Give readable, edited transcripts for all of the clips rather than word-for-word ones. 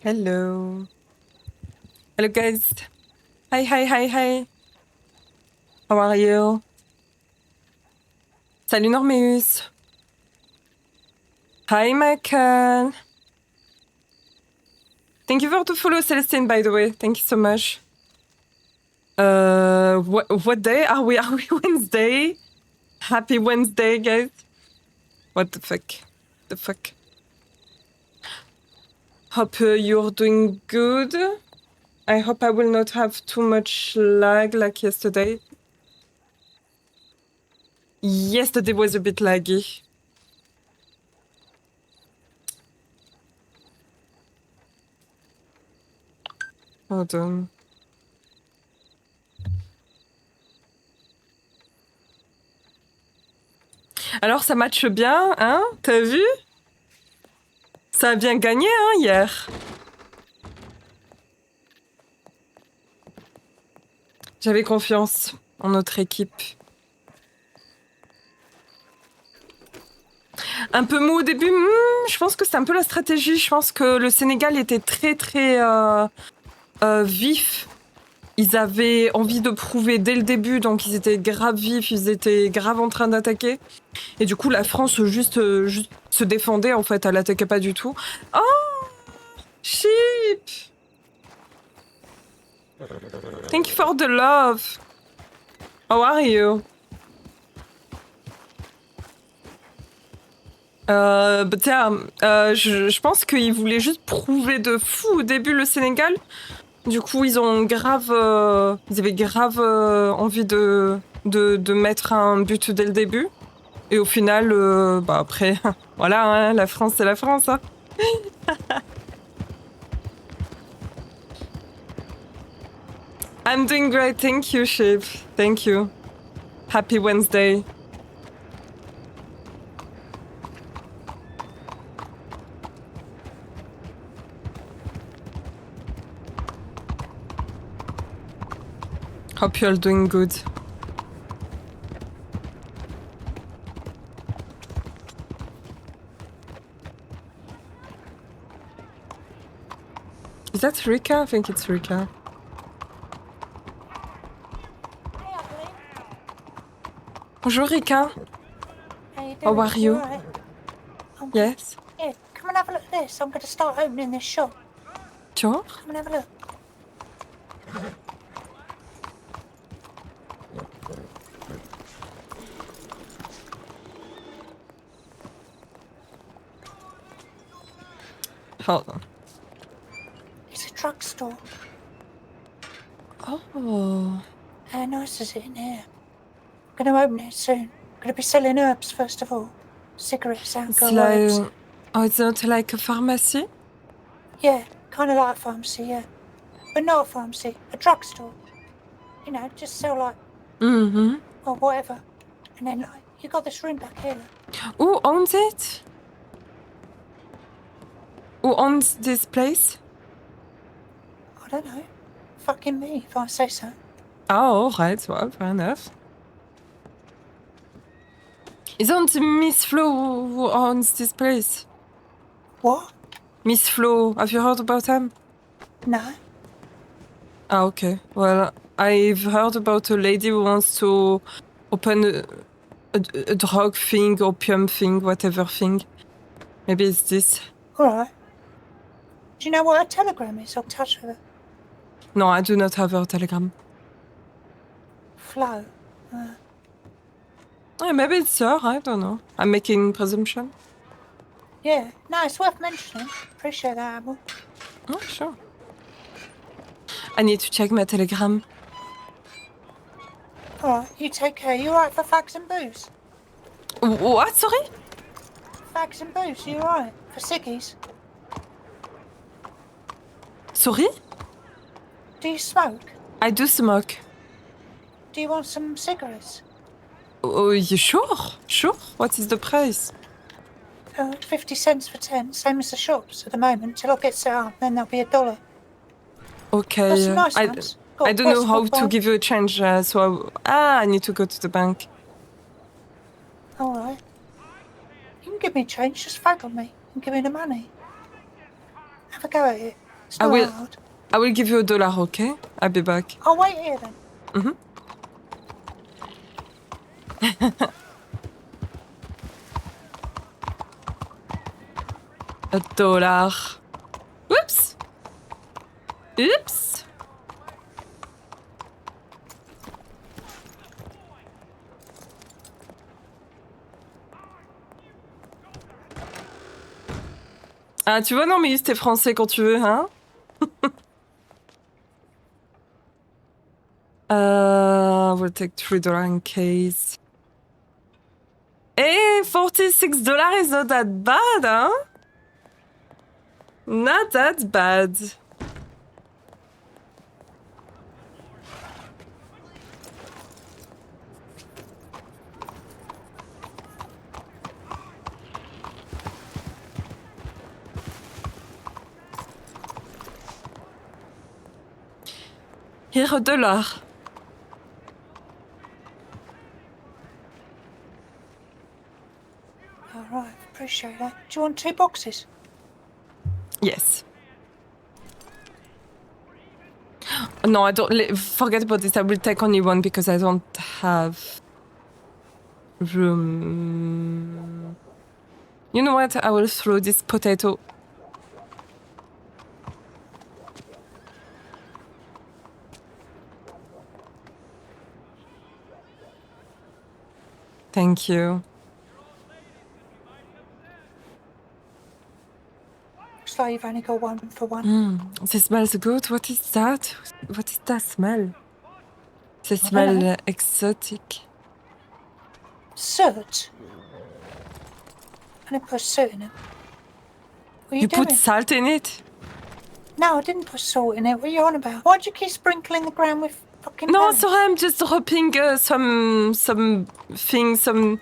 Hello. Hello, guys. Hi, hi, hi, hi. How are you? Salut, Normeus. Hi, Michael. Thank you for the follow, Celestine, by the way. Thank you so much. What day are we? Are we Wednesday? Happy Wednesday, guys. What the fuck? The fuck? Hope you're doing good. I hope I will not have too much lag like yesterday. Yesterday was a bit laggy. Hold on. Alors, ça matche bien, hein? T'as vu? Ça a bien gagné, hein, hier. J'avais confiance en notre équipe. Un peu mou au début, je pense que c'est un peu la stratégie. Je pense que le Sénégal était très, très vif. Ils avaient envie de prouver dès le début, donc ils étaient grave vifs, ils étaient grave en train d'attaquer. Et du coup, la France juste se défendait, en fait, elle attaquait pas du tout. Oh! Sheep! Thank you for the love. How are you? Je pense qu'ils voulaient juste prouver de fou au début le Sénégal. Du coup, ils avaient grave envie de mettre un but dès le début. Et au final, après, voilà, hein, la France, c'est la France. Hein. I'm doing great, thank you, Sheep. Thank you. Happy Wednesday. Hope you're doing good. Is that Rika? I think it's Rika. Bonjour, Rika. How are you? Right? Yes. Yeah, come and have a look at this. I'm going to start opening this shop. Sure. Come and have a look. Hold on. It's a drugstore. Oh. How nice is it in here? I'm going to open it soon. I'm going to be selling herbs first of all. Cigarettes, alcohol, herbs. Oh, it's not like a pharmacy? Yeah, kind of like a pharmacy, yeah. But not a pharmacy, a drugstore. You know, just sell like... Mm-hmm. Or whatever. And then like, you got this room back here. Who owns it? Who owns this place? I don't know. Fucking me, if I say so. Oh, right. Well, fair enough. Isn't Miss Flo who owns this place? What? Miss Flo, have you heard about him? No. Ah, okay. Well, I've heard about a lady who wants to open a drug thing, opium thing, whatever thing. Maybe it's this. Alright. Do you know what a telegram is? I'll touch with it. No, I do not have her telegram. Flo. Maybe it's her, I don't know. I'm making presumption. Yeah, no, it's worth mentioning. Appreciate that, Apple. Oh, sure. I need to check my telegram. Alright, you take care. You alright for fags and booze? What? Sorry? Fags and booze, you alright? For ciggies? Sorry? Do you smoke? I do smoke. Do you want some cigarettes? Oh, you sure? Sure. What is the price? 50 cents for 10, same as the shops at the moment, till I get set up, then there'll be $1. Okay. That's nice ones. I don't know how to give you a change, so I need to go to the bank. Alright. You can give me change, just fag on me and give me the money. Have a go at it. It's not hard. I will give you $1, okay? I'll be back. I'll wait here then. Mm-hmm. $1. Oops. Oops. Ah, tu vois, non, mais t'es français quand tu veux, hein? We'll take $3 in case. Hey, $46 is not that bad, huh? Not that bad. Here, $1. All right, appreciate that. Do you want 2 boxes? Yes. No, I don't. Forget about this. I will take only one because I don't have room. You know what? I will throw this potato. Thank you. Looks like you've only got 1 for 1. This smells good. What is that? What is that smell? They smell exotic. Soot. I didn't put soot in it. What are you doing? Put salt in it? No, I didn't put salt in it. What are you on about? Why'd you keep sprinkling the ground with fucking No, pellets? sorry, I'm just dropping some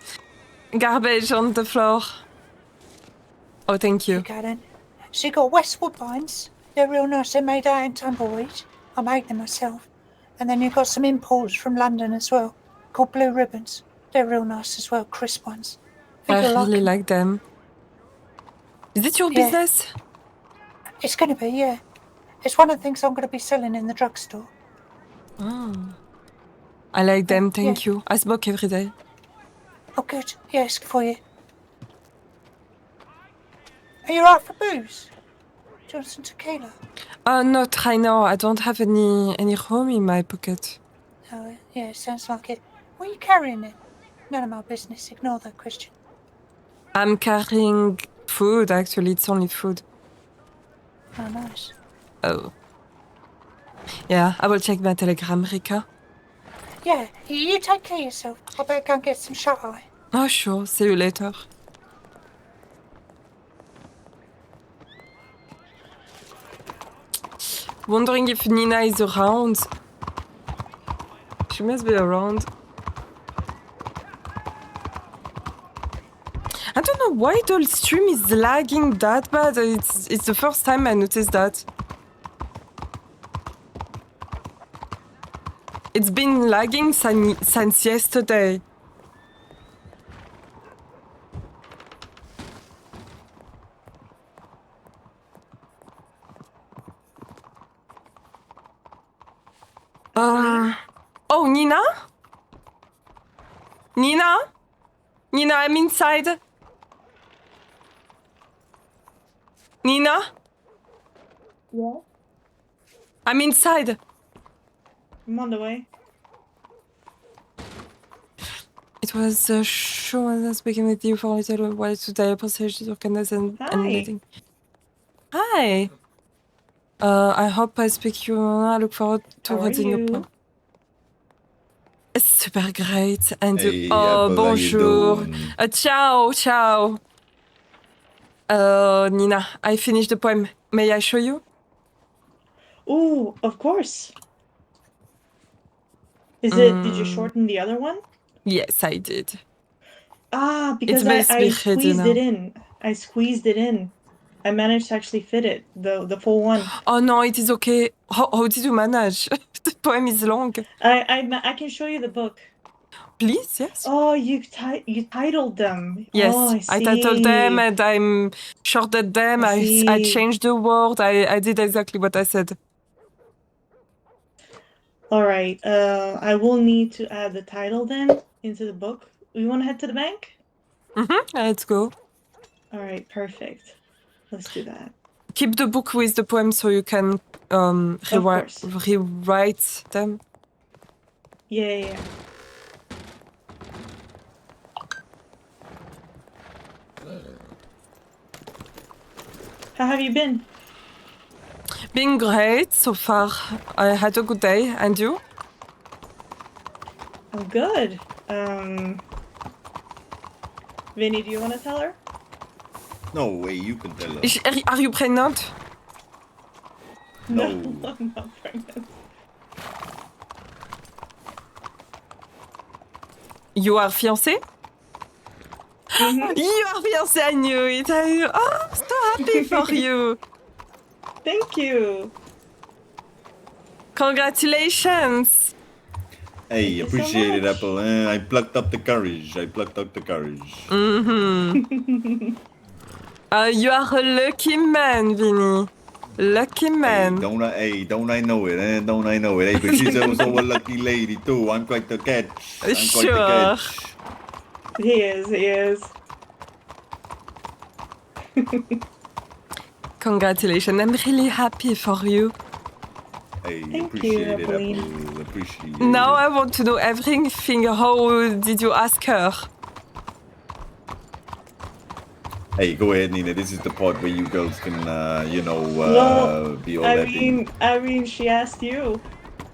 garbage on the floor. Oh, thank you. Okay then. So you got West Woodbines. They're real nice. They're made out in tumbleweed. I make them myself. And then you've got some imports from London as well, called Blue Ribbons. They're real nice as well, crisp ones. I really like them. Is it your business? It's going to be, yeah. It's one of the things I'm going to be selling in the drugstore. Oh. I like them, thank you. I smoke every day. Oh, good. Yes, for you. Are you right for booze? Do you want some tequila? Not right now. I don't have any room in my pocket. Oh, yeah, sounds like it. What are you carrying then? None of my business. Ignore that question. I'm carrying food, actually. It's only food. Oh, nice. Oh. Yeah, I will check my telegram, Rika. Yeah, you take care of yourself. I better go and get some shut-eye. Oh, sure. See you later. Wondering if Nina is around. She must be around. I don't know why the stream is lagging that bad. It's the first time I noticed that. It's been lagging since yesterday. Oh, Nina? Nina? Nina, I'm inside. Nina? Yeah? I'm inside. I'm on the way. It was a show and speaking with you for a little while today. Appreciate your kindness and letting. Hi. I hope I speak you. I look forward to reading your poem. Super great. And Hey, oh, Apolline, bonjour. Ciao, ciao. Nina, I finished the poem. May I show you? Oh, of course. Did you shorten the other one? Yes, I did. Ah, because It's I squeezed it in. I squeezed it in. I managed to actually fit it, the full one. Oh no, it is okay. How did you manage? The poem is long. I can show you the book. Please, yes. Oh, you titled them. Yes, Oh, I I titled them see. and I'm shorted them. I I see. changed the word. I did exactly what I said. All right. I will need to add the title then into the book. We want to head to the bank? Let's go. All right, perfect. Let's do that. Keep the book with the poem so you can Of course. rewrite them. Yeah. How have you been? Been great so far. I had a good day. And you? I'm good. Vinny, do you want to tell her? No way, you can tell her. Are you pregnant? No. I'm not pregnant. You are fiancé? Mhm. You are fiancé, I knew it. I'm so happy for you. Thank you. Congratulations. Hey, Thank you so appreciate it, much. Apple. I plucked up the courage. You are a lucky man, Vinny. Lucky man. Don't I know it, Don't I know it? Hey, but she's also a lucky lady too. I'm quite the catch. Sure. He is. Congratulations. I'm really happy for you. Hey, Thank appreciate you, it, Apolline. Apple. Appreciate it. Now I want to know everything. How did you ask her? Hey, go ahead, Nina. This is the part where you girls can, No, be all happy. I mean, she asked you.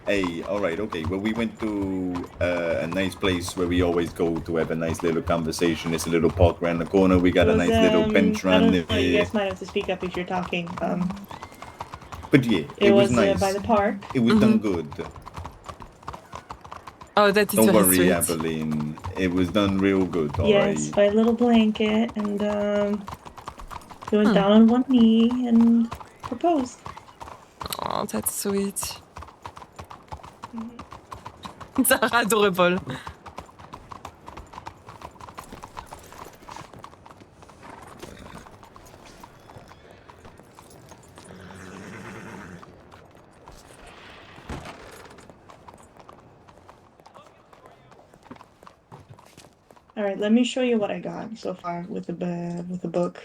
Hey, all right, okay. Well, we went to a nice place where we always go to have a nice little conversation. It's a little park around the corner. We got It a was, nice little bench I around don't know. You there. guys might have to speak up if you're talking. But yeah, It was was nice. by the park. It was done good. Oh, that is Don't very worry, sweet. Apolline. It was done real good, all Yes, right. by a little blanket, and he went down on one knee and proposed. Oh, that's sweet. It's adorable. All right, let me show you what I got so far with the book.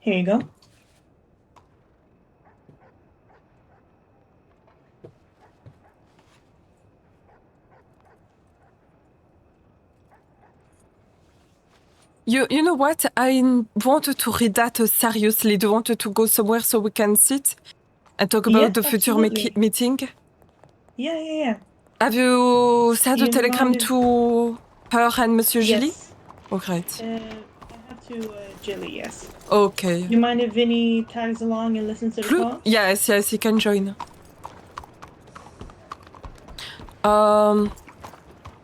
Here you go. You know what? I wanted to read that seriously. Do you want to go somewhere so we can sit and talk about the future absolutely. meeting? Yeah. Have you sent a You telegram mind if- to her and Monsieur Gilly? Yes. Oh, great. I have to Jilly, yes. Okay. You mind if Vinny tags along and listens to the poems? Yes, he can join.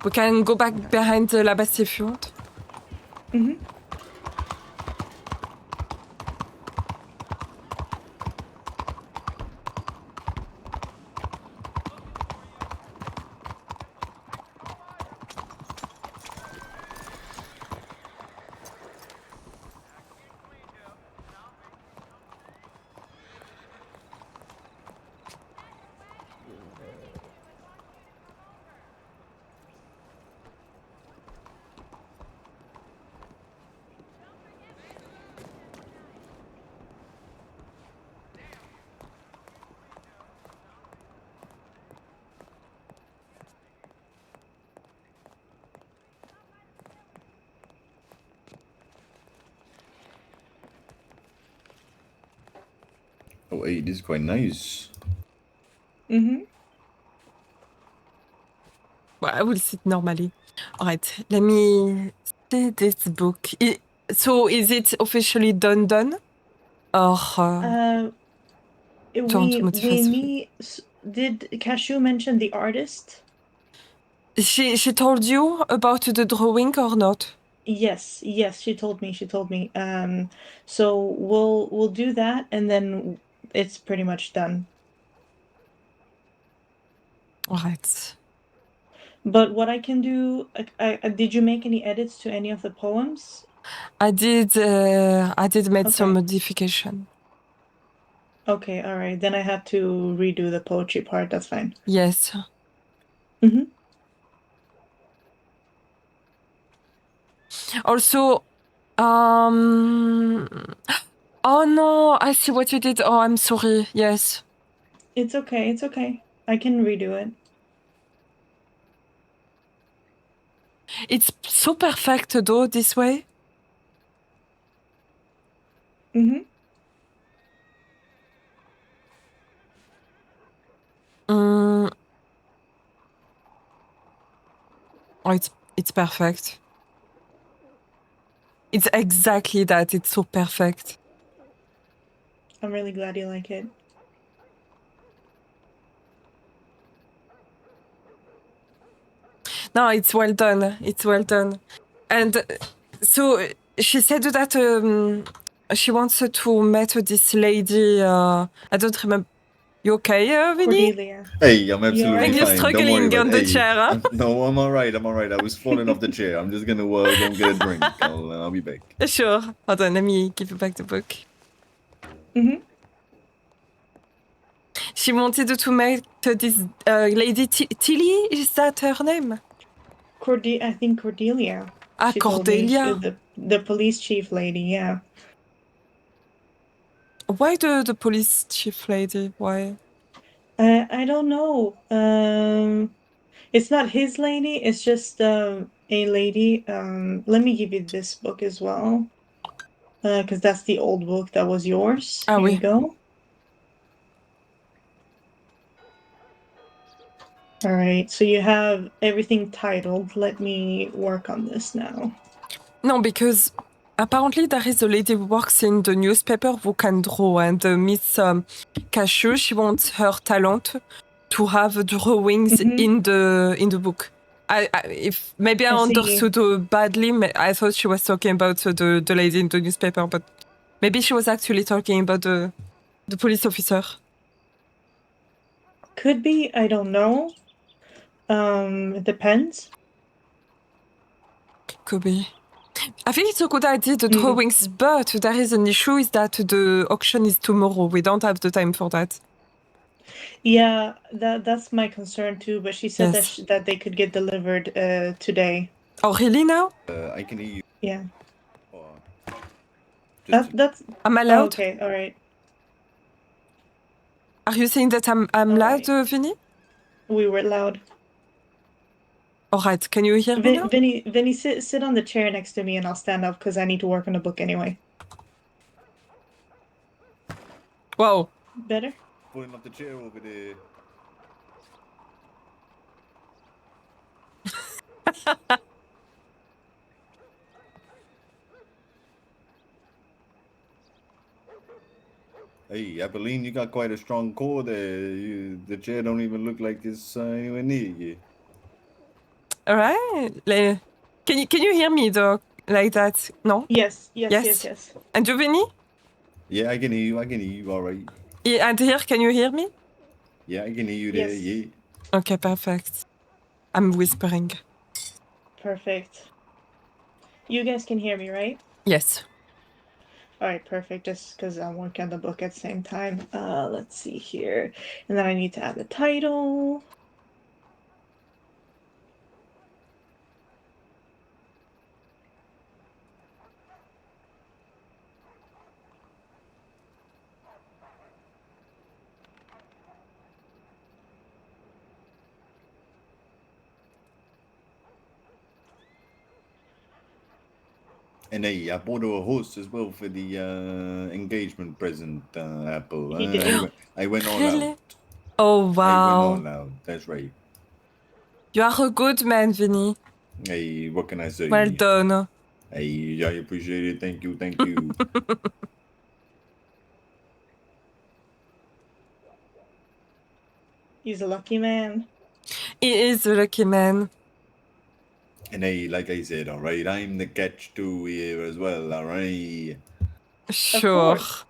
We can go back behind the Labas if you want. Mm-hmm. Oh, hey, this is quite nice. Mm-hmm. Well, I will sit normally. All right, let me see this book. So is it officially done? Or We need. Did Cashew mention the artist? She told you about the drawing or not? Yes, she told me. So we'll do that, and then it's pretty much done. Alright. But what I can do, did you make any edits to any of the poems? I did make some Okay. modification. Okay, all right. Then I have to redo the poetry part. That's fine. Yes. Mm-hmm. Also, oh no, I see what you did. Oh, I'm sorry. Yes. It's okay. It's okay. I can redo it. It's so perfect though, this way. Mm-hmm. Oh, it's perfect. It's exactly that. It's so perfect. I'm really glad you like it. No, it's well done. It's well done. And so she said that she wants to meet this lady. I don't remember. You okay, Vinny? Cordelia. Hey, I'm You absolutely alright? You're fine. Don't worry struggling about on it. the Hey, chair, huh? no, I'm all right. I'm all right. I was falling off the chair. I'm just gonna go and get a drink. I'll be back. Sure. Hold on, let me give you back the book. Mm-hmm. She wanted to meet this lady Tilly. Is that her name? I think Cordelia. Ah, She told me Cordelia. the police chief lady. Yeah. Why the police chief lady? Why? I don't know. It's not his lady. It's just a lady. Let me give you this book as well. Because that's the old book that was yours. Ah Here you oui. go. All right, so you have everything titled. Let me work on this now. No, because apparently there is a lady who works in the newspaper who can draw, and Miss Cashew, she wants her talent to have drawings Mhm. in the book. If maybe I I see. understood badly, I thought she was talking about the lady in the newspaper, but maybe she was actually talking about the police officer. Could be. I don't know. It depends. Could be. I think it's a good idea, the Mm. drawings, but there is an issue is that the auction is tomorrow. We don't have the time for that. Yeah, that's my concern too. But she said Yes. that they could get delivered today. Oh, really now? I can hear you. Yeah. Oh, just That's. I'm Oh, allowed? okay. All right. Are you saying that I'm All loud, right. Vinny? We were loud. All right, can you hear me now? Vinny, sit on the chair next to me, and I'll stand up because I need to work on the book anyway. Wow. Better? pulling off the chair over there. Hey, Apolline, you got quite a strong core there. The chair don't even look like it's anywhere near you. All right. Can you hear me though? Like that? No? Yes. Yes. And you, Vinny? Yeah, I can hear you. I can hear you. All right. And here, can you hear me? Yeah, I can hear you there. Yes. Yeah. Okay, perfect. I'm whispering. Perfect. You guys can hear me, right? Yes. All right, perfect. Just because I'm working on the book at the same time. Let's see here. And then I need to add the title. And hey, I bought her a horse as well for the engagement present, Apple. You did? I went all Really? out. Oh, I went wow. all out. That's right. You are a good man, Vinny. Hey, what can I say? Well done. Hey, I appreciate it. Thank you. Thank you. He's a lucky man. He is a lucky man. And hey, like I said, all right, I'm the catch two here as well, all right. Sure. course.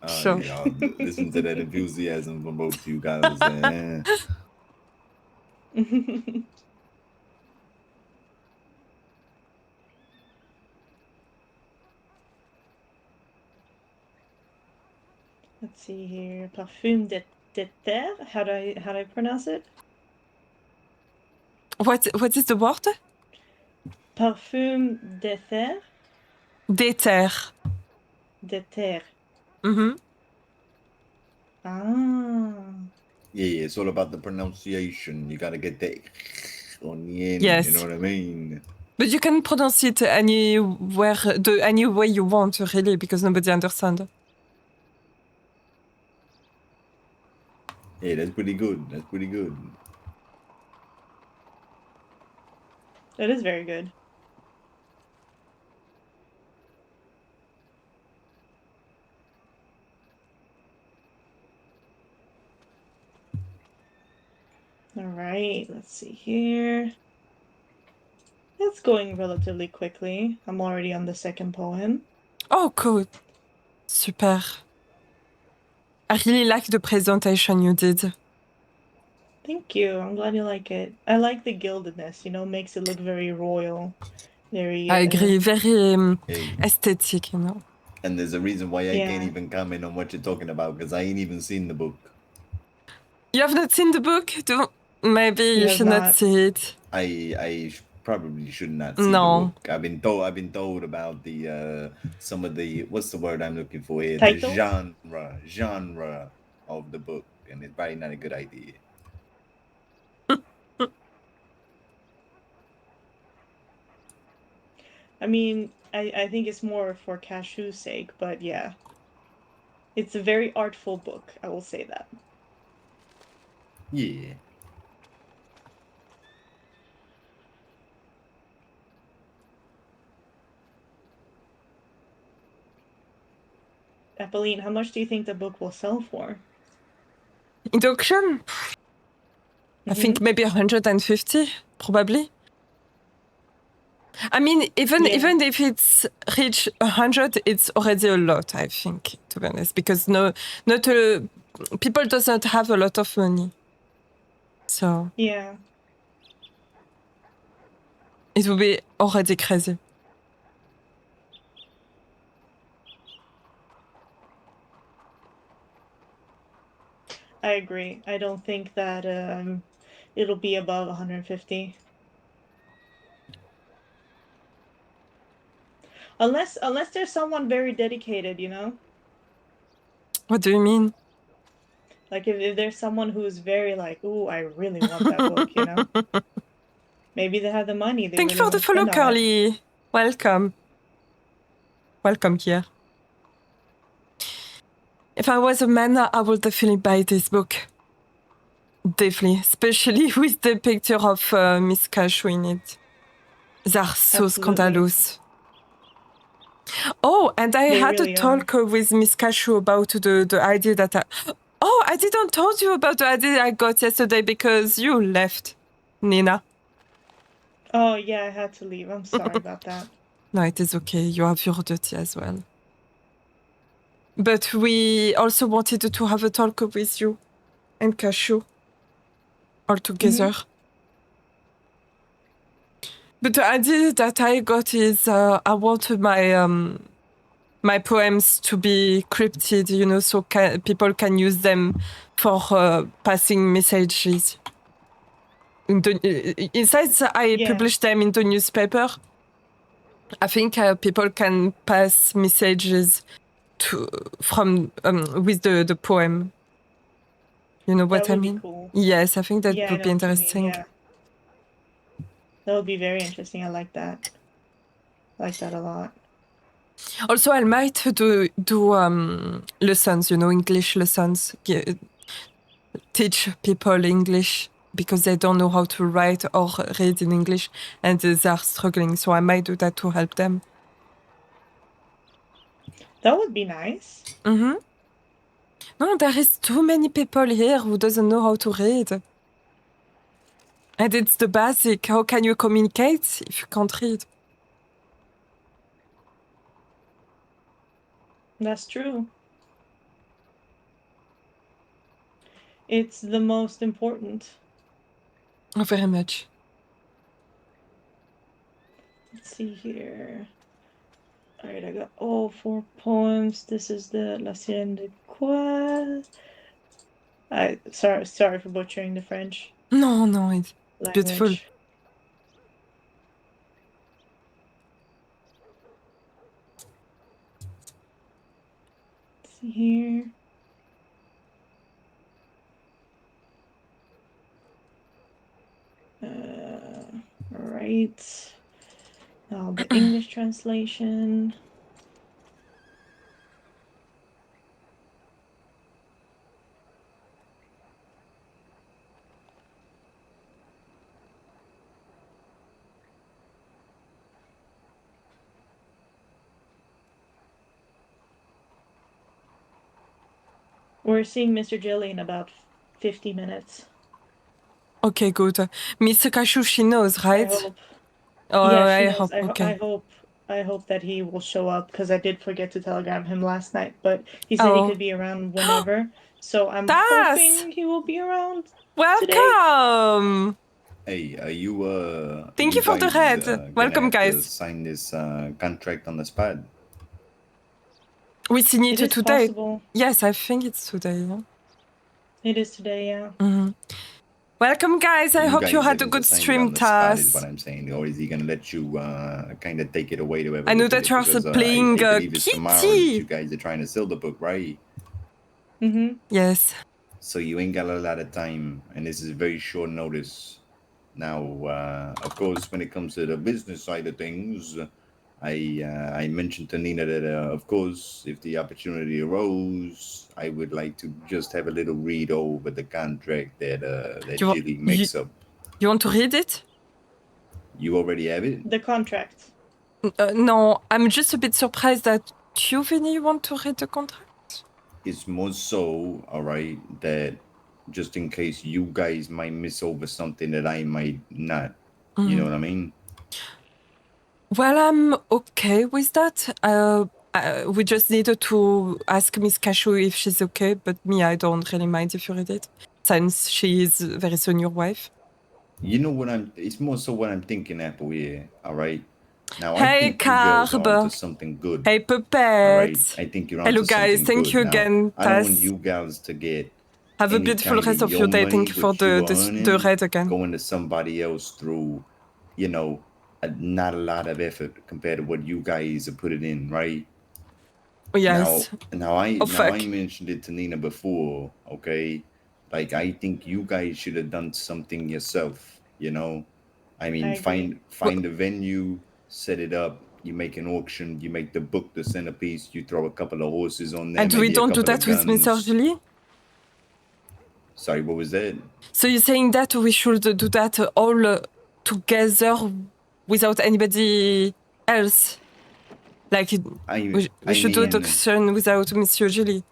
Sure. Yeah, listen to that enthusiasm from both you guys. Let's see here. Parfum de terre. How do I pronounce it? What is the word? Parfum de terre. D'éther. De terre. Mm-hmm. Ah. Yeah, it's all about the pronunciation. You gotta get that on the end. Yes. You know what I mean? But you can pronounce it anywhere, any way you want, really, because nobody understands. Yeah, that's pretty good. That's pretty good. That is very good. All right, let's see here. It's going relatively quickly. I'm already on the second poem. Oh, cool. Super. I really like the presentation you did. Thank you. I'm glad you like it. I like the gildedness, makes it look very royal. Very I agree. Very Hey, aesthetic, and there's a reason why I can't Yeah. even comment on what you're talking about because I ain't even seen the book. You have not seen the book? Maybe He you has should not not. see it. I probably should not see No. the book. I've been told about the some of the what's the word I'm looking for here? Title? The genre of the book, and it's probably not a good idea. I mean, I think it's more for Cashew's sake, but yeah. It's a very artful book, I will say that. Yeah. Apolline, how much do you think the book will sell for? In the auction? I think maybe 150, probably. I mean, even if it's reached 100, it's already a lot, I think, to be honest, because people doesn't have a lot of money. So Yeah. it will be already crazy. I agree. I don't think that it'll be above 150. Unless there's someone very dedicated, What do you mean? Like if there's someone who's very like, ooh, I really want that book, Maybe they have the money, they Thank you really for want the to follow, spend on it. Carly. Welcome. Welcome here. If I was a man, I would definitely buy this book. Definitely, especially with the picture of Miss Cashew in it. They are so Absolutely. scandalous. Oh, and I They had really a talk with Miss Cashew about the idea that I didn't told you about the idea I got yesterday because you left, Nina. Oh yeah, I had to leave. I'm sorry about that. No, it is okay. You have your duty as well. But we also wanted to have a talk with you and Cashew all together. But the idea that I got is I want my poems to be crypted, so people can use them for passing messages. Inside, I publish them in the newspaper. I think people can pass messages from with the poem. You know what That I would mean? be cool. Yes, I think that Yeah, I would know be what you mean, interesting. yeah. That would be very interesting. I like that. I like that a lot. Also, I might do lessons, English lessons, teach people English because they don't know how to write or read in English and they are struggling. So I might do that to help them. That would be nice. Mm-hmm. No, there is too many people here who doesn't know how to read. And it's the basic. How can you communicate if you can't read? That's true. It's the most important. Oh, very much. Let's see here. All right, I got all 4 poems. This is the La Sirène de Quoi? Sorry for butchering the French No, it's language. beautiful. Let's see here. All right. Now the English translation. We're seeing Mr. Jelly in about 50 minutes. Okay, good. Mr. Cashew, she knows, right? I hope. Oh, Yeah, she I knows. hope. Okay. I hope that he will show up because I did forget to telegram him last night, but he said he could be around whenever. So I'm hoping he will be around Welcome! today. Hey, are you Thank you for the guys, red. Welcome, gonna have to guys. sign this contract on the spot? We sign It it is today. possible. Yes, I think it's today. Yeah? It is today, yeah. Mm-hmm. Welcome, guys. I hope you had a good stream, Is what Tass. I'm saying, or is he gonna let you kind of take it away to whoever? I know that you are playing I believe it's tomorrow that Kitty. you guys are trying to sell the book, right? Mm-hmm. Yes. So you ain't got a lot of time, and this is very short notice. Now, of course, when it comes to the business side of things, I mentioned to Nina that, of course, if the opportunity arose, I would like to just have a little read over the contract that Jilly makes up. You want to read it? You already have it? The contract. No, I'm just a bit surprised that you, Vinny, want to read the contract. It's more so, all right, that just in case you guys might miss over something that I might not. You know what I mean? Well, I'm okay with that. We just needed to ask Miss Cashew if she's okay, but me, I don't really mind if you read it, since she is very soon your wife. You know what it's more so what I'm thinking, Apple, here, all right? Now, hey, I think you girls are onto something good. Hey, Puppet. All right? I think you're onto Hello, guys. something Thank good. you Now, again, I don't Tess. want you gals to get Have a beautiful rest of your day. Thank you for the red again. Going to somebody else through, you know, not a lot of effort compared to what you guys are putting in, right? Yes. Now I mentioned it to Nina before, okay? Like, I think you guys should have done something yourself, you know? I mean, find a venue, set it up, you make an auction, you make the book the centerpiece, you throw a couple of horses on there, and we don't do that with Mr. Julie? Sorry, what was that? So you're saying that we should do that all together without anybody else? Like, we should do the auction without Monsieur Julie.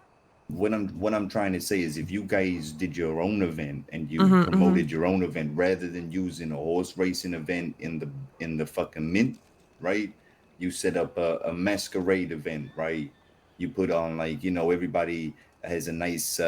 What I'm trying to say is, if you guys did your own event and you promoted your own event rather than using a horse racing event in the fucking mint, right? You set up a masquerade event, right? You put on, like, you know, everybody has a nice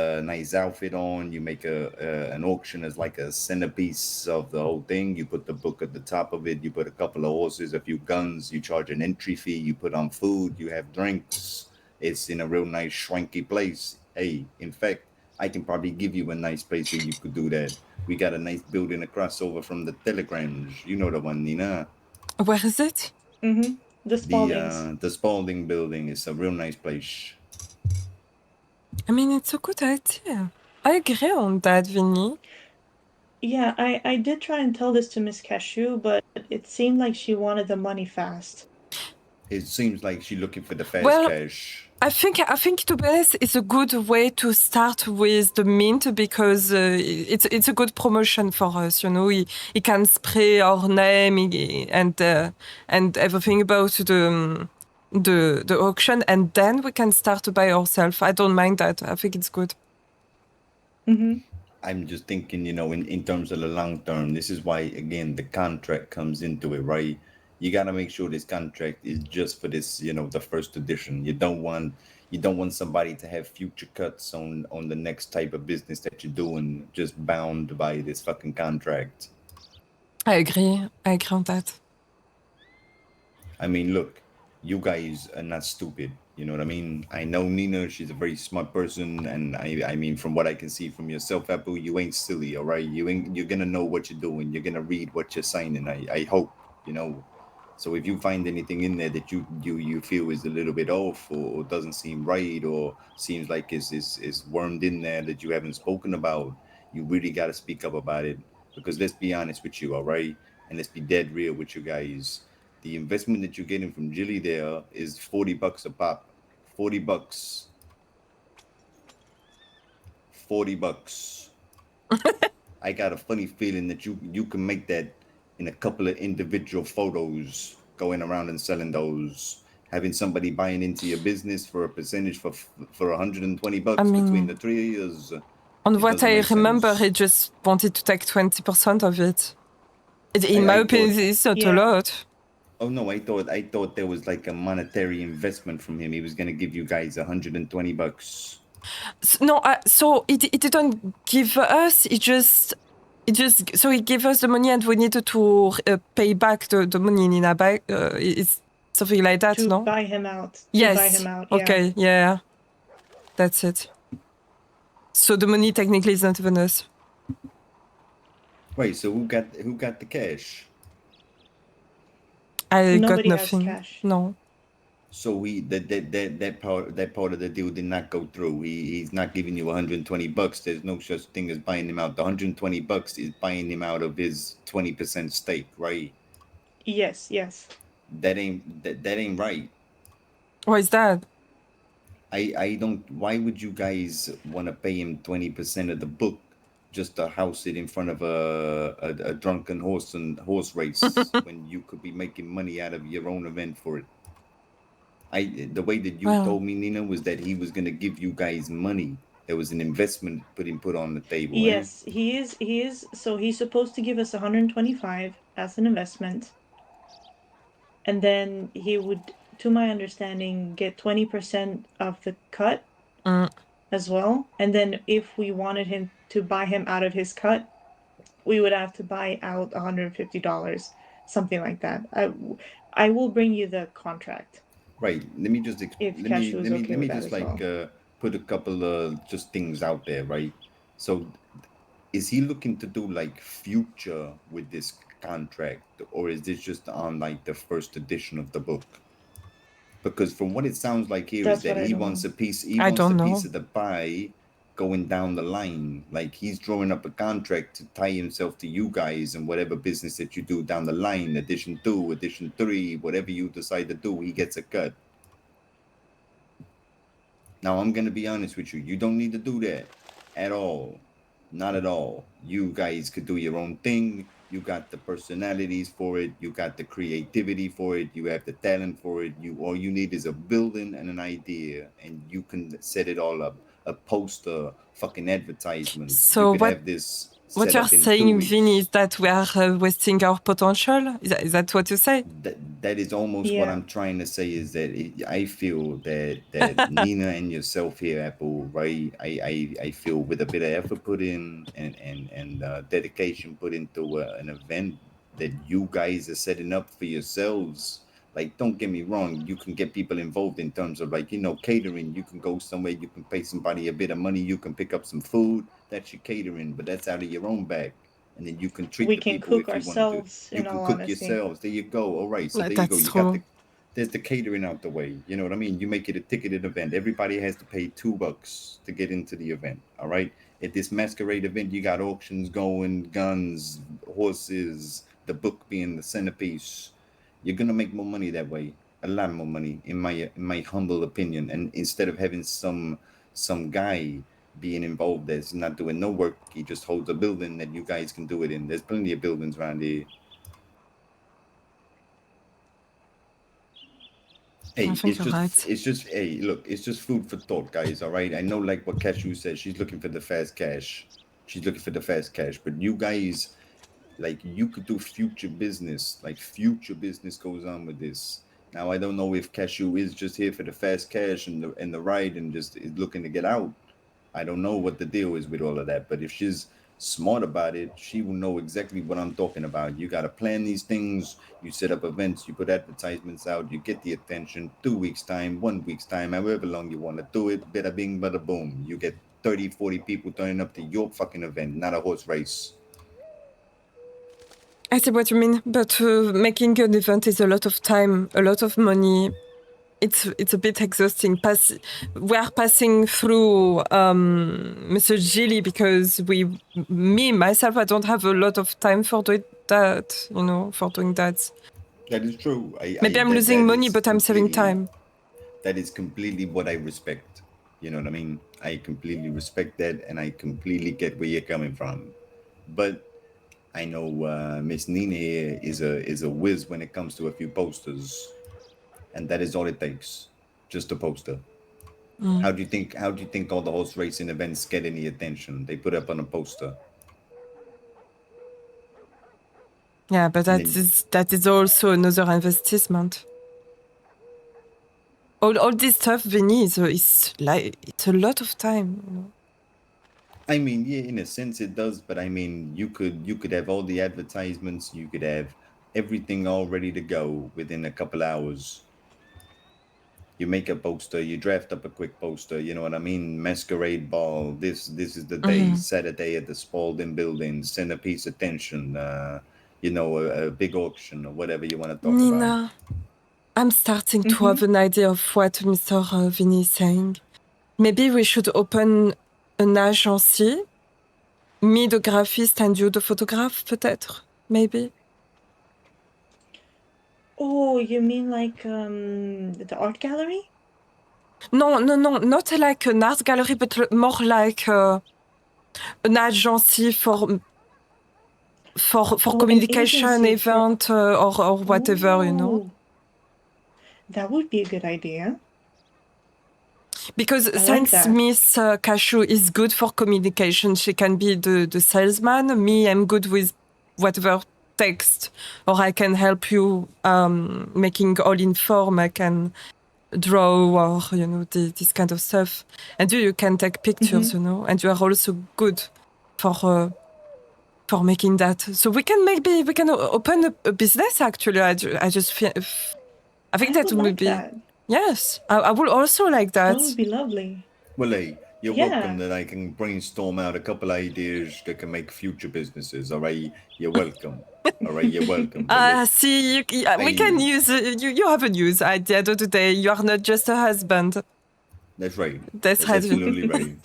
outfit on. You make an auction as like a centerpiece of the whole thing. You put the book at the top of it. You put a couple of horses, a few guns. You charge an entry fee. You put on food. You have drinks. It's in a real nice schwanky place. Hey, in fact, I can probably give you a nice place where you could do that. We got a nice building across over from the telegrams. You know the one, Nina. Where is it? Mm-hmm. The Spalding building is a real nice place. I mean, it's a good idea. I agree on that, Vinny. Yeah, I did try and tell this to Miss Cashew, but it seemed like she wanted the money fast. It seems like she's looking for the fast cash. I think to be honest, it's a good way to start with the mint because it's a good promotion for us. You know, he can spray our name and everything about the auction, and then we can start by ourselves. I don't mind that. I think it's good. Mm-hmm. I'm just thinking, in terms of the long term, this is why, again, the contract comes into it, right? You got to make sure this contract is just for this, the first edition. You don't want somebody to have future cuts on the next type of business that you're doing, just bound by this fucking contract. I agree on that. I mean, look, you guys are not stupid. You know what I mean? I know Nina, she's a very smart person, and I mean, from what I can see from yourself, Apple, you ain't silly, all right? You're gonna know what you're doing. You're gonna read what you're signing. I hope, So if you find anything in there that you feel is a little bit off, or doesn't seem right, or seems like is wormed in there that you haven't spoken about, you really got to speak up about it. Because let's be honest with you, all right? And let's be dead real with you guys. The investment that you're getting from Jilly there is $40 a pop. $40. $40. I got a funny feeling that you can make that in a couple of individual photos, going around and selling those, having somebody buying into your business for a percentage for $120 I mean, between the three of us. On what I remember, sense. he just wanted to take 20% of it. In I my opinion, thought- it's not a Yeah. lot. Oh no, I thought there was like a monetary investment from him. He was gonna give you guys $120. No, so it didn't give us. It just so he gave us the money and we needed to pay back the money in a bag. It's something like that, To no? buy him out. To Yes. buy him out. Yeah. Okay. Yeah. That's it. So the money technically is not even us. Wait, so who got the cash? I got Nobody has nothing. cash. No. So that part of the deal did not go through. He's not giving you $120. There's no such thing as buying him out. The $120 is buying him out of his 20% stake, right? Yes. That ain't right. Why is that? I don't. Why would you guys want to pay him 20% of the book just to house it in front of a drunken horse race when you could be making money out of your own event for it? The way that you told me, Nina, was that he was gonna give you guys money. There was an investment put on the table. Yes, he is. So he's supposed to give us 125 as an investment, and then he would, to my understanding, get 20% of the cut as well. And then if we wanted him to buy him out of his cut, we would have to buy out $150, something like that. I will bring you the contract. Right. Let me just If Cashew is okay with that just as well. put a couple of just things out there, right? So is he looking to do like future with this contract, or is this just on like the first edition of the book? Because from what it sounds like here is That's that what I he don't wants know. a piece. I don't know. Piece of the pie going down the line. Like he's drawing up a contract to tie himself to you guys and whatever business that you do down the line. Edition 2, edition 3, whatever you decide to do, he gets a cut. Now I'm gonna be honest with you. You don't need to do that at all. Not at all. You guys could do your own thing. You got the personalities for it. You got the creativity for it. You have the talent for it. All you need is a building and an idea, and you can set it all up. A poster, fucking advertisement. So you could have this. What set you're up in 2 saying, weeks. Vin, is that we are wasting our potential? Is that what you say? That is almost what I'm trying to say, is that I feel that Nina and yourself here, Apple, right? I feel with a bit of effort put in and dedication put into an event that you guys are setting up for yourselves. Like, don't get me wrong, you can get people involved in terms of like, catering. You can go somewhere, you can pay somebody a bit of money, you can pick up some food. That's your catering, but that's out of your own bag. And then you can treat We the can people cook if you want to. ourselves, You in can all cook honesty. yourselves. There you go. All right. So there That's you go. true. There's the catering out the way. You know what I mean? You make it a ticketed event. Everybody has to pay $2 to get into the event. All right. At this masquerade event, you got auctions going, guns, horses, the book being the centerpiece. You're gonna make more money that way. A lot more money, in my humble opinion. And instead of having some guy being involved that's not doing no work, he just holds a building that you guys can do it in. There's plenty of buildings around here. Hey, it's just food for thought, guys. All right. I know, like what Cashew says, she's looking for the fast cash. She's looking for the fast cash. But you guys, like, you could do future business. Like, future business goes on with this. Now, I don't know if Cashew is just here for the fast cash and the ride and just is looking to get out. I don't know what the deal is with all of that. But if she's smart about it, she will know exactly what I'm talking about. You got to plan these things. You set up events. You put advertisements out. You get the attention. 2 weeks time, 1 week's time, however long you want to do it. Bada bing, bada boom. You get 30, 40 people turning up to your fucking event, not a horse race. I see what you mean, but making an event is a lot of time, a lot of money. It's a bit exhausting. We are passing through Mr. Gilly because myself, I don't have a lot of time for doing that, for doing that. That is true. Maybe I'm losing money, but I'm saving time. That is completely what I respect. You know what I mean? I completely respect that, and I completely get where you're coming from. But I know Miss Nina here is a whiz when it comes to a few posters, and that is all it takes, just a poster. How do you think all the horse racing events get any attention? They put up on a poster. Yeah, but that is also another investment. All this stuff, Vinny, it's a lot of time. I mean, yeah, in a sense it does, but I mean, you could have all the advertisements, you could have everything all ready to go within a couple hours. You make a poster, you draft up a quick poster, you know what I mean? Masquerade ball, this is the day, Saturday at the Spalding building, centerpiece attention, a big auction or whatever you want to talk Nina, about. I'm starting to have an idea of what Mr. Vinny is saying. Maybe we should open an agency, me the graphist and you the photographe, peut-être, maybe. Oh, you mean like the art gallery? No, not like an art gallery, but more like an agency for communication event or whatever, That would be a good idea. Because since Miss Cashew is good for communication, she can be the salesman. Me, I'm good with whatever text, or I can help you making all in form. I can draw or this kind of stuff. And you can take pictures, and you are also good for making that. So we can open a business. Actually, I just feel. I think that would be. That. Yes, I would also like that. That would be lovely. Well, hey, you're welcome that I can brainstorm out a couple ideas that can make future businesses. All right, you're welcome. All right, you're welcome. See, we can use you have a news at the end of the day. You are not just a husband. That's right. That's absolutely right.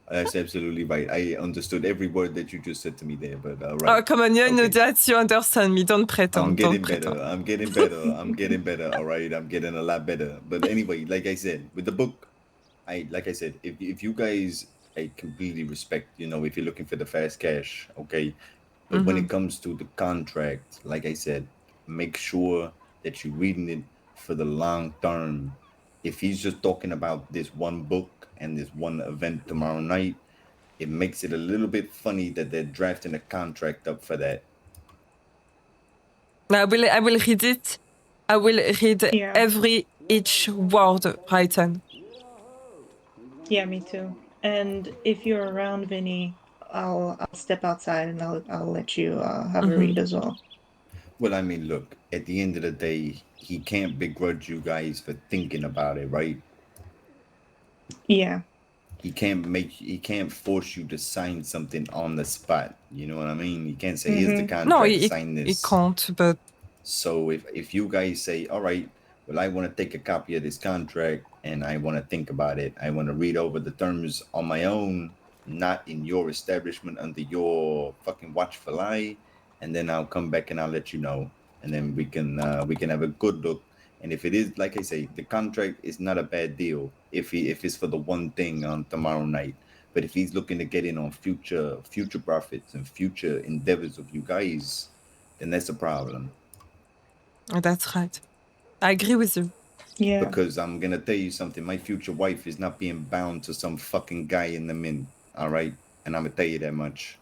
That's absolutely right. I understood every word that you just said to me there, but all right. Oh, come on, you know that you understand me. Don't pretend. I'm getting better. I'm getting better. All right, I'm getting a lot better. But anyway, like I said, with the book, if you guys, I completely respect, if you're looking for the fast cash, okay. But when it comes to the contract, like I said, make sure that you're reading it for the long term. If he's just talking about this one book and this one event tomorrow night, it makes it a little bit funny that they're drafting a contract up for that. I will read it. I will read each word written. Yeah, me too. And if you're around, Vinny, I'll step outside and I'll let you have a read as well. Well, I mean, look, at the end of the day, he can't begrudge you guys for thinking about it, right? Yeah. He can't force you to sign something on the spot. You know what I mean? He can't say, here's the contract, sign this. He can't, but... So if you guys say, all right, well, I want to take a copy of this contract and I want to think about it. I want to read over the terms on my own, not in your establishment under your fucking watchful eye. And then I'll come back and I'll let you know. And then we can have a good look. And if it is, like I say, the contract is not a bad deal if it's for the one thing on tomorrow night. But if he's looking to get in on future profits and future endeavors of you guys, then that's a problem. That's right. I agree with you. Yeah. Because I'm going to tell you something. My future wife is not being bound to some fucking guy in the mint. All right? And I'm gonna tell you that much.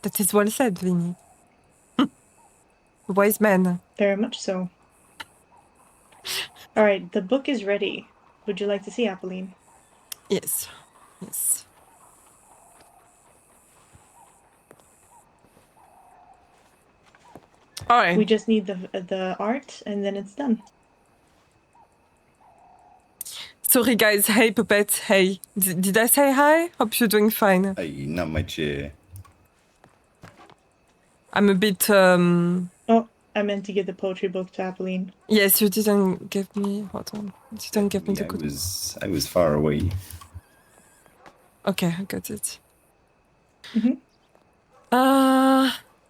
That is well said, Vinny. Wise man. Very much so. All right, the book is ready. Would you like to see Apolline? Yes. Yes. All right. We just need the art, and then it's done. Sorry, guys. Hey, Puppet. Hey. Did I say hi? Hope you're doing fine. Hey, not much. I'm a bit. Oh, I meant to give the poetry book to Apolline. Yes, you didn't give me. Hold on. You didn't give me the good. I was far away. Okay, I got it. Mhm.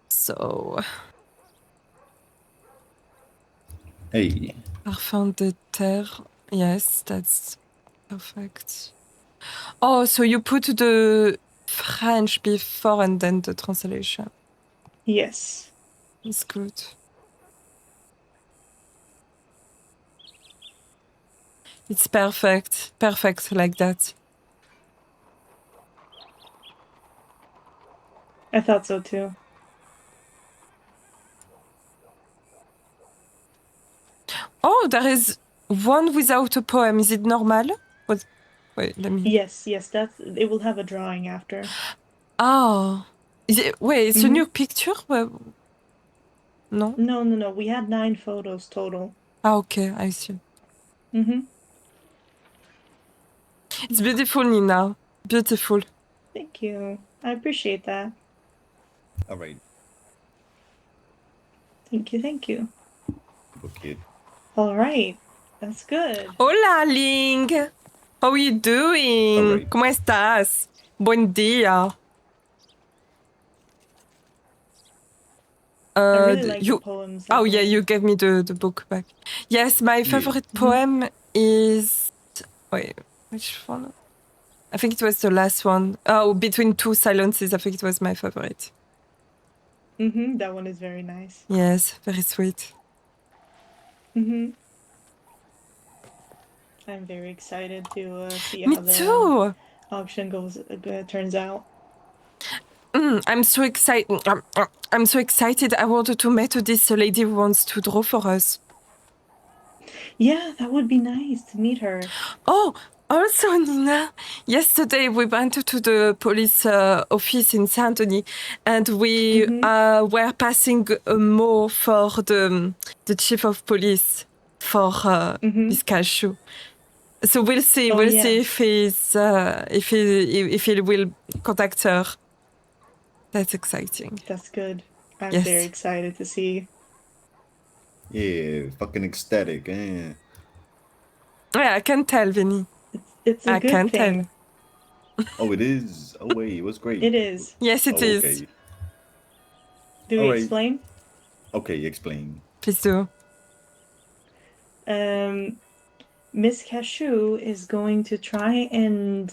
So. Hey. Parfum de terre. Yes, that's perfect. Oh, so you put the French before and then the translation. Yes. It's good. It's perfect. Perfect like that. I thought so too. Oh, there is one without a poem. Is it normal? What? Wait, let me. Yes, it will have a drawing after. Oh. Wait, it's a new picture? Well, no? No. We had 9 photos total. Ah, okay, I see. Mm-hmm. It's beautiful, Nina. Beautiful. Thank you. I appreciate that. All right. Thank you. Okay. All right. That's good. Hola, Ling. How are you doing? All right. ¿Cómo estás? Buen día. I really like the poems. Oh, yeah, Apolline. you gave me the book back. Yes, my favorite poem is... Wait, which one? I think it was the last one. Oh, Between Two Silences, I think it was my favorite. Mm-hmm. That one is very nice. Yes, very sweet. Mm-hmm. I'm very excited to see Me how the too. auction turns out. I'm so excited. I'm so excited. I wanted to meet this lady who wants to draw for us. Yeah, that would be nice to meet her. Oh, also, Nina, yesterday we went to the police office in Saint-Denis and we were passing a mot for the chief of police for his cashew. So we'll see. We'll see if he will contact her. That's exciting. That's good. I'm Yes. very excited to see. Yeah, fucking ecstatic. Yeah, I can tell, Vinny. It's a good thing. Oh, it is. Oh, wait, it was great. It is. Yes, it is. Okay. Do we explain? Okay, explain. Please do. Miss Cashew is going to try and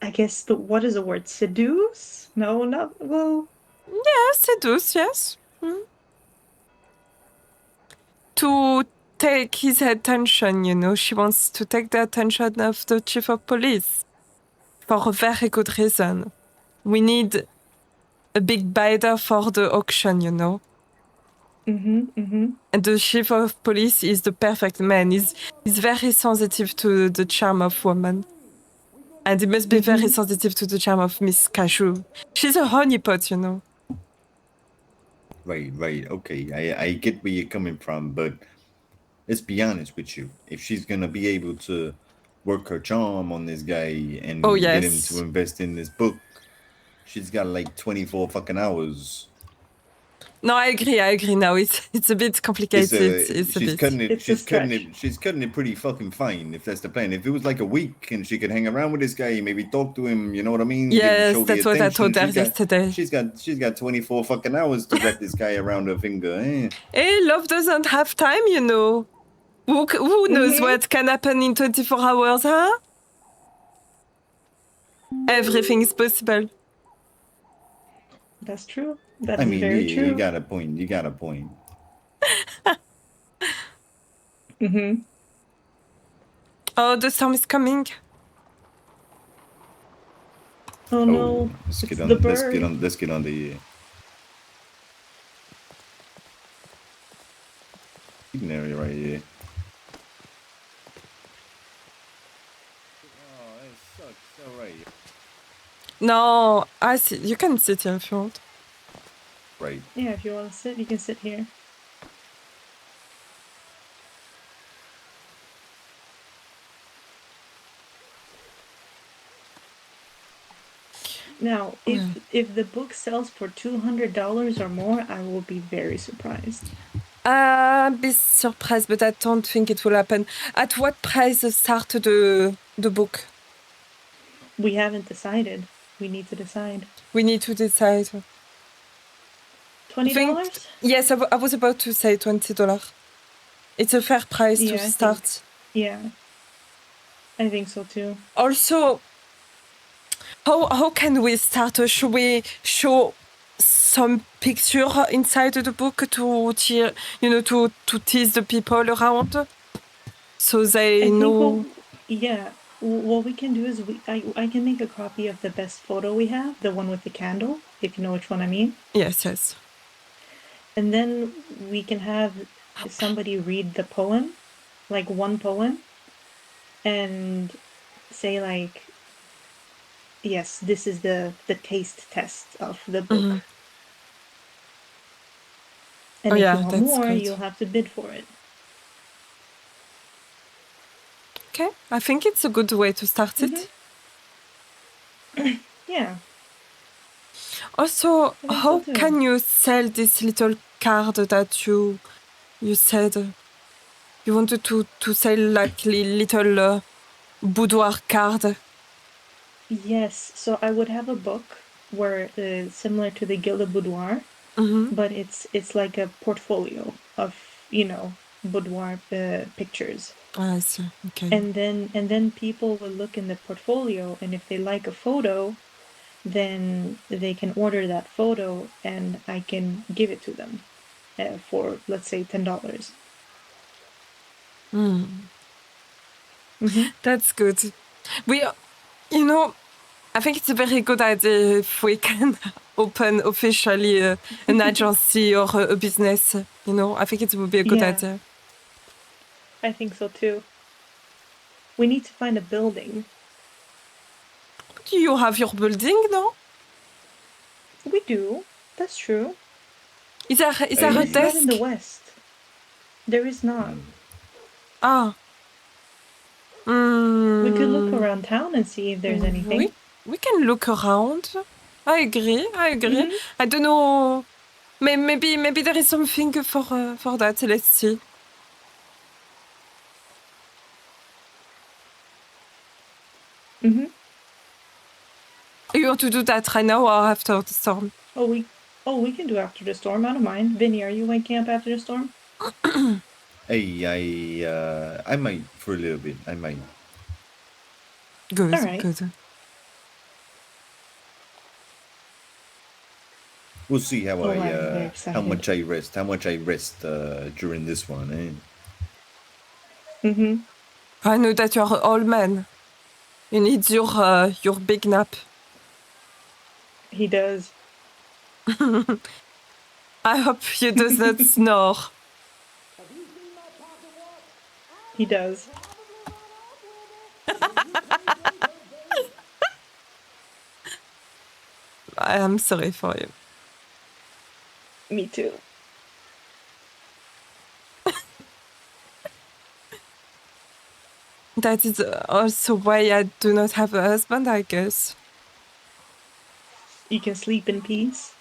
I guess what is the word? Seduce? No, not well. Yeah, seduce, yes. To take his attention, you know. She wants to take the attention of the chief of police for a very good reason. We need a big bidder for the auction, you know. And the chief of police is the perfect man. He's very sensitive to the charm of woman. And he must be very sensitive to the charm of Miss Cashew. She's a honeypot, you know. Right. Okay, I get where you're coming from, but let's be honest with you. If she's gonna be able to work her charm on this guy and get him to invest in this book, she's got like 24 fucking hours. No, I agree now. It's a bit complicated. She's cutting it pretty fucking fine if that's the plan. If it was like a week and she could hang around with this guy, maybe talk to him, you know what I mean? Yes, that's what I told her yesterday. She's got 24 fucking hours to wrap this guy around her finger. Hey, love doesn't have time, you know. Who knows what can happen in 24 hours, huh? Everything is possible. That's true. That is very true. You got a point. Oh, the storm is coming. Oh no, let's it's get on. the Let's bird. get on. Let's get on the. Area right here. Oh, it sucks. All right. No, you can sit here if you want. Right. Yeah, if you want to sit, you can sit here. Now, if the book sells for $200 or more, I will be very surprised. Be surprised, but I don't think it will happen. At what price start the book? We haven't decided. We need to decide. We need to decide. $20? Yes, I was about to say $20. It's a fair price to start. I think so too. Also, how can we start? Should we show some picture inside the book to tease the people around, so they know? What we can do is I can make a copy of the best photo we have, the one with the candle, if you know which one I mean. Yes. And then we can have somebody read the poem, like one poem, and say like, yes, this is the taste test of the book. Mm-hmm. And if you want more, you'll have to bid for it. Okay, I think it's a good way to start it. Yeah. Also, how can you sell this little card that you said you wanted to sell, like little boudoir card? Yes, so I would have a book where similar to the Gilded Boudoir, but it's like a portfolio of boudoir pictures. I see. Okay. And then people will look in the portfolio, and if they like a photo, then they can order that photo, and I can give it to them for, let's say, $10. That's good. I think it's a very good idea if we can open officially an agency or a business. I think it would be a good idea. I think so too. We need to find a building. Do you have your building, no? We do. That's true. Is there a desk? Not in the West. There is not. We could look around town and see if there's anything. We can look around. I agree. I don't know. Maybe there is something for that. Let's see. You want to do that right now or after the storm? We can do after the storm. I don't mind. Vinny, are you waking up after the storm? Hey, I might for a little bit. I might. Good. All right. Good. We'll see how much I rest. How much I rest during this one, I know that you're an old man. You need your big nap. He does. I hope he does not snore. He does. I am sorry for you. Me too. That is also why I do not have a husband, I guess. You can sleep in peace.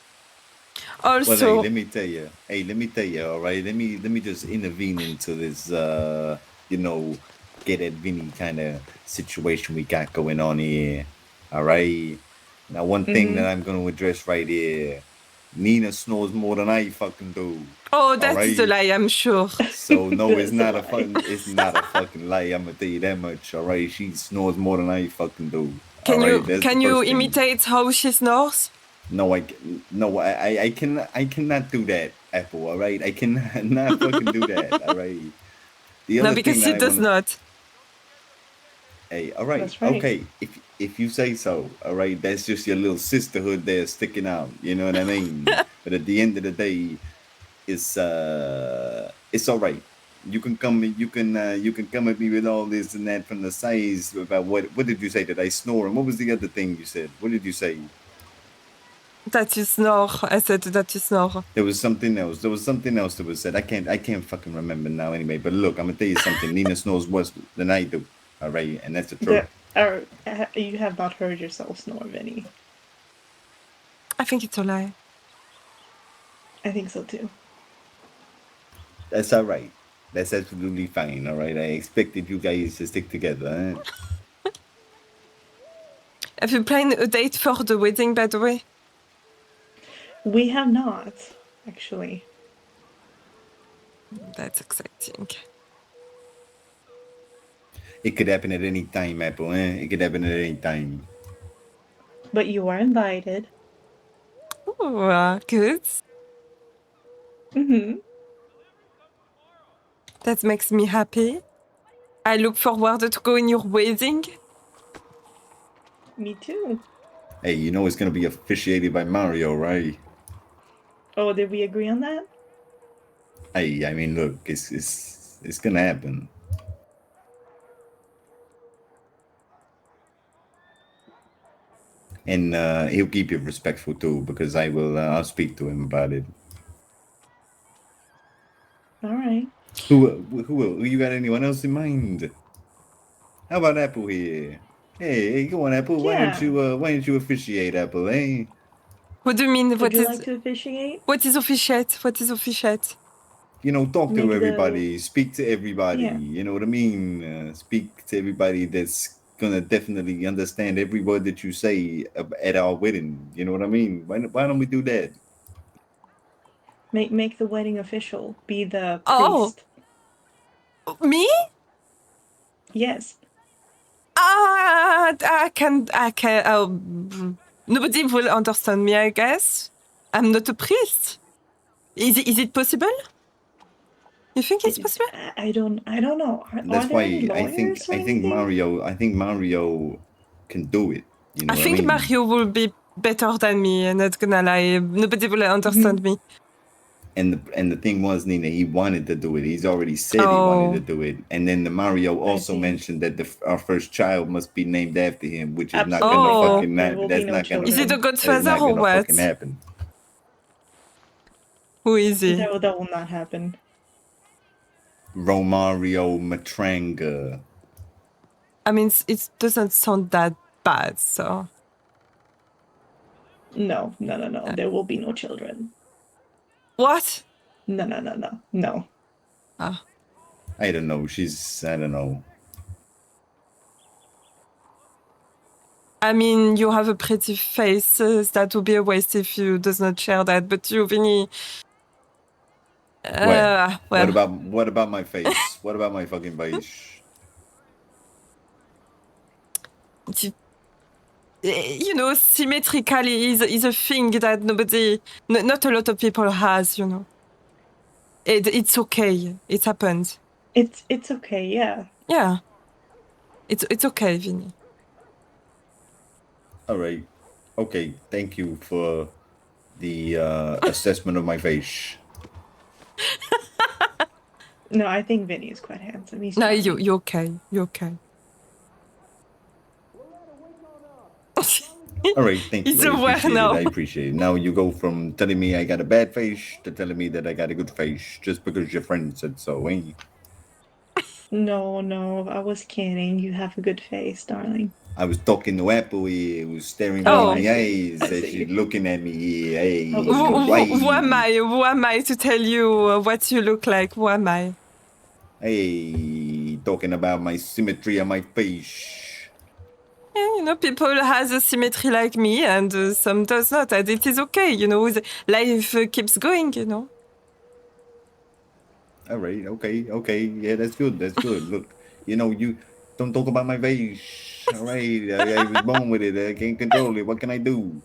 Also, well, hey, let me tell you, all right? Let me just intervene into this, get at Vinny kind of situation we got going on here, all right? Now, one thing that I'm going to address right here, Nina snores more than I fucking do. Oh, that's a lie, I'm sure. So no, it's not a fucking lie. I'm gonna tell you that much. All right, she snores more than I fucking do. Can you imitate how she snores? No, I cannot do that, Apple. All right, I cannot fucking do that. All right. No, because she does not. Hey, all right. That's right. Okay, if you say so, all right, that's just your little sisterhood there sticking out. You know what I mean? But at the end of the day, it's all right. You can come at me with all this and that from the size about what did you say? That I snore? And what was the other thing you said? What did you say? That you snore. I said that you snore. There was something else. There was something else that was said. I can't fucking remember now anyway. But look, I'm gonna tell you something. Nina snores worse than I do. All right, and that's the truth. You have not heard yourself snore, Vinny. I think it's a lie. I think so too. That's all right. That's absolutely fine. All right. I expected you guys to stick together. Huh? Have you planned a date for the wedding, by the way? We have not, actually. That's exciting. It could happen at any time, Apple. It could happen at any time. But you are invited. Oh, good. Mm-hmm. That makes me happy. I look forward to going your wedding. Me too. Hey, you know it's gonna be officiated by Mario, right? Oh, did we agree on that? Hey, I mean, look, it's gonna happen. And he'll keep you respectful too, because I'll speak to him about it. All right. Who you got anyone else in mind? How about Apple here? Hey, go on, Apple. Yeah. Why don't you officiate, Apple? Eh? What do you mean? Would you like to officiate? What is officiate? What is officiate? You know, talk to everybody, speak to everybody. Yeah. You know what I mean? Speak to everybody that's gonna definitely understand every word that you say at our wedding. You know what I mean? Why don't we do that? Make the wedding official. Be the Oh. priest. Me? Yes. I can. Nobody will understand me, I guess. I'm not a priest. Is it possible? You think it's possible? I don't know. That's why I think Mario can do it. You know I what think I mean? Mario will be better than me. I'm not gonna lie. Nobody will understand me. And the thing was, Nina, he wanted to do it. He's already said he wanted to do it. And then the Mario also mentioned that our first child must be named after him, which is not gonna fucking happen. That's not gonna. Is it a Godfather or what? Fucking happen. Who is he? That will not happen. Romario Matranga. I mean, it doesn't sound that bad, so. No. There will be no children. What? No. Ah. I don't know. I don't know. I mean, you have a pretty face. That would be a waste if you does not share that. But you, Vinny. Well. What about my face? What about my fucking face? You know, symmetrically is a thing that not a lot of people has. You know, it's okay. It happens. It's okay. Yeah. Yeah. It's okay, Vinny. All right. Okay. Thank you for the assessment of my face. No, I think Vinny is quite handsome. He's you're okay. You're okay. All right, thank you. I appreciate it. Now you go from telling me I got a bad face to telling me that I got a good face just because your friend said so, ain't you? No, I was kidding. You have a good face, darling. I was talking to Apple here, who was staring me in the eyes as she's looking at me here. Hey, who am I? Who am I to tell you what you look like? Who am I? Hey, talking about my symmetry of my face. Yeah, you know, people has a symmetry like me, and some does not, and it is okay. You know, life keeps going. You know. All right, okay, yeah, that's good. Look, you know, you don't talk about my face. All right, I was born with it. I can't control it. What can I do?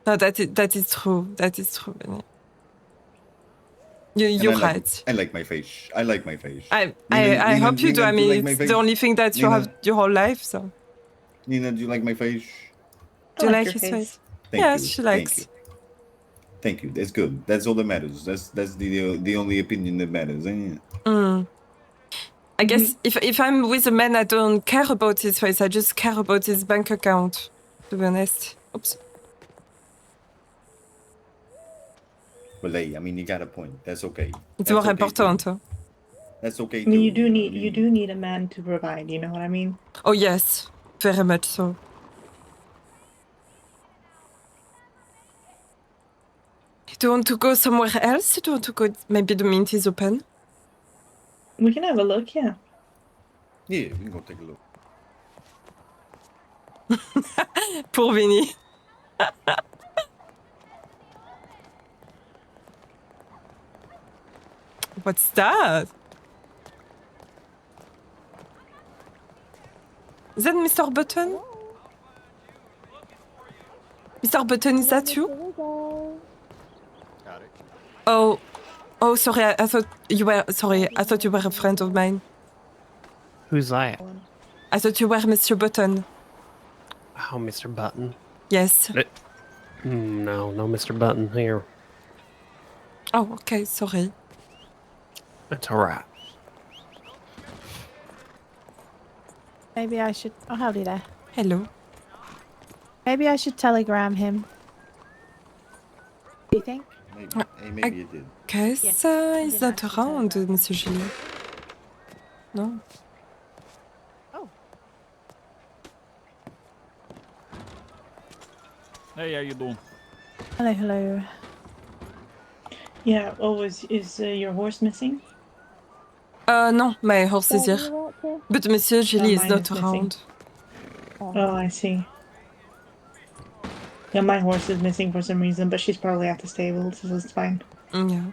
No, that is true. That is true. You're right. I like my face. I hope you do. I mean, it's the only thing that you have your whole life. So. Nina, do you like my face? I Do you like like your his face. face? Thank Yes, you. she Thank likes. you. Thank you. That's good. That's all that matters. That's the only opinion that matters, ain't it? I guess if I'm with a man, I don't care about his face. I just care about his bank account, to be honest. Oops. Well, hey, I mean, you got a point. That's okay. It's That's more okay important. too. That's okay I mean, too. you do need a man to provide. You know what I mean? Oh, yes. Very much so. Do you want to go somewhere else? Do you want to go... Maybe the mint is open? We can have a look. Yeah. Yeah, we can go take a look. Poor Vinny. What's that? Is that Mr. Button? Mr. Button, is that you? Oh, sorry. I thought you were. Sorry, I thought you were a friend of mine. Who's that? I thought you were Mr. Button. Oh, Mr. Button. Yes. No, Mr. Button here. Oh, okay. Sorry. That's all right. Maybe I should. Oh, howdy there. Hello. Maybe I should telegram him. Do you think? Maybe it did. Guess Yes, he's did not actually around, telegram. Monsieur Gillet. No. Oh. Hey, how you doing? Hello, hello. Yeah. Oh, is your horse missing? No, my horse is here. But Monsieur Gillet is mine not is missing. around. Oh, I see. Yeah, my horse is missing for some reason, but she's probably at the stable, so it's fine. Yeah.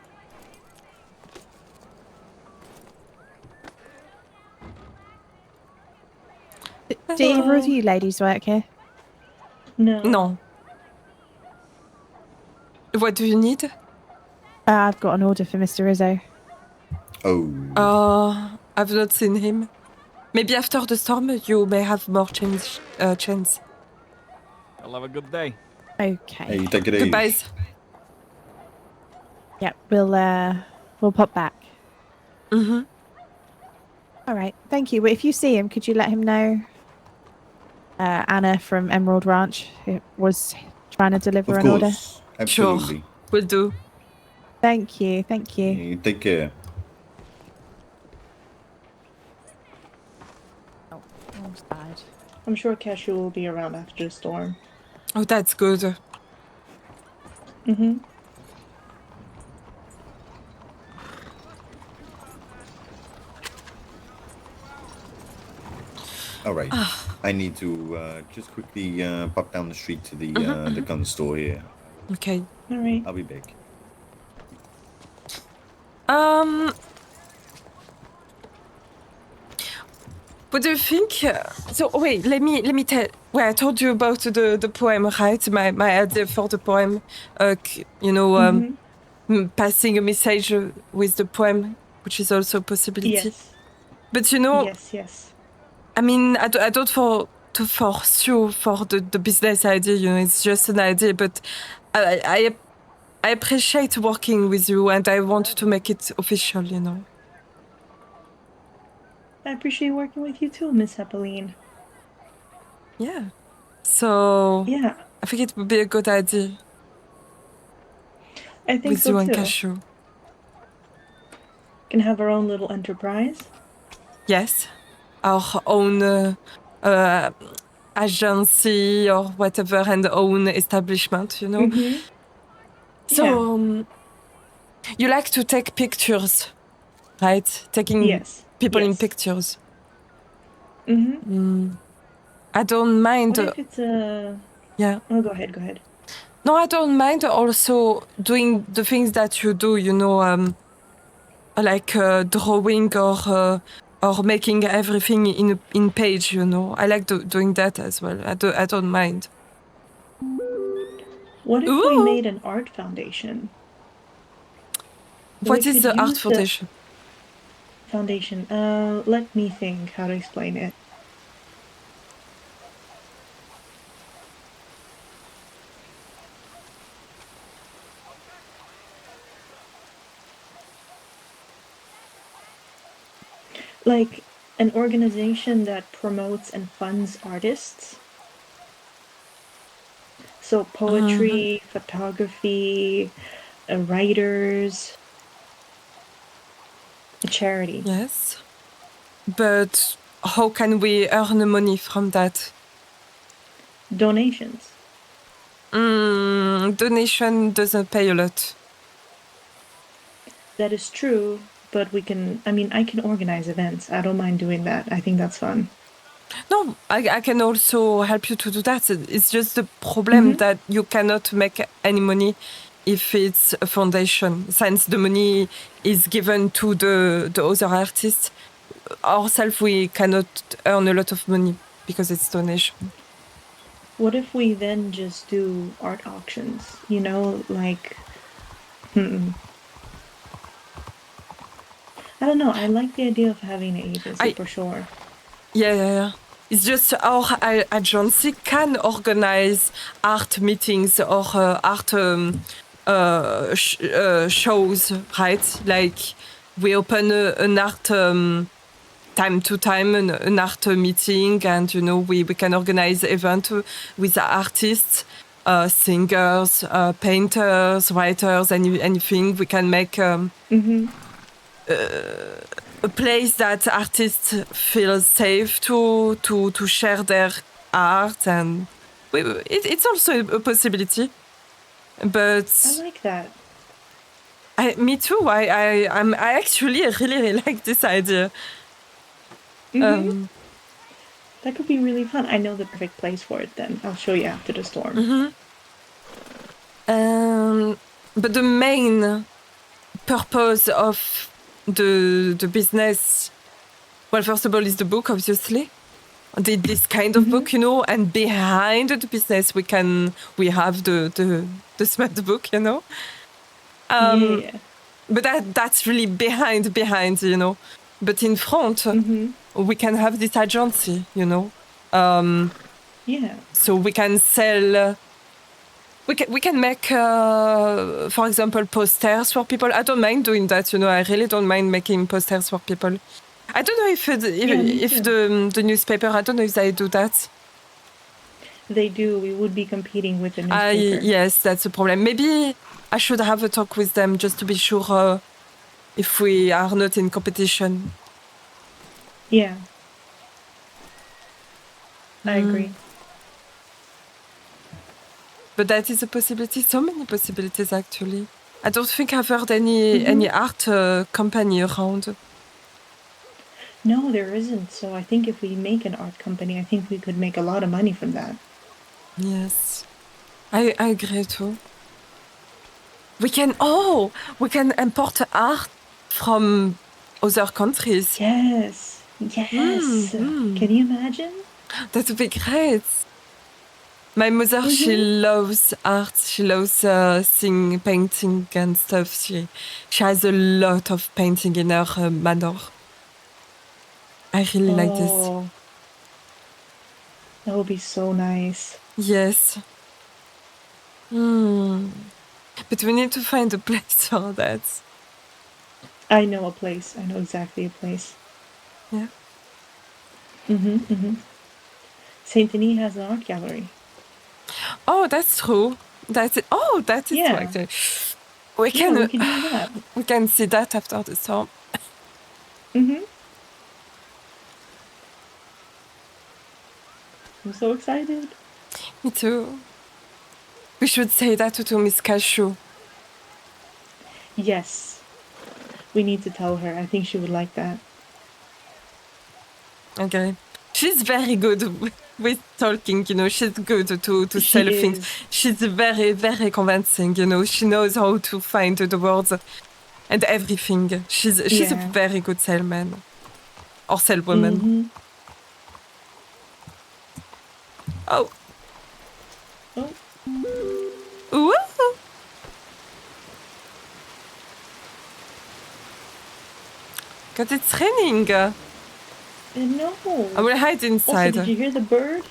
Do either of you ladies work here? No. No. What do you need? I've got an order for Mr. Rizzo. Oh. I've not seen him. Maybe after the storm, you may have more chance. I'll have a good day. Okay. Hey, take it easy. Goodbye. Yep, we'll pop back. Mm-hmm. All right, thank you. But if you see him, could you let him know? Anna from Emerald Ranch was trying to deliver Of an order. course. Absolutely. Sure. Will do. Thank you, thank you. You take care. Oh, bad. I'm sure Cashew will be around after the storm. Oh, that's good. Mm-hmm. All right. I need to just quickly pop down the street to the gun store here. Okay. All right. I'll be back. What do you think? So wait, let me tell. Well, I told you about the poem, right? My idea for the poem. Passing a message with the poem, which is also a possibility. Yes. But you know, Yes. I mean, I don't to force you for the business idea. You know, it's just an idea. But I appreciate working with you, and I want to make it official. You know. I appreciate working with you too, Miss Apolline. Yeah. So Yeah, I think it would be a good idea I think with so you and too. Cashew. Can have our own little enterprise. Yes, our own agency or whatever, and own establishment. You know. Mm-hmm. So you like to take pictures, right? Taking Yes. people in Yes. pictures. Mm-hmm. I don't mind. What if it's a... Yeah. Oh, go ahead. No, I don't mind also doing the things that you do, you know, like drawing or making everything in page, you know. I like doing that as well. I don't mind. What if we Ooh. made an art foundation? What We is could the art use foundation? Foundation. Let me think how to explain it. Like an organization that promotes and funds artists. So poetry, photography, writers, a charity. Yes. But how can we earn money from that? Donations. Donation doesn't pay a lot. That is true, but I can organize events. I don't mind doing that. I think that's fun. No, I can also help you to do that. It's just the problem that you cannot make any money if it's a foundation, since the money is given to the other artists. Ourselves, we cannot earn a lot of money because it's donation. What if we then just do art auctions? You know, like... I don't know. I like the idea of having an agency for sure. Yeah. It's just our agency can organize art meetings or art shows, right? Like we open an art time to time, an art meeting, and we can organize event with artists, singers, painters, writers, anything. We can make a place that artists feel safe to share their art, and it's also a possibility. But I like that. Me too. I actually really like this idea. That could be really fun. I know the perfect place for it then. I'll show you after the storm. But the main purpose of the business, well, first of all, is the book, obviously. This kind of book, and behind the business we have the smart book, Yeah. But that's really behind, But in front, we can have this agency, Yeah. So we can sell. We can make, for example, posters for people. I don't mind doing that, I really don't mind making posters for people. I don't know if the newspaper, I don't know if they do that. They do. We would be competing with the newspaper. Yes, that's a problem. Maybe I should have a talk with them just to be sure if we are not in competition. Yeah. I agree. But that is a possibility. So many possibilities, actually. I don't think I've heard any art company around. No, there isn't. So I think if we make an art company, I think we could make a lot of money from that. Yes. I agree too. We can import art from other countries. Yes. Can you imagine? That would be great. My mother, she loves art. She loves painting and stuff. She has a lot of painting in her manor. I really like this. That would be so nice. Yes. But we need to find a place for that. I know a place. I know exactly a place. Yeah. Saint Denis has an art gallery. Oh, that's true. That is true, actually. We can do that. We can see that after the storm. I'm so excited. Me too. We should say that to Miss Cashew. Yes. We need to tell her. I think she would like that. Okay. She's very good with talking, She's good to sell things. She's very, very convincing, She knows how to find the words and everything. She's a very good salesman or saleswoman. Oh. Ooh. Because it's raining. No. I will hide inside. Also, did you hear the bird?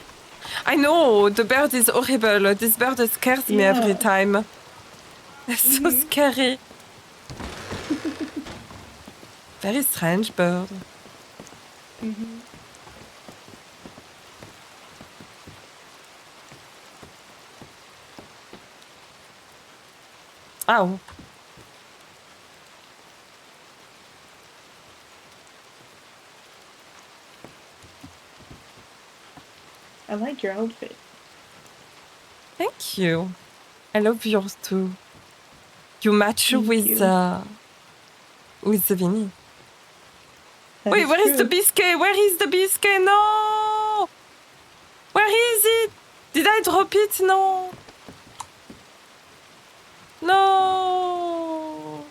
I know, the bird is horrible. This bird scares me every time. It's so scary. Very strange bird. Mm-hmm. Ow. I like your outfit. Thank you. I love yours too. You match Thank with you. the Vinny. That Wait, is where is the true. biscuit? Where is the biscuit? No! Where is it? Did I drop it? No. No.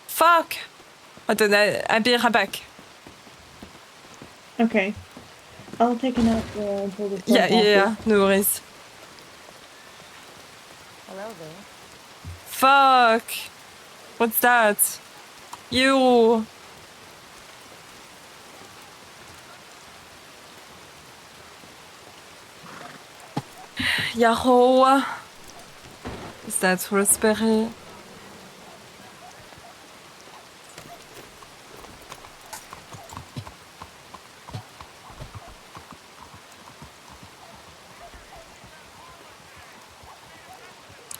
Fuck. Attends, I'll be right back. Okay. I'll take a nap until the Yeah, sun passes. no worries. Hello there. Fuck. What's that? You. Yahoo. Is that raspberry?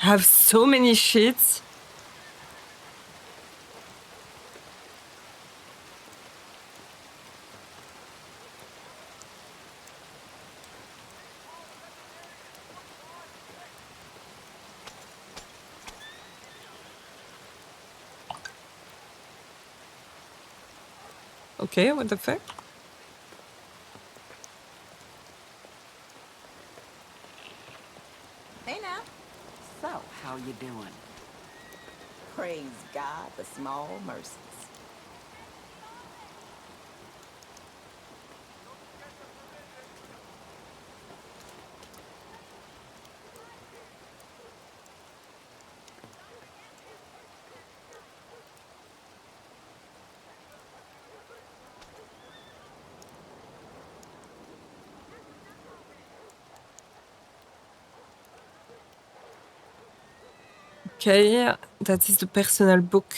I have so many sheets. Okay, what the fuck? Hey now. So, how you doing? Praise God for small mercies. Okay, that is the personal book.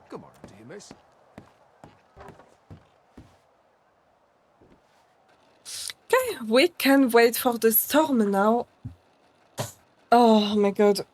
Good morning to you, miss. Okay, we can wait for the storm now. Oh my god.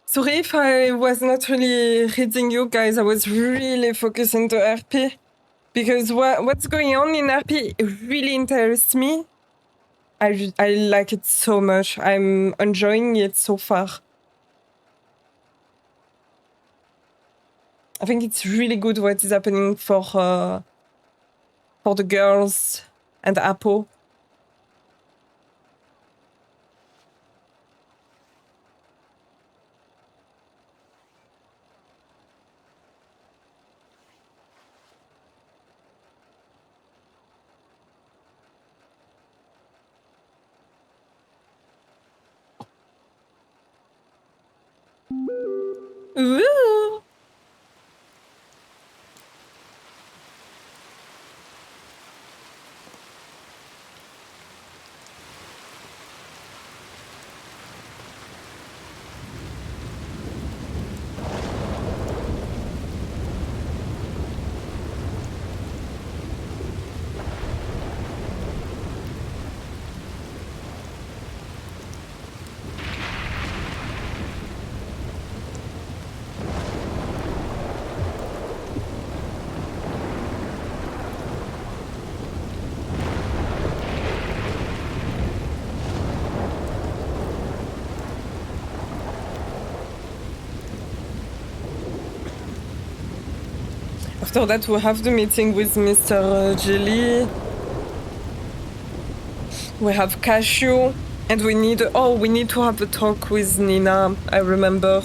Sorry if I was not really reading you guys. I was really focusing to RP. Because what's going on in RP really interests me. I like it so much. I'm enjoying it so far. I think it's really good what is happening for the girls and Apo. Ooh. After that, we have the meeting with Mr. Jelly. We have Cashew. And we need to have a talk with Nina, I remember.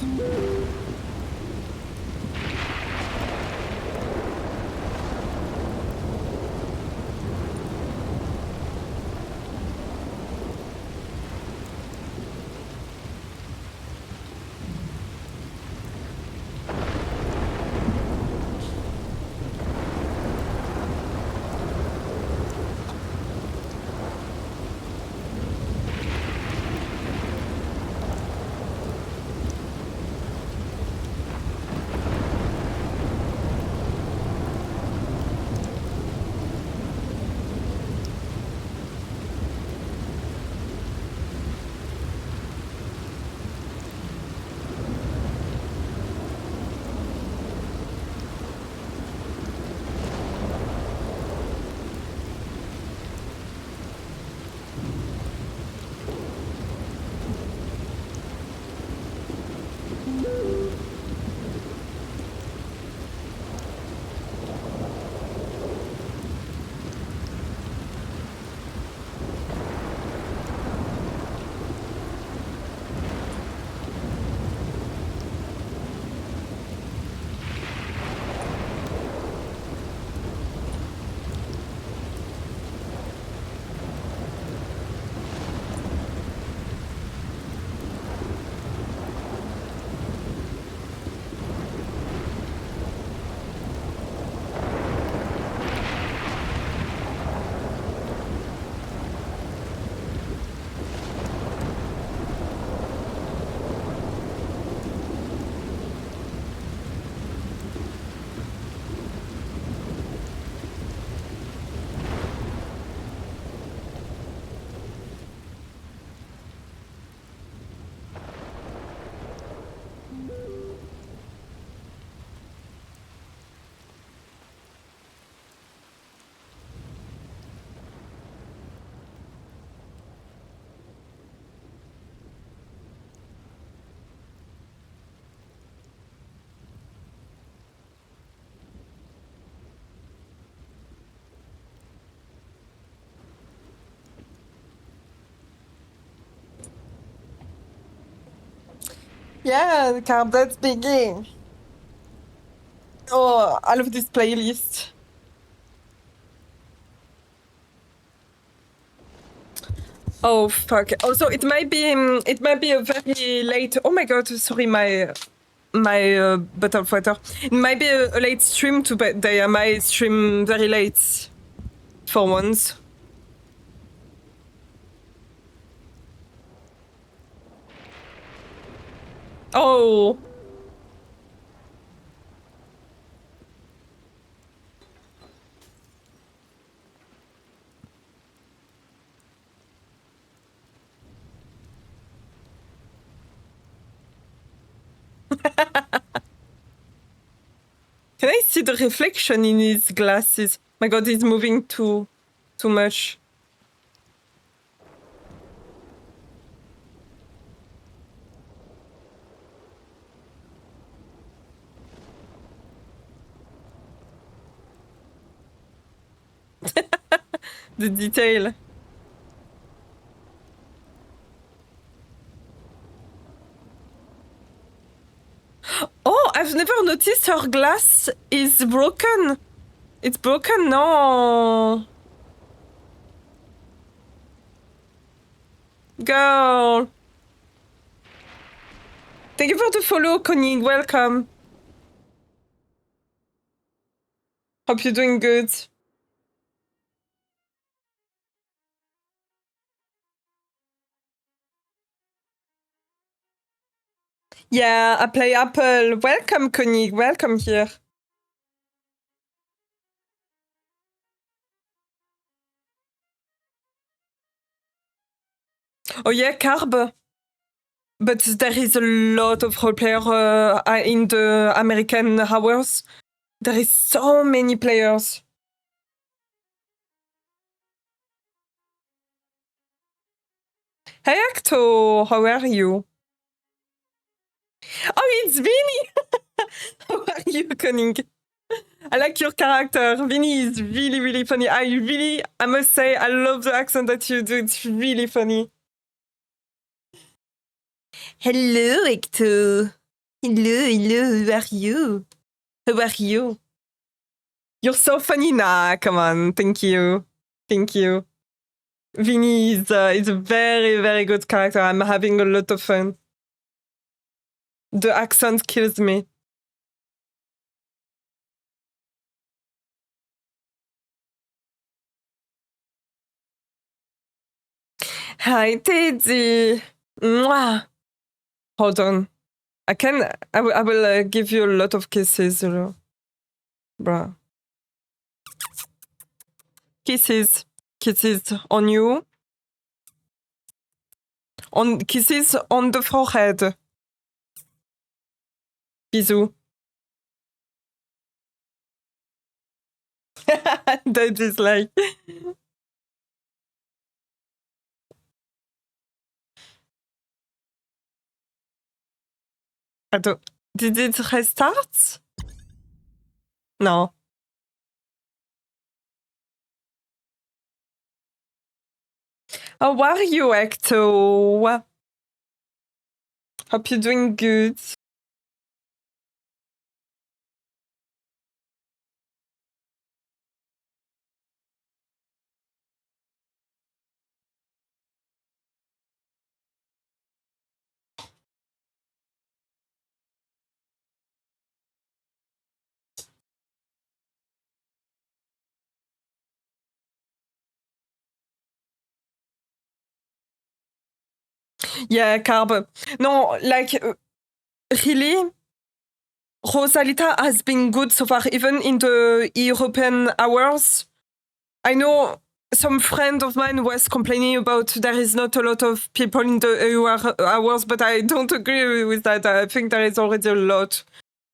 Yeah, Carb, that's biggie. Oh, I love this playlist. Oh fuck. Also, it might be a very late. Oh my god, sorry, my bottle fighter. It might be a late stream today. I might stream very late for once. Oh. Can I see the reflection in his glasses? My god, he's moving too much. The detail. Oh, I've never noticed her glass is broken. It's broken, no. Girl. Thank you for the follow, Connie. Welcome. Hope you're doing good. Yeah, I play Apple. Welcome, Connie. Welcome here. Oh yeah, Carb. But there is a lot of role player in the American hours. There is so many players. Hey Acto, how are you? Oh, it's Vinny! How are you, Conning? I like your character. Vinny is really, really funny. I must say, I love the accent that you do. It's really funny. Hello, Hector. Hello, how are you? How are you? You're so funny. Nah, come on. Thank you. Vinny is a very, very good character. I'm having a lot of fun. The accent kills me. Hi, Teddy. Mwah. Hold on. I will give you a lot of kisses, bruh. Kisses on you. Kisses on the forehead. Bisous. That is like... Did it restart? No. How are you, Hector? Hope you're doing good. Yeah, Carb. No, like, really, Rosalita has been good so far, even in the European hours. I know some friend of mine was complaining about there is not a lot of people in the hours, but I don't agree with that. I think there is already a lot.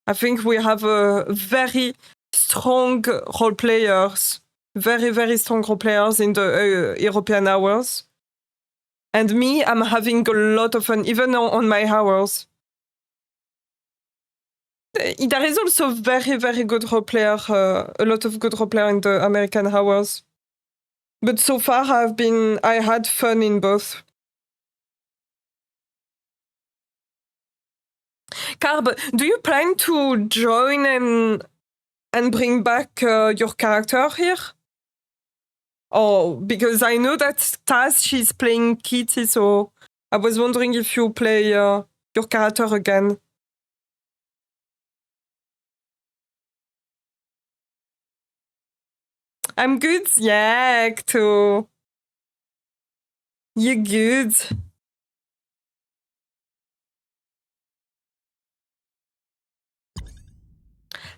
I think we have a very strong role players, very, very strong role players in the European hours. And me, I'm having a lot of fun, even on my hours. There is also very, very good role player, a lot of good role player in the American hours. But so far, I had fun in both. Carb, do you plan to join and bring back your character here? Oh, because I know that Taz, she's playing Kitty, so I was wondering if you play your character again. I'm good, yeah, Hector. You good?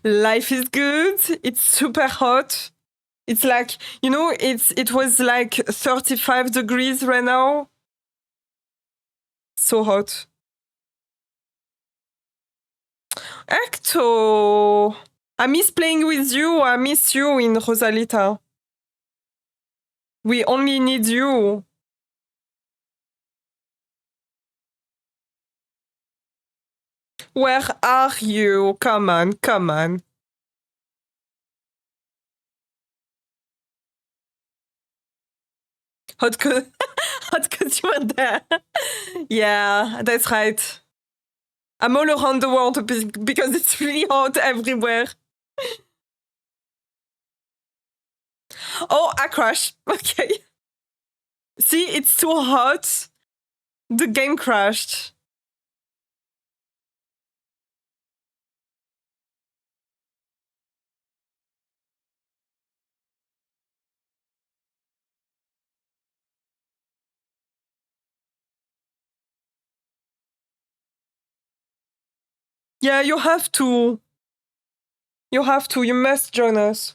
Life is good. It's super hot. It's like, you know, it was like 35 degrees right now. So hot. Hector, I miss playing with you. I miss you in Rosalita. We only need you. Where are you? Come on, come on. Hot cause you were there. Yeah, that's right. I'm all around the world because it's really hot everywhere. Oh, I crashed. Okay. See, it's too hot. The game crashed. Yeah, you have to. You have to. You must join us.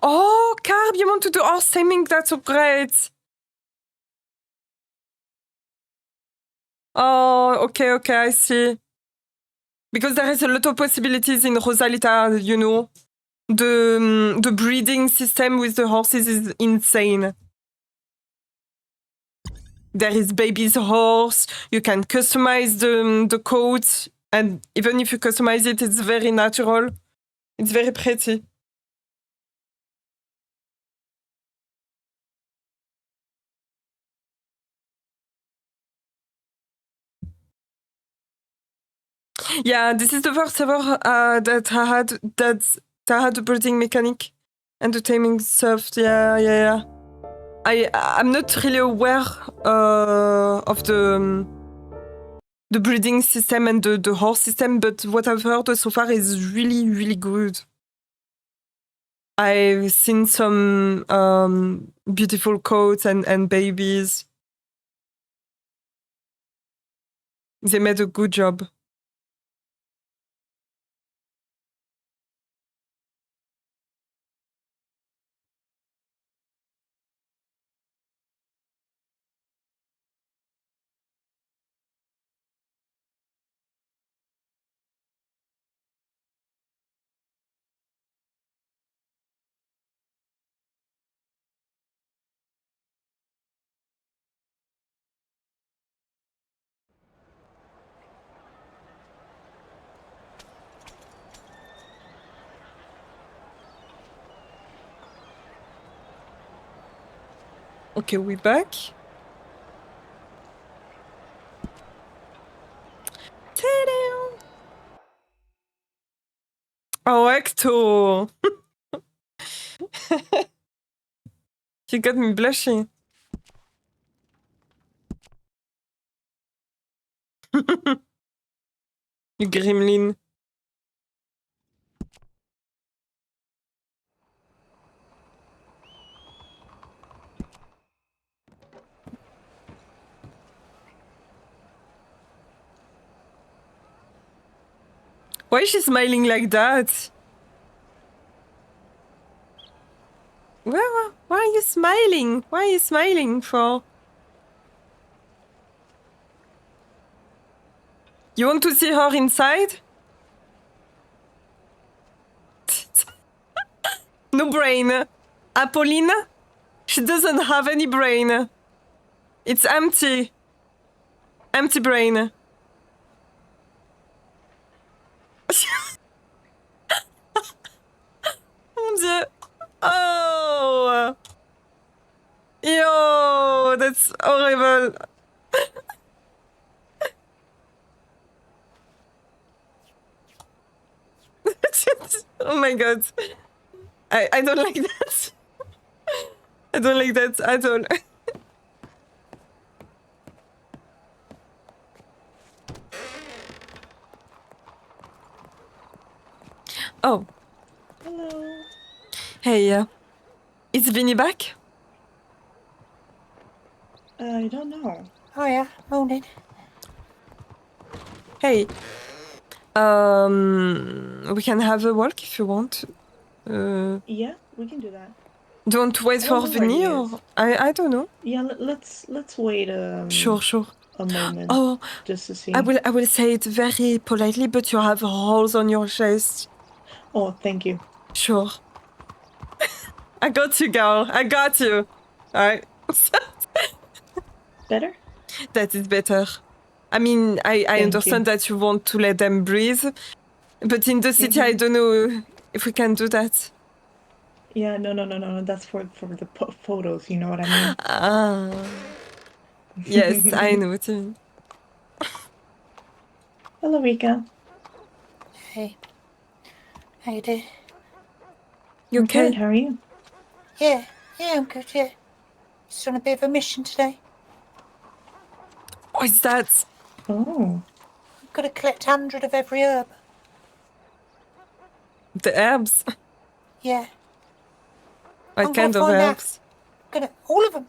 Oh, Carb, you want to do our stemming? That's so great. Oh, okay, I see. Because there is a lot of possibilities in Rosalita, you know. The breeding system with the horses is insane. There is baby's horse. You can customize the coat, and even if you customize it, it's very natural. It's very pretty. Yeah, this is the first ever that I had the breeding mechanic and the taming stuff. Yeah. I'm not really aware of the breeding system and the horse system, but what I've heard so far is really, really good. I've seen some beautiful coats and babies. They made a good job. Okay, we back. Ta-da! Oh, Hector! You got me blushing. You gremlin. Why is she smiling like that? Why are you smiling? Why are you smiling for? You want to see her inside? No brain. Apolline? She doesn't have any brain. It's empty. Empty brain. Mon Dieu. Oh. Yo, that's horrible. Oh my god. I don't like that. I don't like that at all. Oh. Hello. Hey, is Vinny back? I don't know. Oh yeah, morning. Hey. We can have a walk if you want. Yeah, we can do that. Don't wait I for don't know where he Vinny or is. I don't know. Yeah, let's wait Sure. a moment Oh, just to see. I will say it very politely, but you have holes on your chest. Oh, thank you. Sure. I got you, girl. I got you. Alright. Better? That is better. I mean, I understand that you want to let them breathe, but in the city, I don't know if we can do that. Yeah, no. That's for the photos. You know what I mean? Ah. Yes, I know what you mean. Hello, Rika. Hey. How you doing? You I'm okay? good. How are you? Yeah, I'm good, yeah. Just on a bit of a mission today. What is that? Oh. I've got to collect 100 of every herb. The herbs? Yeah. What I'm kind gonna of find herbs? all of them.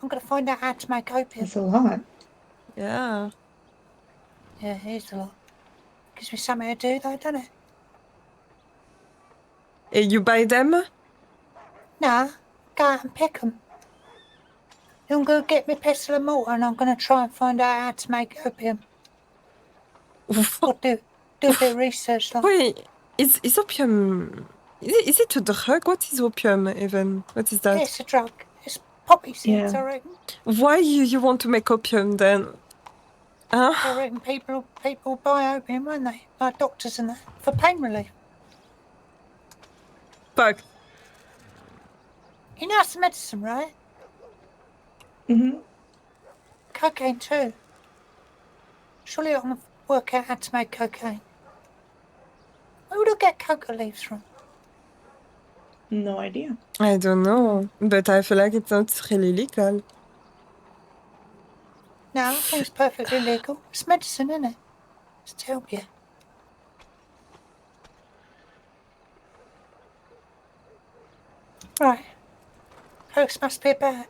I'm gonna find out how to make opium. That's a lot. Yeah. Yeah, here's a lot. Gives me something to do though, doesn't it? You buy them? Nah, go out and pick them. I'm gonna get me pestle and mortar and I'm gonna try and find out how to make opium. Or do a bit of research like. Wait, is opium... Is it a drug? What is opium, even? What is that? Yeah, it's a drug. Poppy seeds, Yeah. I reckon. Why you want to make opium then? Huh? I reckon people buy opium, won't they? Like doctors and that, for pain relief. Fuck. You know it's medicine, right? Mm-hmm. Cocaine too. Surely I can work out how to make cocaine. Where would I get coca leaves from? No idea. I don't know, but I feel like it's not really legal. No, I think it's perfectly legal. It's medicine, isn't it? It's to help you. Right. Folks must be about.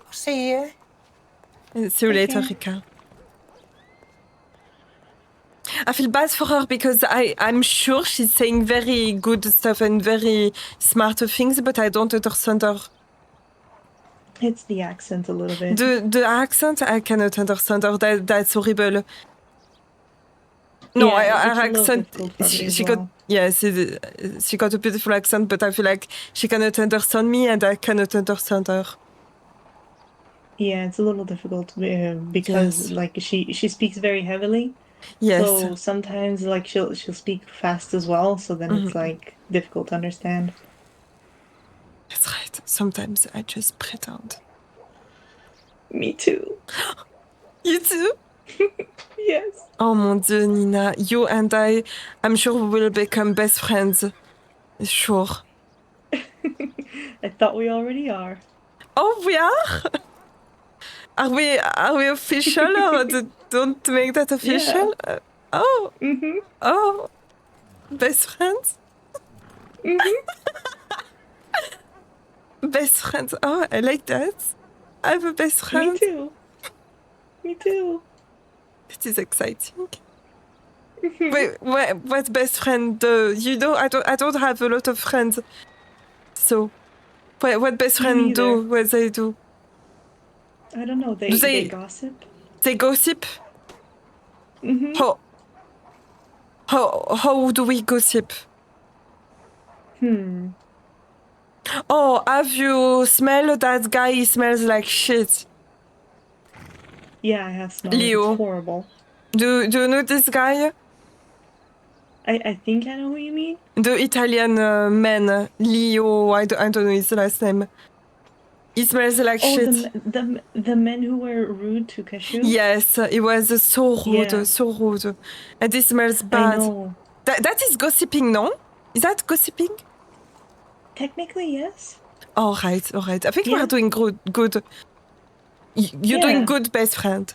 I'll see you. See you later, Okay. Rika. I feel bad for her because I'm sure she's saying very good stuff and very smart things, but I don't understand her. It's the accent a little bit. The accent, I cannot understand her. That's horrible. No, Yeah, it's her a little accent. difficult for me as She well. got yes, she got a beautiful accent, but I feel like she cannot understand me, and I cannot understand her. Yeah, it's a little difficult because Yes. like she speaks very heavily. Yes. So sometimes like she'll speak fast as well, so then it's like difficult to understand. That's right. Sometimes I just pretend. Me too. You too? Yes. Oh mon Dieu, Nina. You and I'm sure we will become best friends. Sure. I thought we already are. Oh, we are? Are we official or don't make that official? Oh. Mm-hmm. Oh. Best friends? Mm-hmm. Best friends. Oh, I like that. I have a best friend. Me too. Me too. It is exciting. Wait, what best friend? You know, I don't have a lot of friends. So, what best Me friend do? neither. What they do? I don't know. Do They gossip. They gossip? Mm-hmm. How do we gossip? Oh, have you smelled that guy? He smells like shit. Yeah, I have smelled it. Leo. It's horrible. Do you know this guy? I think I know who you mean. The Italian man, Leo. I don't know his last name. He smells like Oh, shit. the men who were rude to Cashew? Yes, it was so rude, Yeah. so rude. And it smells I bad. know. That is gossiping, no? Is that gossiping? Technically, yes. All right. I think Yeah. we're doing good. You're doing good, best friend.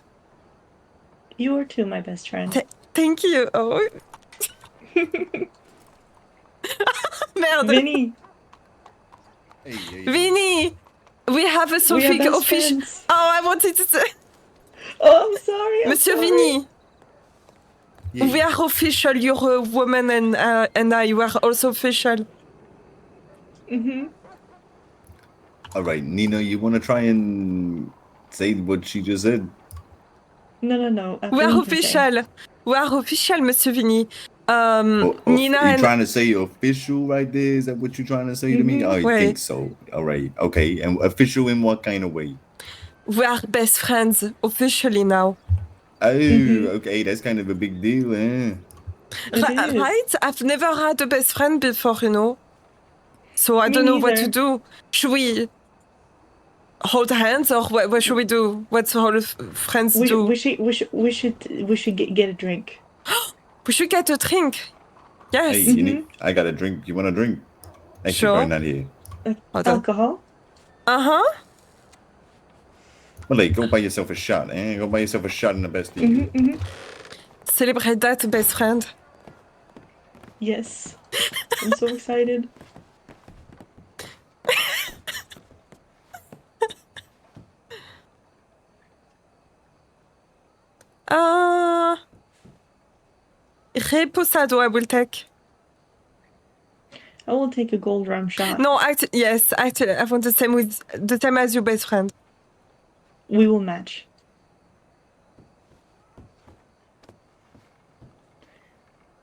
You are too, my best friend. Thank you. Oh. Merde. Vinny. Hey, Vinny, we have a Sophie official. Oh, I wanted to say. Oh, I'm sorry. Monsieur Vinny. Yeah. We are official. You're a woman and I were also official. Mm-hmm. All right, Nina, you want to try and say what she just said? No. We are official. We are official, Monsieur Vinny. Nina, are you trying to say official right there? Is that what you're trying to say to me? I think so. All right. Okay. And official in what kind of way? We are best friends officially now. Oh, okay. That's kind of a big deal, eh? Right? I've never had a best friend before, you know. So I don't know what to do. Should we hold hands or what should we do? What's all friends do? We should get a drink. We should get a drink. Yes. Hey, I got a drink. You want a drink? Actually, sure. Not here. Alcohol? Uh-huh. Well, go buy yourself a shot, eh? Go buy yourself a shot in the best of you. Celebrate that, best friend. Yes. I'm so excited. Reposado, I will take. I will take a gold rum shot. No, yes, actually, I want the same as your best friend. We will match.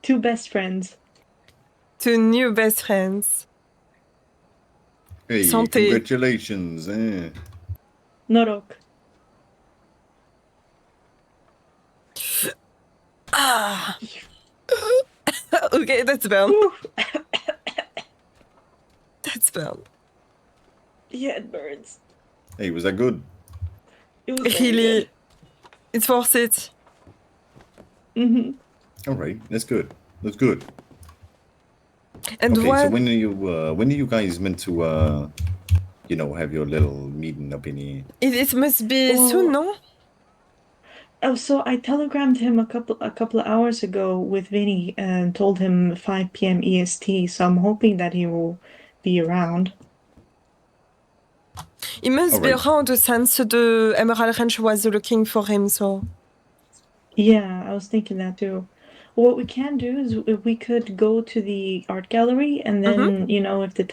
Two best friends. Two new best friends. Hey, Santé. congratulations. Norok. Ah. Okay, that's bad. Whew. That's bad. Yeah, it burns. Hey, was that good? It was very Really, good. it's worth it. Mm-hmm. All right, that's good. That's good. And Okay, what? so when are you guys meant to you know, have your little meeting up in here? It must be soon, no? Oh, so I telegrammed him a couple of hours ago with Vinny and told him 5 p.m. EST. So I'm hoping that he will be around. He must be Alright. around since the Emerald Ranch was looking for him, so... Yeah, I was thinking that too. What we can do is we could go to the art gallery, and then you know, if the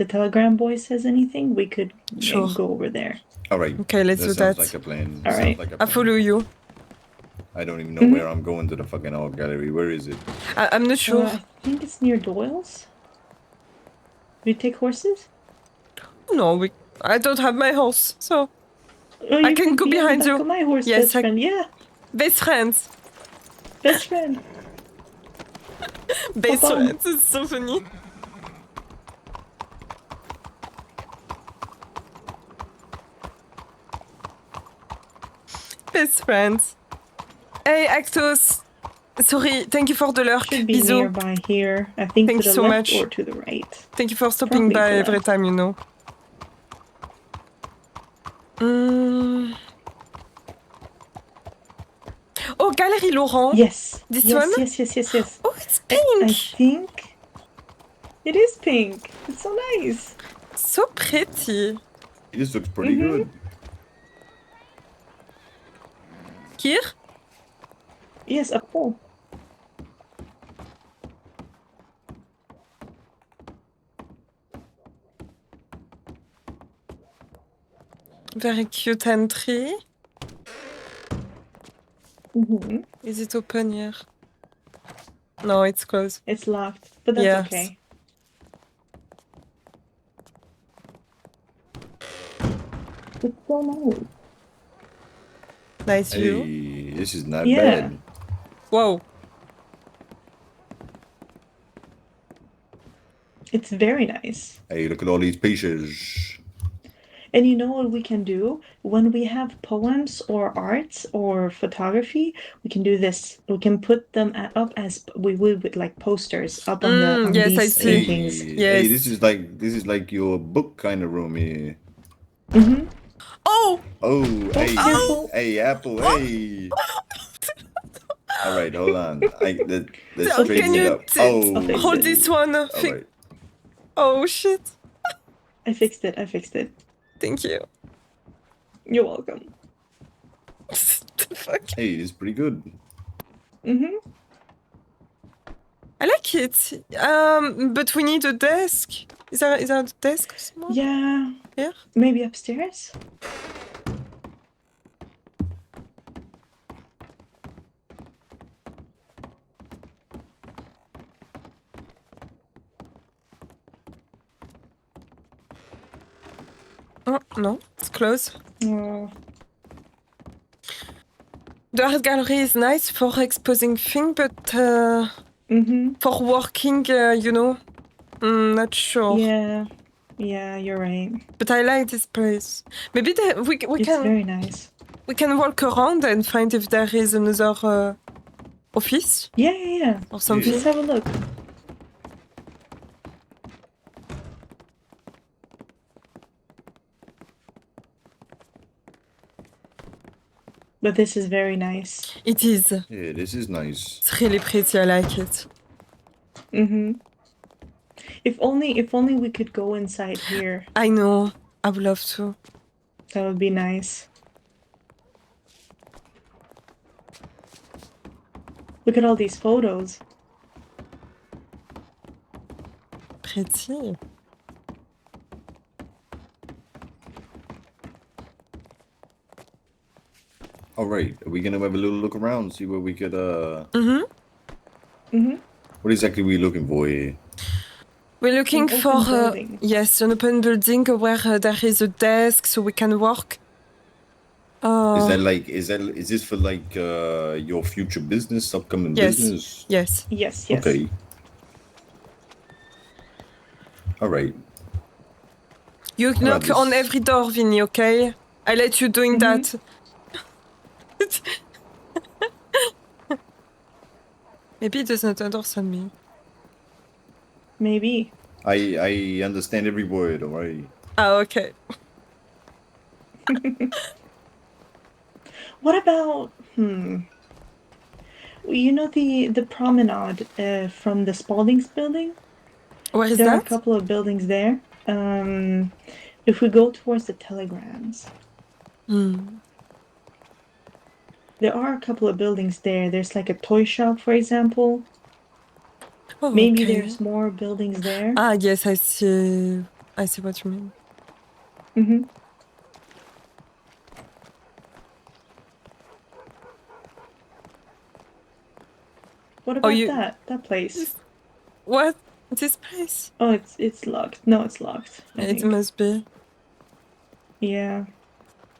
Telegram boy says anything, we could Sure. go over there. Alright. Okay, let's that do sounds that. like a plan. All Sounds right. like a I plan. follow you. I don't even know where I'm going to the fucking art gallery. Where is it? I'm not sure. I think it's near Doyle's. We take horses? No, I don't have my horse, so... Oh, I you can could go be on the behind back you. of my horse, Yes, best friend. Yeah, Best friends. best friend. Best Hop on. friends, it's so funny. Best friends. Hey, Actos. Sorry, thank you for the lurk. Should be Bisous. nearby here. I think Thank to you the so left much. or to the right. Thank you for stopping Probably by to every left. time, you know. Oh, Galerie Laurent. Yes. This yes, one? Yes, yes, yes, yes. Oh, it's pink. I think it is pink. It's so nice. So pretty. This looks pretty good. Here? Yes, a pole. Very cute entry. Mm-hmm. Is it open here? No, it's closed. It's locked, but that's Yes. okay. It's so nice. Nice view. Hey, this is not Yeah. bad. Whoa. It's very nice. Hey, look at all these pieces. And you know what we can do? When we have poems or arts or photography, we can do this. We can put them up as we would with like posters up on yes, I these see. paintings. Hey, Yes. this is like your book kind of room here. Mm-hmm. Oh! Oh, hey, careful. hey, Apple, hey. All right, hold on. Let's So straighten can it you up. Oh, hold this one? all right. Oh, shit. I fixed it. I fixed it. Thank you. You're welcome. The fuck? Hey, it's pretty good. Mm-hmm. I like it. But we need a desk. Is there a desk somewhere? Yeah. Here? Maybe upstairs? Oh, no, it's closed. Oh. The art gallery is nice for exposing things, but Mm-hmm. for working, you know, not sure. Yeah. Yeah, you're right. But I like this place. Maybe we It's can very nice. we can walk around and find if there is another office Yeah. or something. Let's have a look. But this is very nice. It is. Yeah, this is nice. It's really pretty. I like it. Mm-hmm. If only we could go inside here. I know. I would love to. That would be nice. Look at all these photos. Pretty. All right, are we gonna have a little look around, see where we could Mm-hmm. Mm-hmm. What exactly are we looking for here? We're looking An for open building. yes, an open building where there is a desk so we can work. Is that like is this for like your future business, upcoming Yes. business? Yes. Yes, yes. Okay. All right. You How knock about on this? every door, Vinny, okay? I let you doing that. Maybe he does not understand me. Maybe. I understand every word, all right? Ah, okay. What about you know the promenade from the Spalding's building? Where is There are a that? couple of buildings there. If we go towards the telegrams, there are a couple of buildings there. There's like a toy shop, for example. Oh, Maybe okay. there's more buildings there. Ah, yes, I see. I see what you mean. Mm-hmm. What about that place? What? This place? Oh, it's locked. No, it's locked. I It think. must be. Yeah.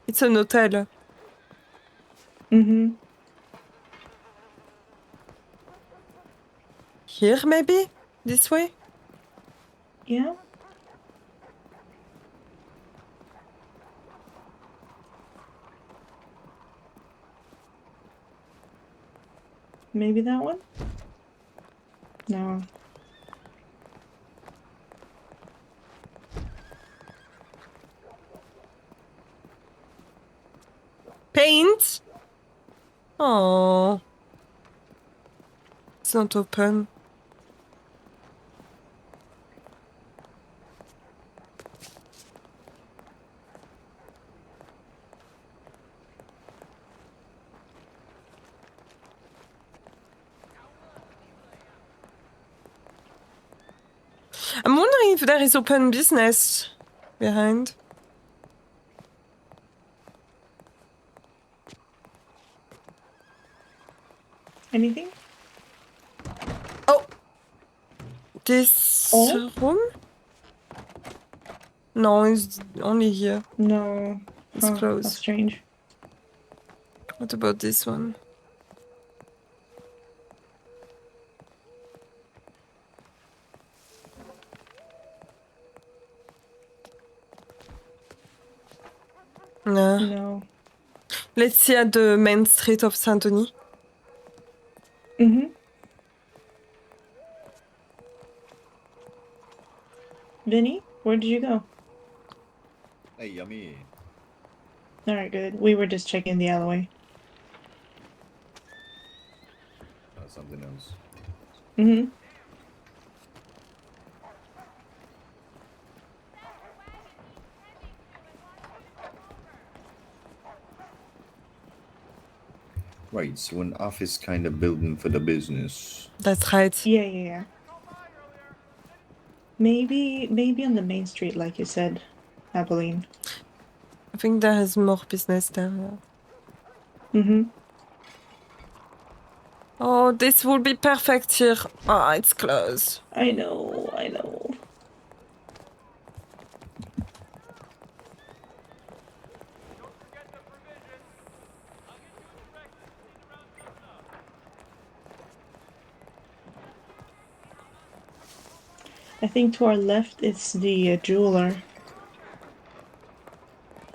It's an hotel. Mm-hmm. Here, maybe? This way? Yeah. Maybe that one? No. Paint? Oh. It's not open. I'm wondering if there is open business behind. Anything? Oh! This room? No, it's only here. No. It's closed. That's strange. What about this one? No. No. Let's see at the main street of Saint-Denis. Mm-hmm. Vinny, where did you go? Hey, I'm here. Alright, good. We were just checking the alleyway. Something else. Mm-hmm. Right, so an office kind of building for the business. That's right. Yeah. Maybe on the main street, like you said, Apolline. I think there is more business there. Mm-hmm. Oh, this will be perfect here. Ah, it's closed. I know. I think to our left it's the jeweler.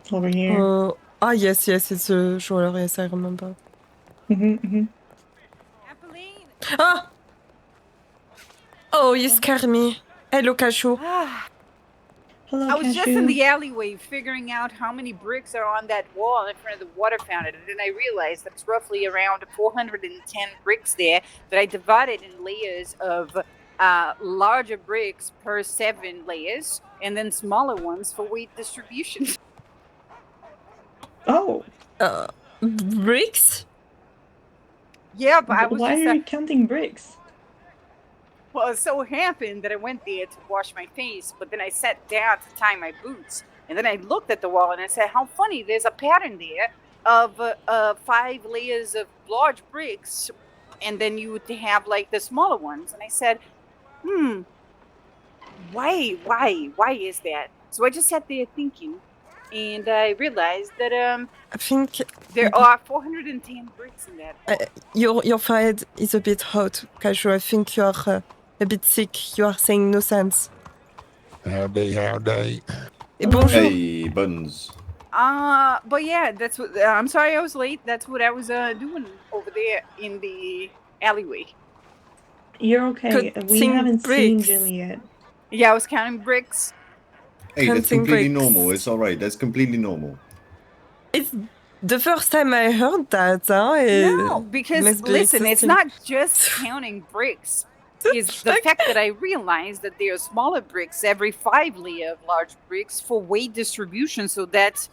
Over here. Yes, it's a jeweler. Yes, I remember. Mm-hmm. Apolline! Ah! Oh, you scared me. Hello, Cashew. Hello, I was just in Cashew. the alleyway figuring out how many bricks are on that wall in front of the water fountain, and then I realized that it's roughly around 410 bricks there that I divided in layers of larger bricks per 7 layers, and then smaller ones for weight distribution. Oh. Bricks? Yeah, but I was Why just... are you counting bricks? Well, it so happened that I went there to wash my face, but then I sat down to tie my boots. And then I looked at the wall and I said, how funny, there's a pattern there of 5 layers of large bricks, and then you would have like the smaller ones. And I said, Why is that? So I just sat there thinking, and I realized that I think there are 410 bricks in that. your forehead is a bit hot, Cashew. I think you are a bit sick. You are saying no sense. Howdy. Bonjour. Hey, Buttons. But yeah, that's what. I'm sorry I was late. That's what I was doing over there in the alleyway. You're okay. We Counting haven't seen bricks. Jilly yet. Yeah, I was counting bricks. Hey, that's Counting completely bricks. normal. It's all right. That's completely normal. It's the first time I heard that. Huh? No, because must be listen, it's exhausting. not just counting bricks. Is the fact that I realized that there are smaller bricks every 5 layer of large bricks for weight distribution, so that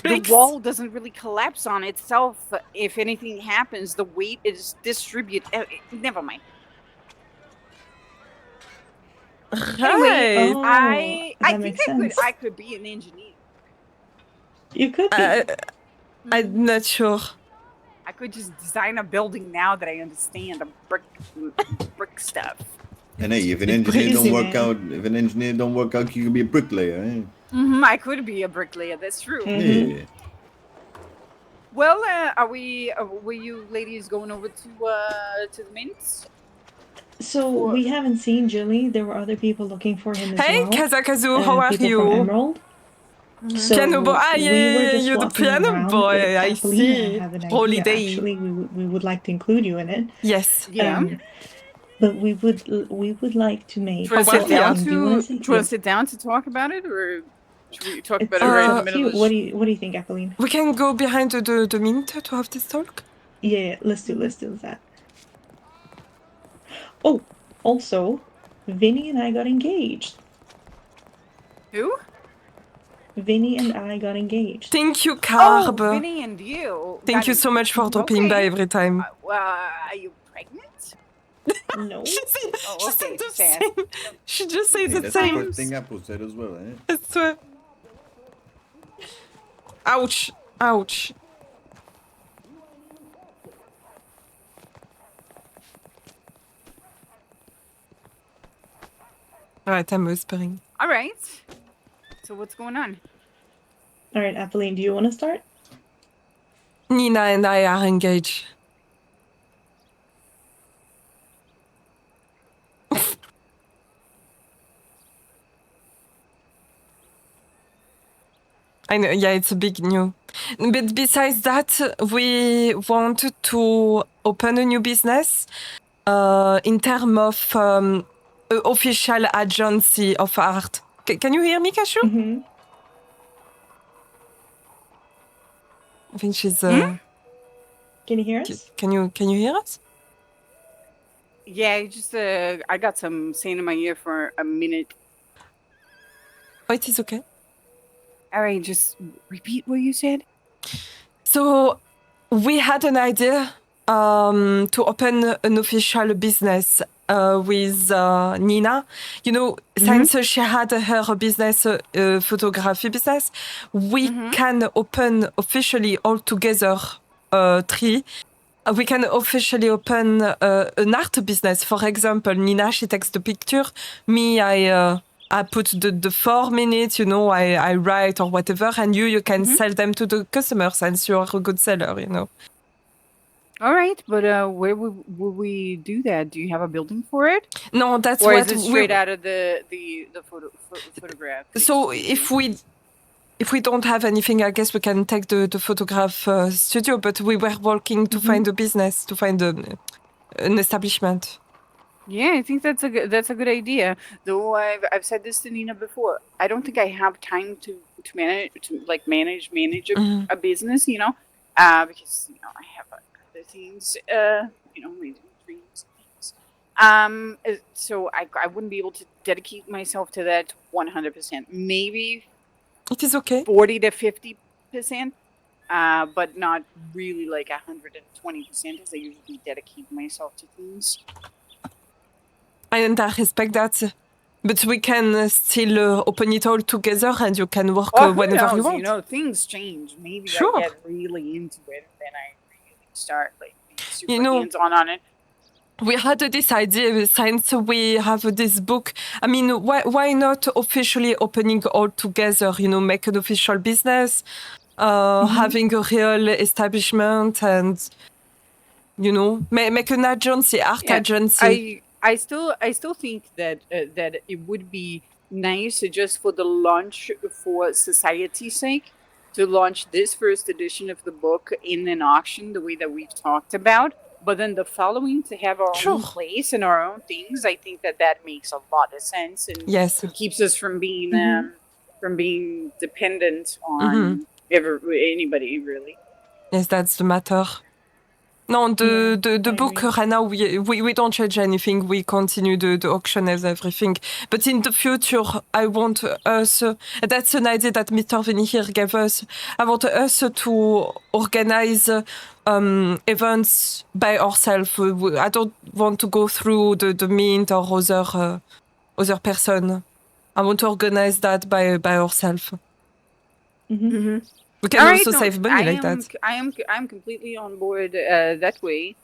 the wall doesn't really collapse on itself. If anything happens, the weight is distributed. Never mind. Anyway, Oh, I that think makes sense. I could be an engineer. You could be. I'm not sure. I could just design a building now that I understand the brick stuff. And hey, if an engineer don't work out, you can be a bricklayer. Eh? I could be a bricklayer. That's true. Yeah. Well, were you ladies going over to the mints? So we haven't seen Jilly. There were other people looking for him as Hey, well. Kazakazu, how are people you? From Emerald. So Piano boy. Ah, we were just you're the walking piano around. boy. I Apolline, see. I have an Holy idea. day. Actually, we would like to include you in it. Yes. Yeah. But we would like to make. Do you want to sit down to talk about it, or should we talk about it right in the middle of the What do you think, Apolline? We can go behind the mint to have this talk. Yeah, let's do that. Oh, also, Vinny and I got engaged. Who? Vinny and I got engaged. Thank you, Carb. Oh, Vinny and you. Thank you so much for dropping by every time. Are you pregnant? No. She said the sad. same. She just said the That's same. the first thing Apple said as well, eh? I swear. Ouch. Ouch. Alright, I'm whispering. All right. So what's going on? All right, Apolline, do you want to start? Nina and I are engaged. I know, yeah, it's a big new. But besides that, we want to open a new business in terms of official agency of art. Can you hear me, Kashu? Mm-hmm. I think she's. Can you hear us? Can you hear us? Yeah, I got some sand in my ear for a minute. Oh, it is okay. All right, just repeat what you said. So we had an idea to open an official business with Nina. You know, since she had her business, photography business, we can open officially all together three. We can officially open an art business. For example, Nina, she takes the picture. Me, I put the form in it, you know, I write or whatever, and you can sell them to the customers since you are a good seller, you know. All right, but where would we do that? Do you have a building for it? No, that's or what is it straight out of the photograph? So if we don't have anything, I guess we can take the photograph studio, but we were working to find a business, to find an establishment. Yeah, I think that's a good idea. Though I've said this to Nina before. I don't think I have time to manage a business, you know, because you know I have other things, you know, my dreams and things. So I wouldn't be able to dedicate myself to that 100%. Maybe it is okay. 40 to 50%, but not really like 120%, as I usually dedicate myself to things. And I respect that, but we can still open it all together, and you can work whenever knows? you want. You know, things change. Maybe Sure. I get really into it, and then I really start like being super You know, hands-on on it. we had this idea since we have this book. I mean, why not officially opening all together? Make an official business, having a real establishment, and make an agency, art agency. I still think that that it would be nice just for the launch, for society's sake, to launch this first edition of the book in an auction the way that we've talked about, but then the following to have our own place and our own things. I think that makes a lot of sense, and Yes. it keeps us from being dependent on anybody, really. Yes, that's the matter. No, the book right now we don't change anything. We continue the auction as everything. But in the future, I want us. That's an idea that Mr. Vinny here gave us. I want us to organize events by ourselves. I don't want to go through the mint or other person. I want to organize that by ourselves. We can also save money like that. I'm completely on board that way,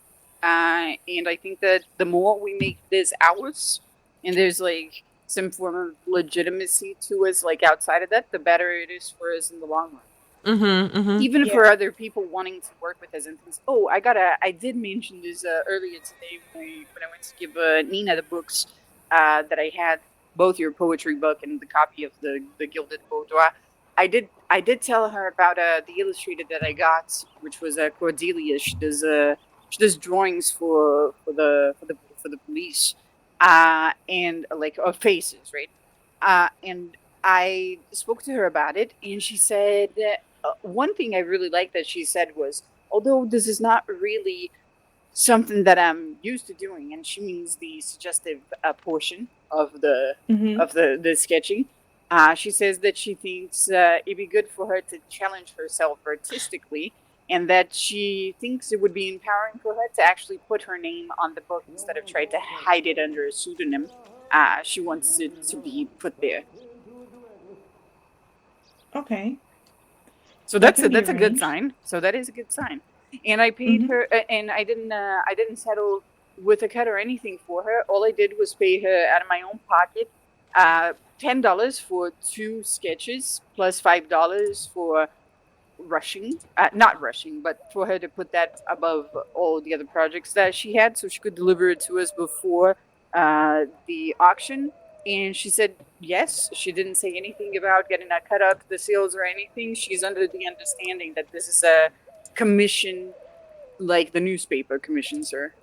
and I think that the more we make this ours, and there's like some form of legitimacy to us, like outside of that, the better it is for us in the long run. Even for other people wanting to work with us and things. Oh, I did mention this earlier today when I went to give Nina the books that I had, both your poetry book and the copy of the Gilded Boudoir. I did tell her about the illustrator that I got, which was Cordelia. She does drawings for the police, and like of faces, right? And I spoke to her about it, and she said one thing I really liked that she said was, although this is not really something that I'm used to doing, and she means the suggestive portion of the sketching. She says that she thinks it'd be good for her to challenge herself artistically, and that she thinks it would be empowering for her to actually put her name on the book instead of trying to hide it under a pseudonym. She wants it to be put there. Okay. So that's a good sign. So that is a good sign. And I paid her, and I didn't settle with a cut or anything for her. All I did was pay her out of my own pocket. $10 for 2 sketches plus $5 for not rushing, but for her to put that above all the other projects that she had, so she could deliver it to us before the auction. And she said yes. She didn't say anything about getting a cut out the sales or anything. She's under the understanding that this is a commission, like the newspaper commissions her.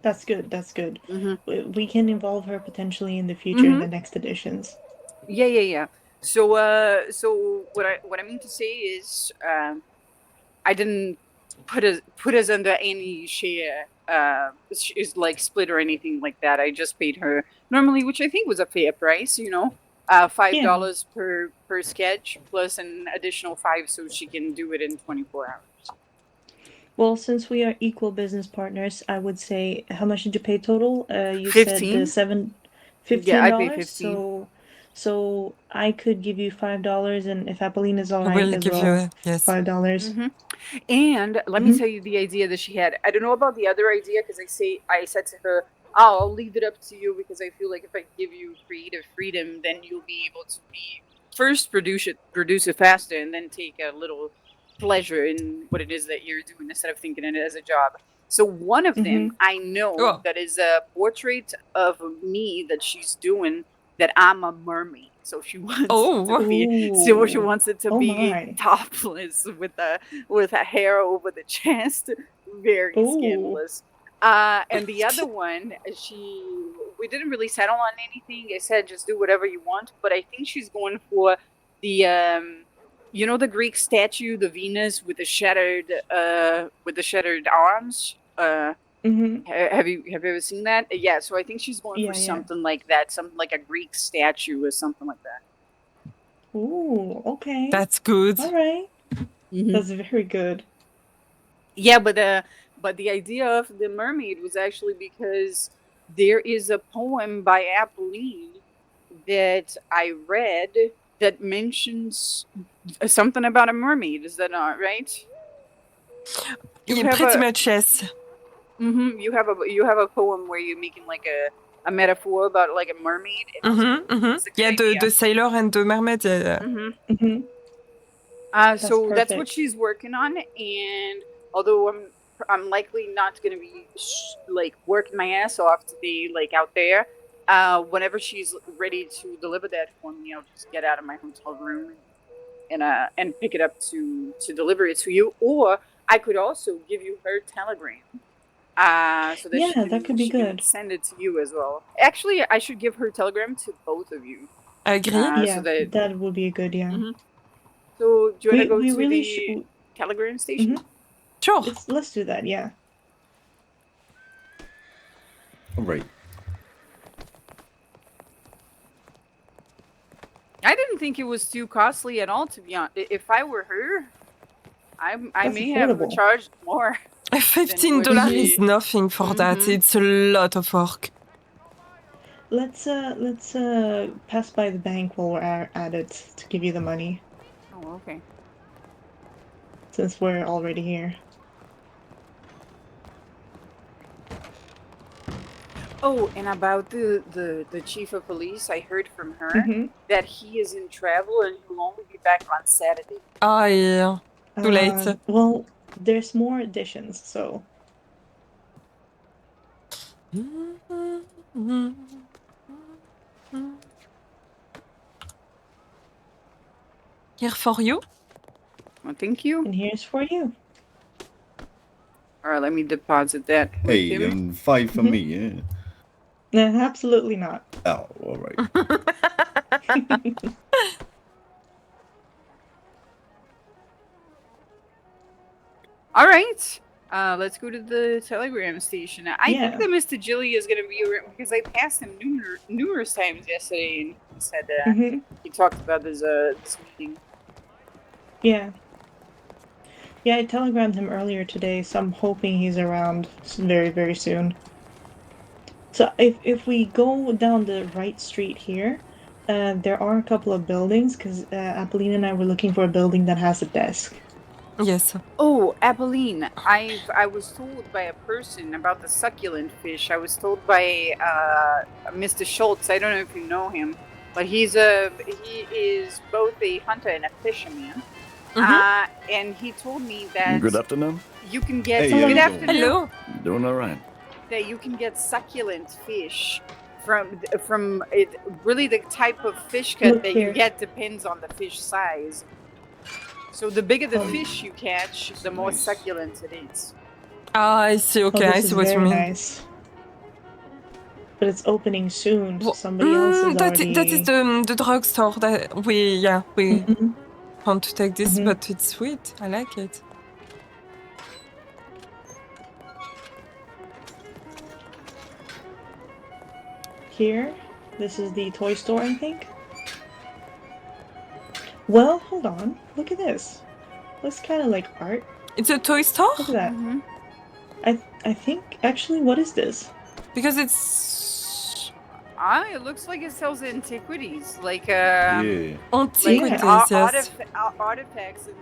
That's good. That's good. We can involve her potentially in the future in the next editions. Yeah. So what I mean to say is, I didn't put us under any share, is like split or anything like that. I just paid her normally, which I think was a fair price. $5 per sketch plus an additional $5 so she can do it in 24 hours. Well, since we are equal business partners, I would say, how much did you pay total? You 15. said $15. Yeah, I paid 15. So I could give you $5, and if Apolline is all right We'll as give well, you, yes. $5. And let me tell you the idea that she had. I don't know about the other idea, because I said to her, I'll leave it up to you, because I feel like if I give you creative freedom, then you'll be able to first produce it faster, and then take a little pleasure in what it is that you're doing instead of thinking it as a job. So one of them, I know that is a portrait of me that she's doing, that I'm a mermaid. So she wants it to be topless with a hair over the chest, very scandalous. And the other one, we didn't really settle on anything. I said just do whatever you want, but I think she's going for the the Greek statue, the Venus with the shattered arms. Have you ever seen that? Yeah, so I think she's going for something like that, something like a Greek statue or something like that. Ooh, okay. That's good. All right. That's very good. Yeah, but the idea of the mermaid was actually because there is a poem by Apolline that I read that mentions something about a mermaid. Is that not right? Pretty much, yes. You have a poem where you're making like a metaphor about like a mermaid. And Mm-hmm. Yeah, the sailor and the mermaid. Yeah. So that's what perfect. she's working on, and although I'm likely not going to be like working my ass off to be like out there, whenever she's ready to deliver that for me, I'll just get out of my hotel room and pick it up to deliver it to you, or I could also give you her telegram. So that that could be she can good. send it to you as well. Actually, I should give her telegram to both of you. I agree. Yeah, that would be a good, yeah. So do you want to go we to really the telegram station? Sure. Let's do that, yeah. All right. I didn't think it was too costly at all, to be honest. If I were her, I may have affordable. charged more. $15 is nothing for that. It's a lot of work. Let's pass by the bank while we're at it to give you the money. Oh, okay. Since we're already here. Oh, and about the chief of police, I heard from her that he is in travel and he'll only be back on Saturday. Ah, yeah. Too late. Well, there's more additions, so. Here for you. Well, thank you. And here's for you. All right, let me deposit that. Hey, and 5 for me, yeah. No, absolutely not. Oh, all right. All right. Let's go to the telegram station. I think that Mr. Gilly is going to be around because I passed him numerous times yesterday, and he said he talked about this meeting. Yeah. Yeah, I telegrammed him earlier today, so I'm hoping he's around very, very soon. So if we go down the right street here, there are a couple of buildings, because Apolline and I were looking for a building that has a desk. Yes. Oh, Apolline, I was told by a person about the succulent fish. I was told by Mr. Schultz. I don't know if you know him, but he is both a hunter and a fisherman. And he told me that good afternoon. You can get Hey, good afternoon. Hello. Doing all right. That you can get succulent fish from it. Really, the type of fish cut that you get depends on the fish size. So the bigger the fish you catch, the more succulent it is. Ah, I see. Okay, I see what you mean. Nice. But it's opening soon, so somebody else is already... That is the drugstore that we want to take this, but it's sweet. I like it. Here, this is the toy store, I think. Well, hold on. Look at this. Looks kind of like art. It's a toy store? Look at that. I think, actually, what is this? Because it's... It looks like it sells antiquities, like antiquities, like yes. artifacts and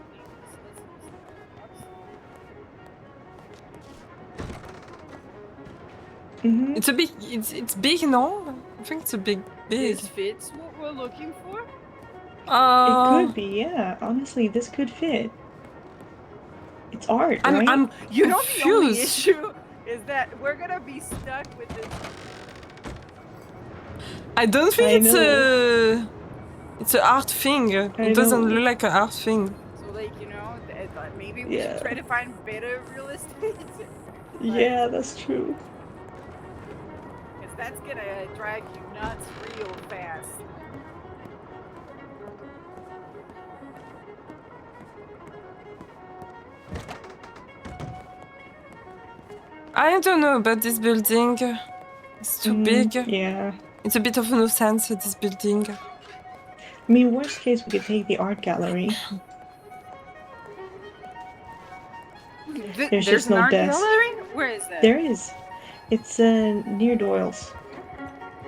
things. It's a big. It's big, no? I think it's a big. This fits what we're looking for. It could be, yeah. Honestly, this could fit. It's art, right? I'm you know, the only issue is that we're gonna be stuck with this. I don't think it's a art thing. It doesn't look like an art thing. So, like, you know, maybe we should try to find better real estate. Yeah, that's true. Because that's gonna drag you nuts real fast. I don't know about this building. It's too big. Yeah. It's a bit of a nuisance, this building. I mean, worst case, we could take the art gallery. There's just no art desk. Gallery? Where is that? There is. It's near Doyle's.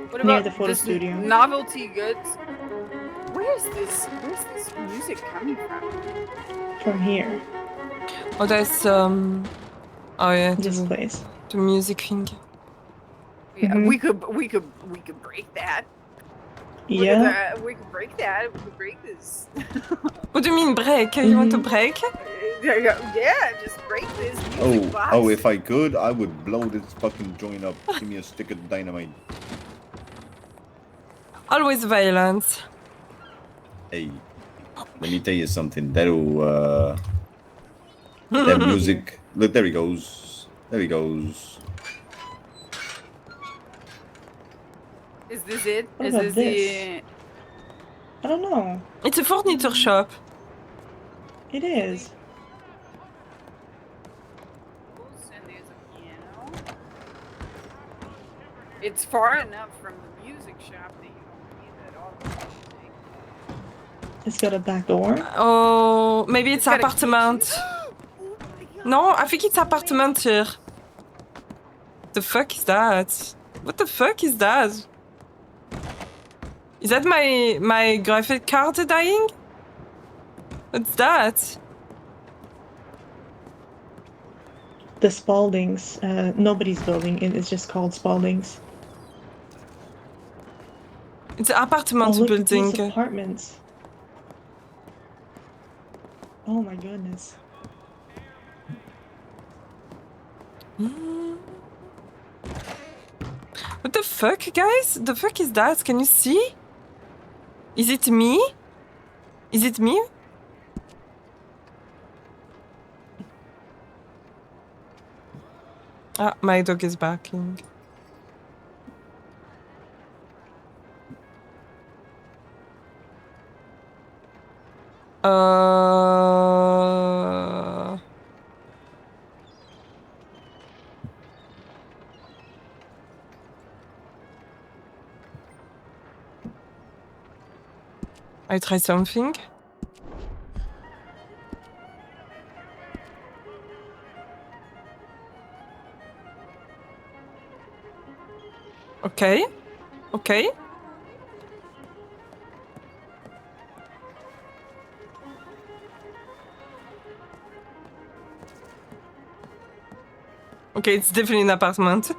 What near about the photo studio. Novelty goods. Where's this music coming from? From here. Oh, that's oh yeah. This place. The music thing. Yeah, Mhm. we could break that. Look Yeah. at that. We could break that. We could break this. What do you mean break? You want to break? Yeah, just break this music box. Oh, if I could, I would blow this fucking joint up. Give me a stick of dynamite. Always violence. Hey, let me tell you something. That'll, that music. Look, there he goes. There he goes. Is this it? What Is about this this? I don't know. It's a furniture shop. It is. And there's a piano. It's far enough from the music shop that you don't need it all the music. It's got a back door. Oh, maybe it's got a apartment. kitchen. Oh my God. No, I think it's apartment here. The fuck is that? What the fuck is that? Is that my graphic card dying? What's that? The Spaldings. Nobody's building it. It's just called Spaldings. It's an apartment Oh, look, building. these apartments. Oh my goodness. What the fuck, guys? The fuck is that? Can you see? Is it me? Is it me? Ah, my dog is barking. I try something. Okay. Okay. Okay, it's definitely an apartment.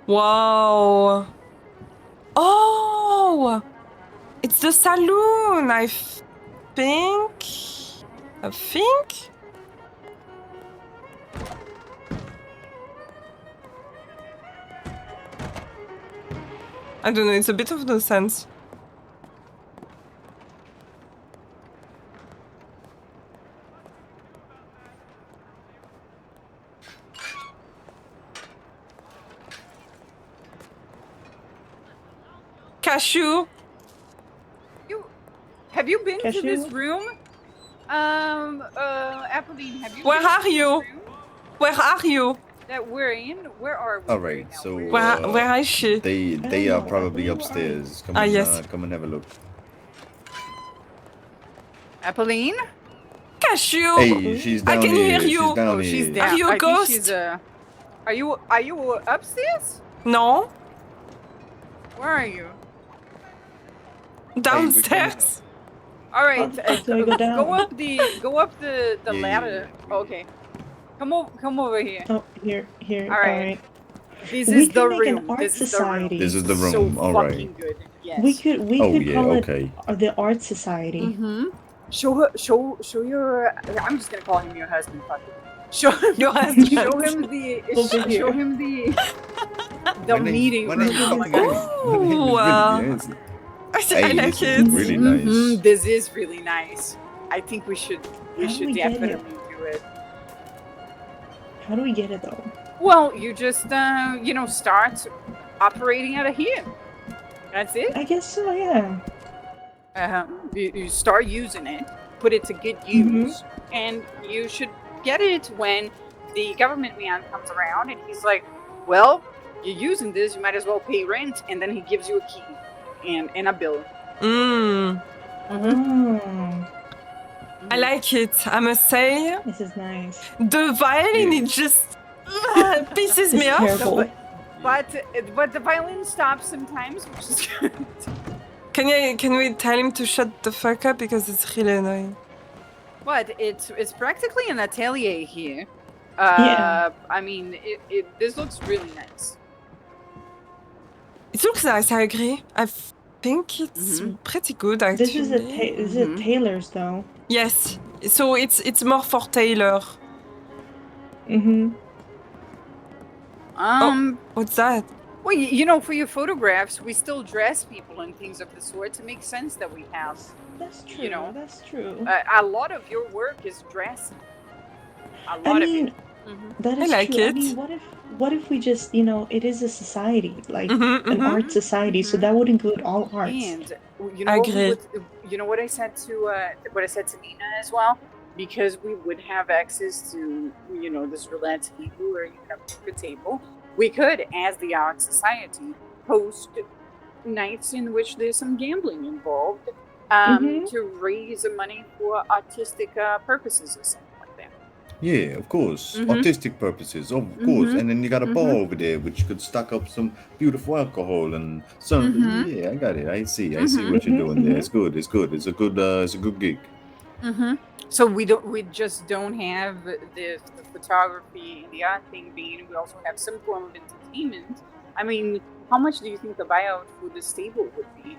Wow. Oh! It's the saloon, I think. I don't know, it's a bit of no sense. Cashew. Have you been to Cashew? this room? Apolline, have you Where been to are this you? room Where are you? that we're in? Where are we? All right right, now? so Where is she? they are know. probably Where are upstairs. Come Ah, and, yes. come and have a look. Apolline? Cashew. Hey, she's I down can here. hear you. She's down Oh, she's here. down. Are you a I think ghost? she's Are you upstairs? No, Where are you? downstairs. All right, How do I go down? go up the Yeah, ladder. yeah. Okay, come over here. Oh, here. All right. This We is can the make an room. art This is the society. room. This is the So room. All right. fucking good. Yes. We could Oh, yeah, call okay. it the art society. Mm-hmm. Show your. I'm just gonna call him your husband. Fuck it. Show him. Your husband. Show him the. Over here. Show him the My name- meeting my room. name is Oh my Billy. God. My name is Ooh, Billy, yes. I Hey, like this it. is really nice. This is really nice. I think we should How do we get it? definitely do it. How do we get it though? Well, you just start operating out of here. That's it. I guess so, yeah. You start using it, put it to good use, and you should get it when the government man comes around and he's like, well, you're using this, you might as well pay rent, and then he gives you a key and a bill. Mm. Oh, I like it, I must say. this is nice. The violin, Yeah. it just pisses It's me off. terrible. But the violin stops sometimes, which is good. Can we tell him to shut the fuck up because it's really annoying? But it's practically an atelier here. Yeah. I mean, this looks really nice. It looks nice, I agree. I think it's pretty good This actually. is a tailor's though. Yes, so it's more for tailor. What's that? Well, you know, for your photographs, we still dress people and things of the sort. It makes sense that we have. That's true. You know, that's true. A lot of your work is dressing. A lot I mean, of it. that is I like true. it. I mean, what if we just, you know, it is a society, like an art society, so Mhm. that would include all arts. And you I know, agree. you know what I said to Nina as well, because we would have access to, you know, this roulette table or even a poker table. We could, as the art society, host nights in which there's some gambling involved, to raise money for artistic purposes or something like that. Yeah, of course. Artistic purposes, of course. And then you got a bar over there which could stock up some beautiful alcohol and some. Yeah, I got it. I see what you're doing there. It's good. It's good. It's a good gig. So we just don't have the photography and the art thing being. We also have some form of entertainment. I mean, how much do you think the buyout for this table would be?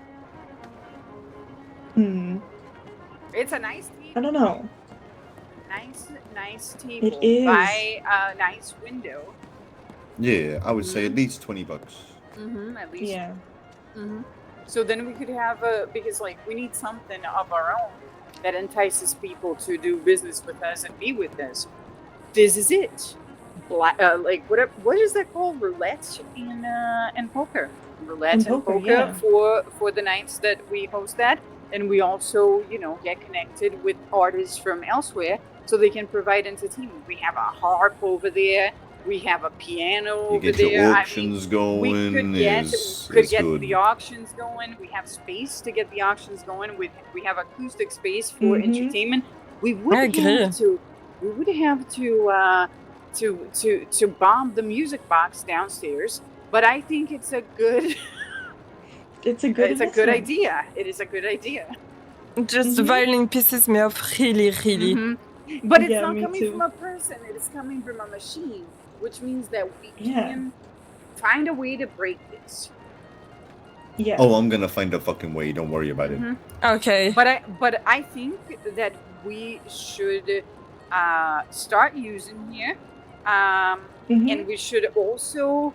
It's a nice table. I don't know. Nice table. It is. By a nice window. Yeah, I would say at least $20. At least. Yeah. So then we could have because like we need something of our own that entices people to do business with us and be with us. This is it. Like what is that called? Roulette and poker. Roulette and poker yeah. for the nights that we host that, and we also, you know, get connected with artists from elsewhere so they can provide entertainment. We have a harp over there. We have a piano You over get there. your auctions going. We could get good. the auctions going. We have space to get the auctions going. We have acoustic space for entertainment. We would have to bomb the music box downstairs, but I think it's a good It's a good idea. It is a good idea. Just the violin pisses me off really. But it's Yeah, not me coming too. from a person. It is coming from a machine, which means that we can find a way to break this. Yeah. Oh, I'm gonna find a fucking way. Don't worry about it. Okay. But I think that we should start using here, and we should also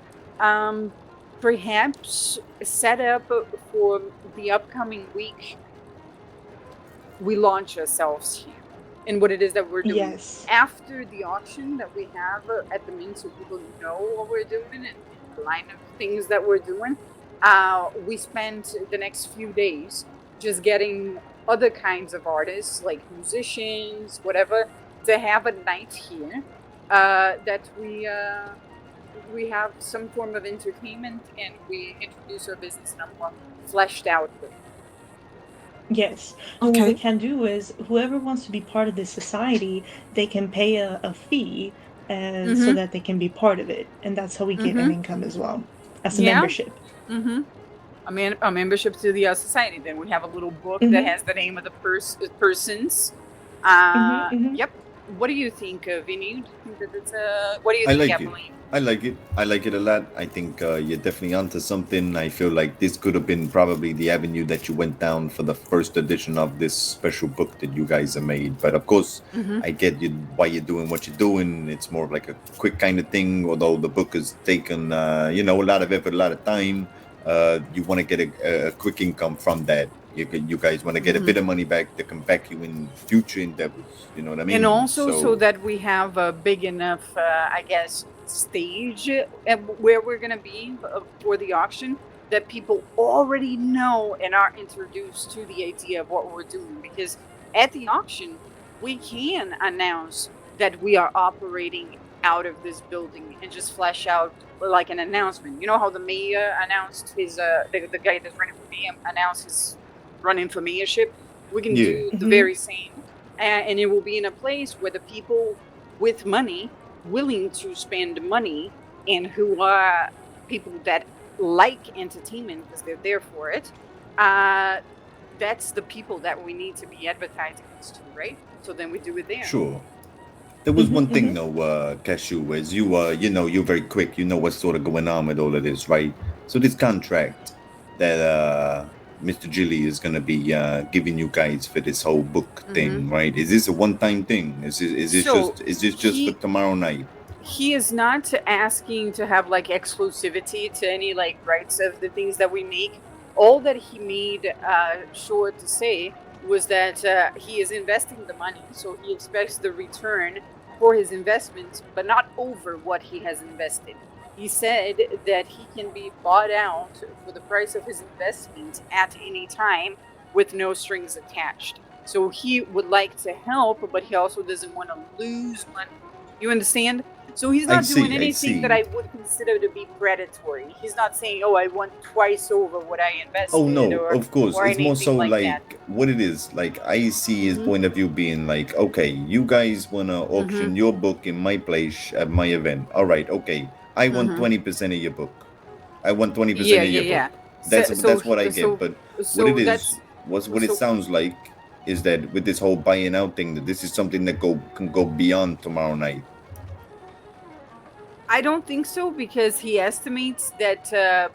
perhaps set up for the upcoming week. We launch ourselves here in what it is that we're doing. Yes. After the auction that we have at the Mint, so people know what we're doing and the line of things that we're doing. We spent the next few days just getting other kinds of artists, like musicians, whatever, to have a night here that we have some form of entertainment and we introduce our business in a more fleshed out way. Yes. And Okay. what we can do is whoever wants to be part of this society, they can pay a fee so that they can be part of it. And that's how we get an income as well, as a membership. A membership to the society. Then we have a little book that has the name of the persons. Yep. What do you think, Vinny? Do you think that it's what do you think, Apolline? I like it. I like it a lot. I think you're definitely onto something. I feel like this could have been probably the avenue that you went down for the first edition of this special book that you guys have made. But of course, I get you why you're doing what you're doing. It's more of like a quick kind of thing. Although the book has taken, a lot of effort, a lot of time. You want to get a quick income from that. You guys want to get a bit of money back to come back you in future endeavors. You know what I mean? And also so that we have a big enough, I guess, stage where we're going to be for the auction. that people already know and are introduced to the idea of what we're doing. Because at the auction, we can announce that we are operating out of this building and just flash out like an announcement. You know how the mayor announced his the guy that's running for mayor announced his running for mayorship? We can do the very same, and it will be in a place where the people with money, willing to spend money, and who are people that like entertainment because they're there for it, that's the people that we need to be advertising this to, right? So then we do it there. Sure. There was one thing though, Cashew, as you you're very quick, you know what's sort of going on with all of this, right? So this contract that Mr. Gilly is gonna be giving you guys for this whole book thing, right? Is this a one-time thing? Is this just for tomorrow night? He is not asking to have like exclusivity to any like rights of the things that we make. All that he made sure to say was that he is investing the money, so he expects the return for his investment, but not over what he has invested. He said that he can be bought out for the price of his investment at any time with no strings attached. So he would like to help, but he also doesn't want to lose money. You understand? So he's not doing anything that I would consider to be predatory. He's not saying, "Oh, I want twice over what I invested." Oh no, of course. It's more so like what it is. Like I see his point of view being like, okay, you guys wanna auction your book in my place at my event. All right, okay. I want 20% of your book. I want 20% of your book. That's what I get. But what it is, what it sounds like is that with this whole buying out thing, that this is something that can go beyond tomorrow night. I don't think so, because he estimates that the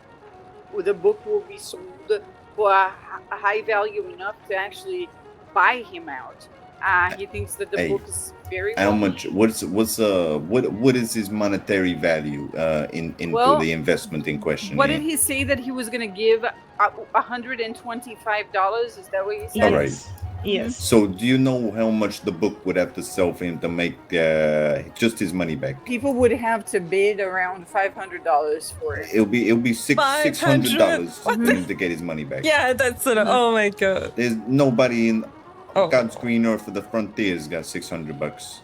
book will be sold for a high value enough to actually buy him out. He thinks that the book is very how much? What is his monetary value for the investment in question? What did he say that he was going to give? $125? Is that what he said? All right. Yes. So do you know how much the book would have to sell for him to make just his money back? People would have to bid around $500 for it. It'll be $600 for him to get his money back. Yeah, that's it. Oh my god. There's nobody in God's green earth for the frontiers got $600.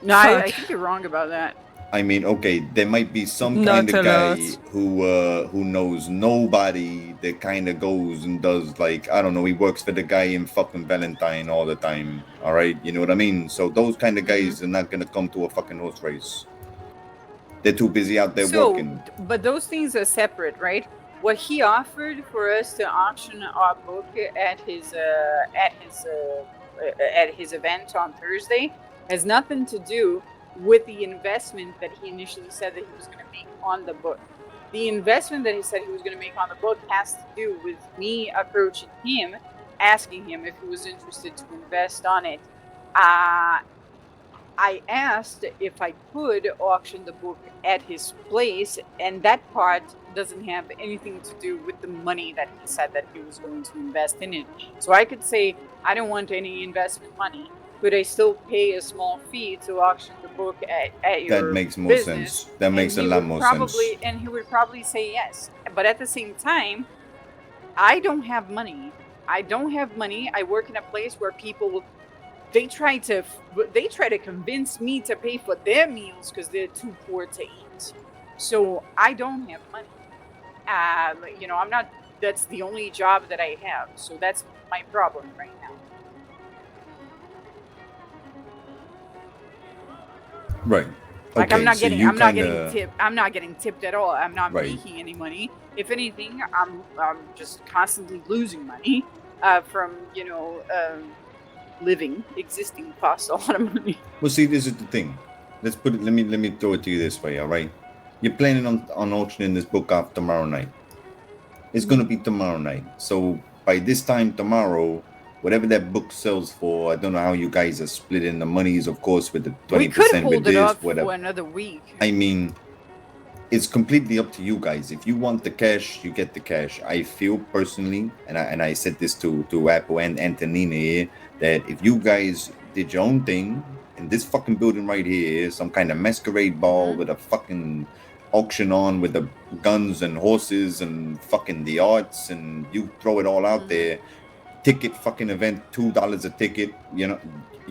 No, I think you're wrong about that. I mean, okay, there might be some kind of guy who knows nobody that kind of goes and does, like, I don't know, he works for the guy in fucking Valentine all the time, all right? You know what I mean? So those kind of guys are not going to come to a fucking horse race. They're too busy out there working. But those things are separate, right? What he offered for us to auction our book at his event on Thursday has nothing to do with the investment that he initially said that he was going to make on the book. The investment that he said he was going to make on the book has to do with me approaching him, asking him if he was interested to invest on it. I asked if I could auction the book at his place, and that part doesn't have anything to do with the money that he said that he was going to invest in it. So I could say, I don't want any investment money. Could I still pay a small fee to auction the book at your That makes more business? sense. That makes a lot more sense. And he would probably say yes. But at the same time, I don't have money. I work in a place where people, they try to convince me to pay for their meals because they're too poor to eat. So I don't have money. I'm not. That's the only job that I have. So that's my problem right now. Right. Like okay, I'm not so getting tipped. I'm not getting tipped at all. I'm not Right. making any money. If anything, I'm just constantly losing money from existing costs a lot of money. Well, see, this is the thing. Let's put it. Let me throw it to you this way. All right. You're planning on auctioning this book off tomorrow night. It's gonna be tomorrow night. So by this time tomorrow, whatever that book sells for, I don't know how you guys are splitting the monies, of course, with the 20% We could hold with it this, off whatever. for another week. I mean, it's completely up to you guys. If you want the cash, you get the cash. I feel personally, and I said this to Apple and Antonina here, that if you guys did your own thing in this fucking building right here, some kind of masquerade ball with a fucking auction on with the guns and horses and fucking the arts, and you throw it all out there. Ticket fucking event, $2 a ticket. You know,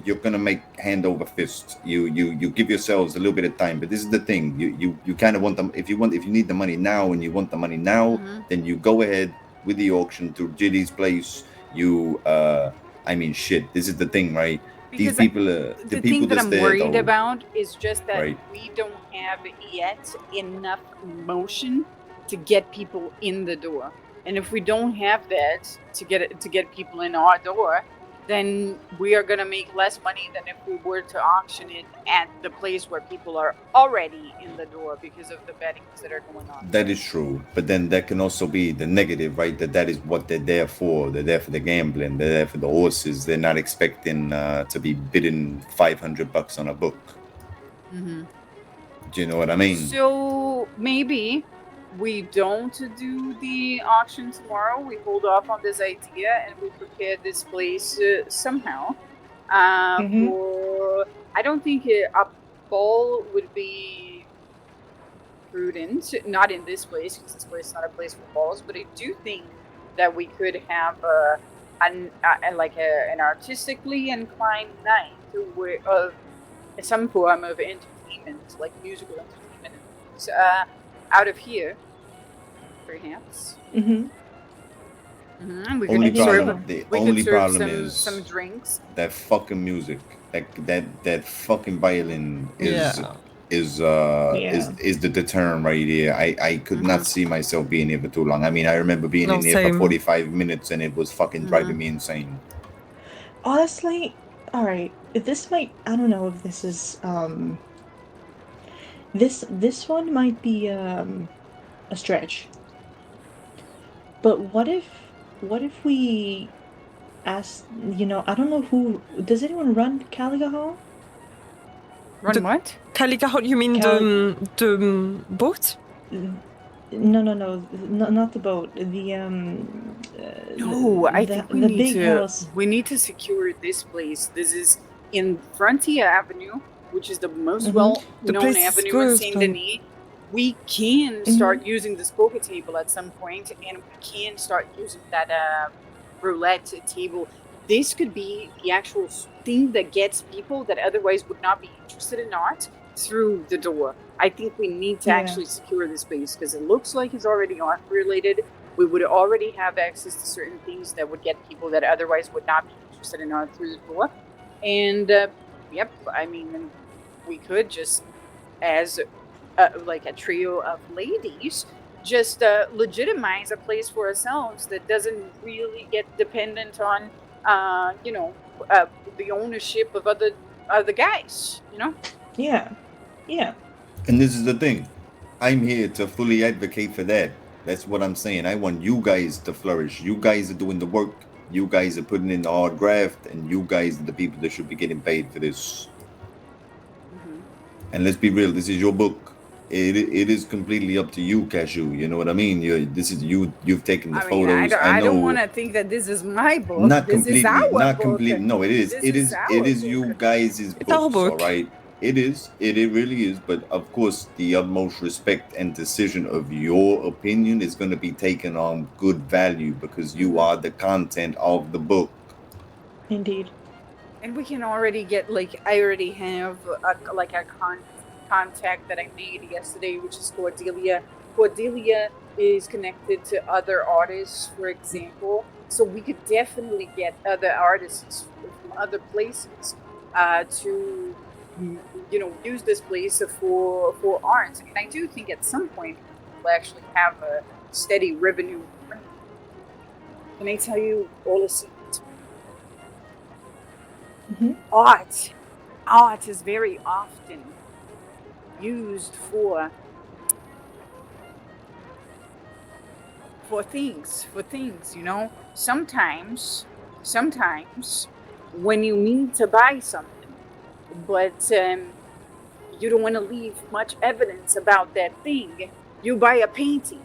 you're gonna make hand over fist. You give yourselves a little bit of time, but this is the thing. You kind of want them. If you need the money now and you want the money now, then you go ahead with the auction through Jitty's place. I mean, shit. This is the thing, right? Because These people, the people thing that that's I'm there, worried though, about is just that right? we don't have yet enough motion to get people in the door. And if we don't have that to get people in our door, then we are gonna make less money than if we were to auction it at the place where people are already in the door because of the bettings that are going on. That is true, but then that can also be the negative, right? That is what they're there for. They're there for the gambling. They're there for the horses. They're not expecting to be bidding $500 on a book. Do you know what I mean? So maybe we don't do the auction tomorrow. We hold off on this idea and we prepare this place somehow. For I don't think a ball would be prudent, not in this place because this place is not a place for balls. But I do think that we could have an artistically inclined night of some form of entertainment, like musical entertainment, out of here, perhaps. The We only could problem serve is some drinks. that fucking music. That fucking violin is the deterrent right here. I could not see myself being here for too long. I mean, I remember being in here for 45 minutes and it was fucking driving me insane. Honestly, all right. This might, I don't know if this is this one might be a stretch. But what if we ask, I don't know who, does anyone run Caliga Hall? What? Caliga Hall, you mean the boat? No, not the boat. I think we need to secure this place. This is in Frontier Avenue, which is the most well-known avenue in Saint Denis. We can start using this poker table at some point, and we can start using that roulette table. This could be the actual thing that gets people that otherwise would not be interested in art through the door. I think we need to actually secure this space because it looks like it's already art related. We would already have access to certain things that would get people that otherwise would not be interested in art through the door. And I mean, we could just, as like a trio of ladies, just legitimize a place for ourselves that doesn't really get dependent on, the ownership of other guys. Yeah. And this is the thing. I'm here to fully advocate for that. That's what I'm saying. I want you guys to flourish. You guys are doing the work. You guys are putting in the hard graft, and you guys are the people that should be getting paid for this. And let's be real. This is your book. It is completely up to you, Cashew. You know what I mean? You've taken the photos. I don't want to think that this is my book. Not this completely. Is our not book. completely. No, it is. It is you guys' books. All right. It is. It really is. But of course, the utmost respect and decision of your opinion is going to be taken on good value because you are the content of the book. Indeed. And we can already get, I already have a contact that I made yesterday, which is Cordelia. Cordelia is connected to other artists, for example. So we could definitely get other artists from other places to use this place for art. And I do think at some point we'll actually have a steady revenue. Can I tell you all a secret? Art is very often used for things, sometimes when you need to buy something, but you don't want to leave much evidence about that thing, you buy a painting.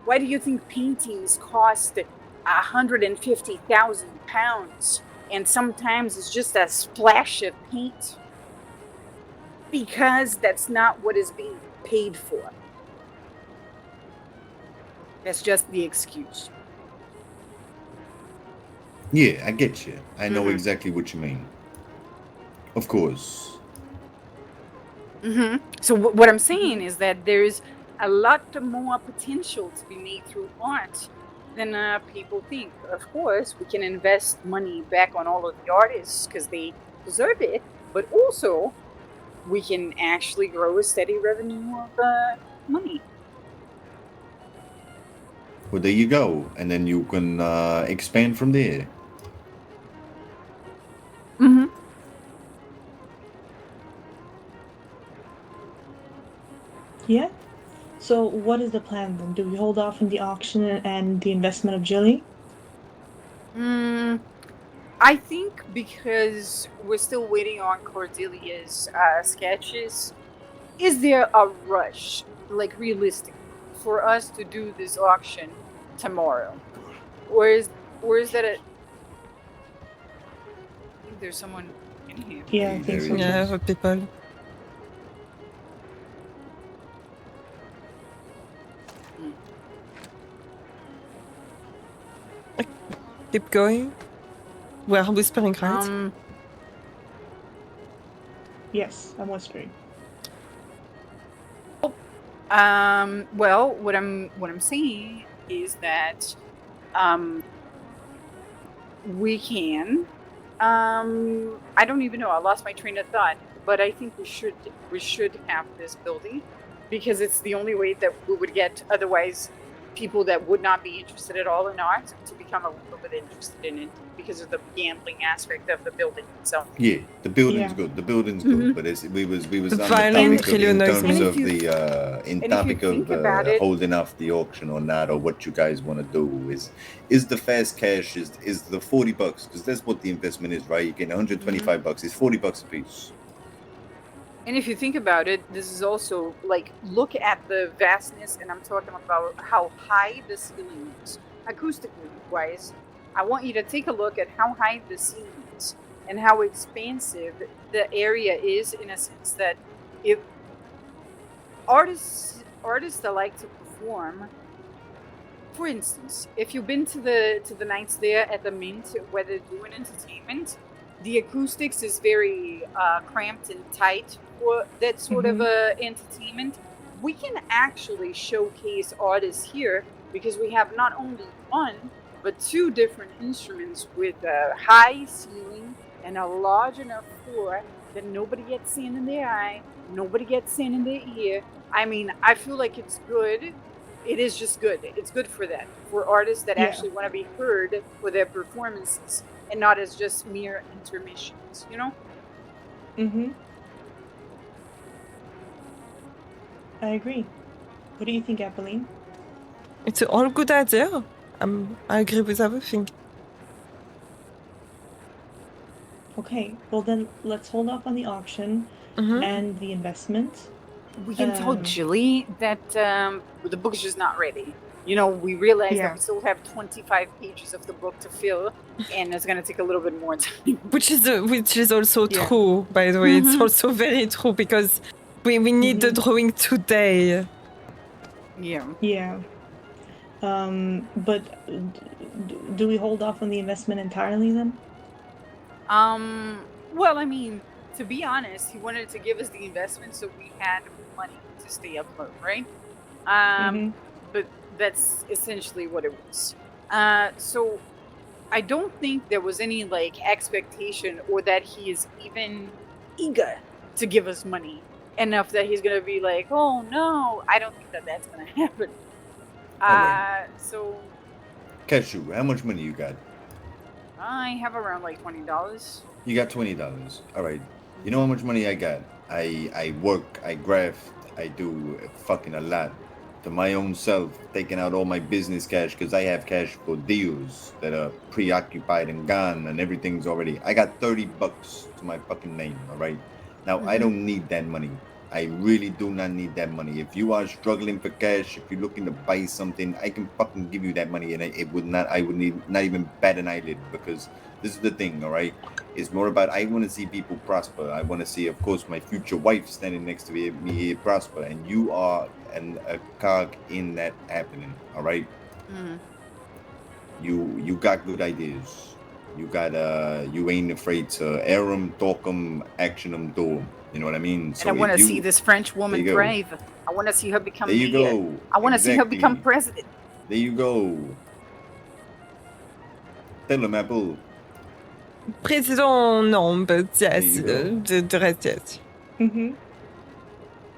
Why do you think paintings cost 150,000 pounds and sometimes it's just a splash of paint? Because that's not what is being paid for. That's just the excuse. Yeah, I get you. I know Mhm. exactly what you mean. Of course. So what I'm saying is that there's a lot more potential to be made through art than people think. Of course, we can invest money back on all of the artists because they deserve it, but also we can actually grow a steady revenue of money. Well, there you go. And then you can expand from there. Mm-hmm. Yeah. So what is the plan then? Do we hold off on the auction and the investment of Jilly? I think because we're still waiting on Cordelia's sketches, is there a rush, like realistic, for us to do this auction tomorrow? Or is that a... I think there's someone in here. Yeah, I Hey, think there so he too. Yeah, is. the people. Keep going. We are whispering, right? Yes, I'm whispering. Well, what I'm saying is that we can I don't even know, I lost my train of thought, but I think we should have this building because it's the only way that we would get otherwise people that would not be interested at all in art to become a little bit interested in it because of the gambling aspect of the building itself. Yeah, the building's Yeah. good. The building's Mhm. good, but we was The on the violin topic of really in annoys terms me. of the And if you think about it- holding off the auction or not, or what you guys want to do is the fast cash is the $40 because that's what the investment is, right? You get $125. It's $40 a piece. And if you think about it, this is also like, look at the vastness, and I'm talking about how high the ceiling is. Acoustically wise, I want you to take a look at how high the ceiling is and how expansive the area is, in a sense that if artists that like to perform, for instance, if you've been to the nights there at the Mint where they're doing entertainment, the acoustics is very cramped and tight for that sort of entertainment. We can actually showcase artists here because we have not only one but two different instruments with a high ceiling and a large enough floor that nobody gets sand in their eye, nobody gets sand in their ear. I mean, I feel like it's good. It is just good. It's good for that, for artists that Yeah. actually want to be heard for their performances and not as just mere intermissions, you know? Mm-hmm. I agree. What do you think, Apolline? It's all a good idea. I agree with everything. Okay, well then let's hold off on the auction Mhm. and the investment. We can tell Jilly that the book is just not ready. You know, we realize Yeah. that we still have 25 pages of the book to fill, and it's going to take a little bit more time. Which is also Yeah. true, by the way. It's Mhm. also very true because we need the drawing today. Yeah. Yeah. But do we hold off on the investment entirely then? Well, I mean, to be honest, he wanted to give us the investment so we had money to stay afloat, right? But that's essentially what it was. So I don't think there was any like expectation or that he is even eager to give us money enough that he's gonna be like, oh no, I don't think that that's gonna happen. Alright. So Cashew, how much money you got? I have around like $20. You got $20. All right. You know how much money I got? I work, I graft, I do fucking a lot to my own self, taking out all my business cash because I have cash for deals that are preoccupied and gone and everything's already. I got $30 to my fucking name. All right. Now I don't need that money. I really do not need that money. If you are struggling for cash, if you're looking to buy something, I can fucking give you that money, and I would need not even bat an eyelid, because this is the thing, all right? It's more about, I want to see people prosper. I want to see, of course, my future wife standing next to me here prosper, and you are a cog in that happening, all right? Mm. You got good ideas. You got you ain't afraid to air them, talk them, action them, do them. You know what I mean? And I want to see this French woman There you go. thrive. I want to see her become There you leader. go. I want to see her become Exactly. president. There you go. Tell them, Apple. Président, non, but yes, There you the rest, yes. Mm-hmm.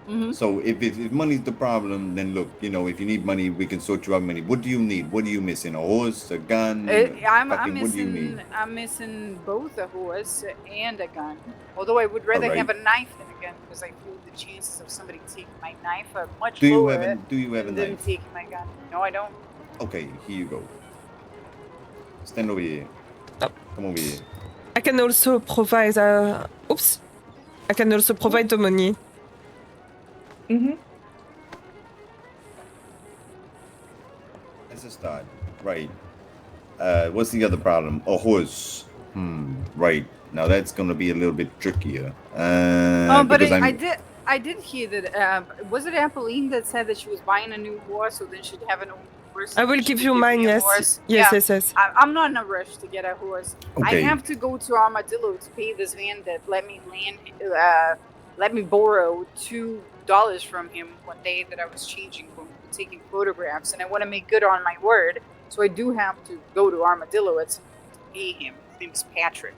Mm-hmm. So if money's the problem, then look, you know, if you need money, we can sort you out money. What do you need? What are you missing? A horse, a gun? I'm what do you need? missing. I'm missing both a horse and a gun. Although I would rather Alright. have a knife than a gun, because I feel the chances of somebody taking my knife are much Do you lower have a than them knife? taking my gun. No, I don't. Okay, here you go. Stand over here. Oh. Come over here. I can also provide I can also provide the money. Mm-hmm. That's a start. Right. What's the other problem? A horse. Right. Now that's gonna be a little bit trickier. But because I did hear that. Was it Apolline that said that she was buying a new horse, so then she'd have a new horse? I will She give would you mine, me a yes. horse? Yes, Yeah. yes. I'm not in a rush to get a horse. Okay. I have to go to Armadillo to pay this man that let me borrow $2 from him one day that I was taking photographs, and I want to make good on my word, so I do have to go to Armadillo at some point to pay him. His name's Patrick.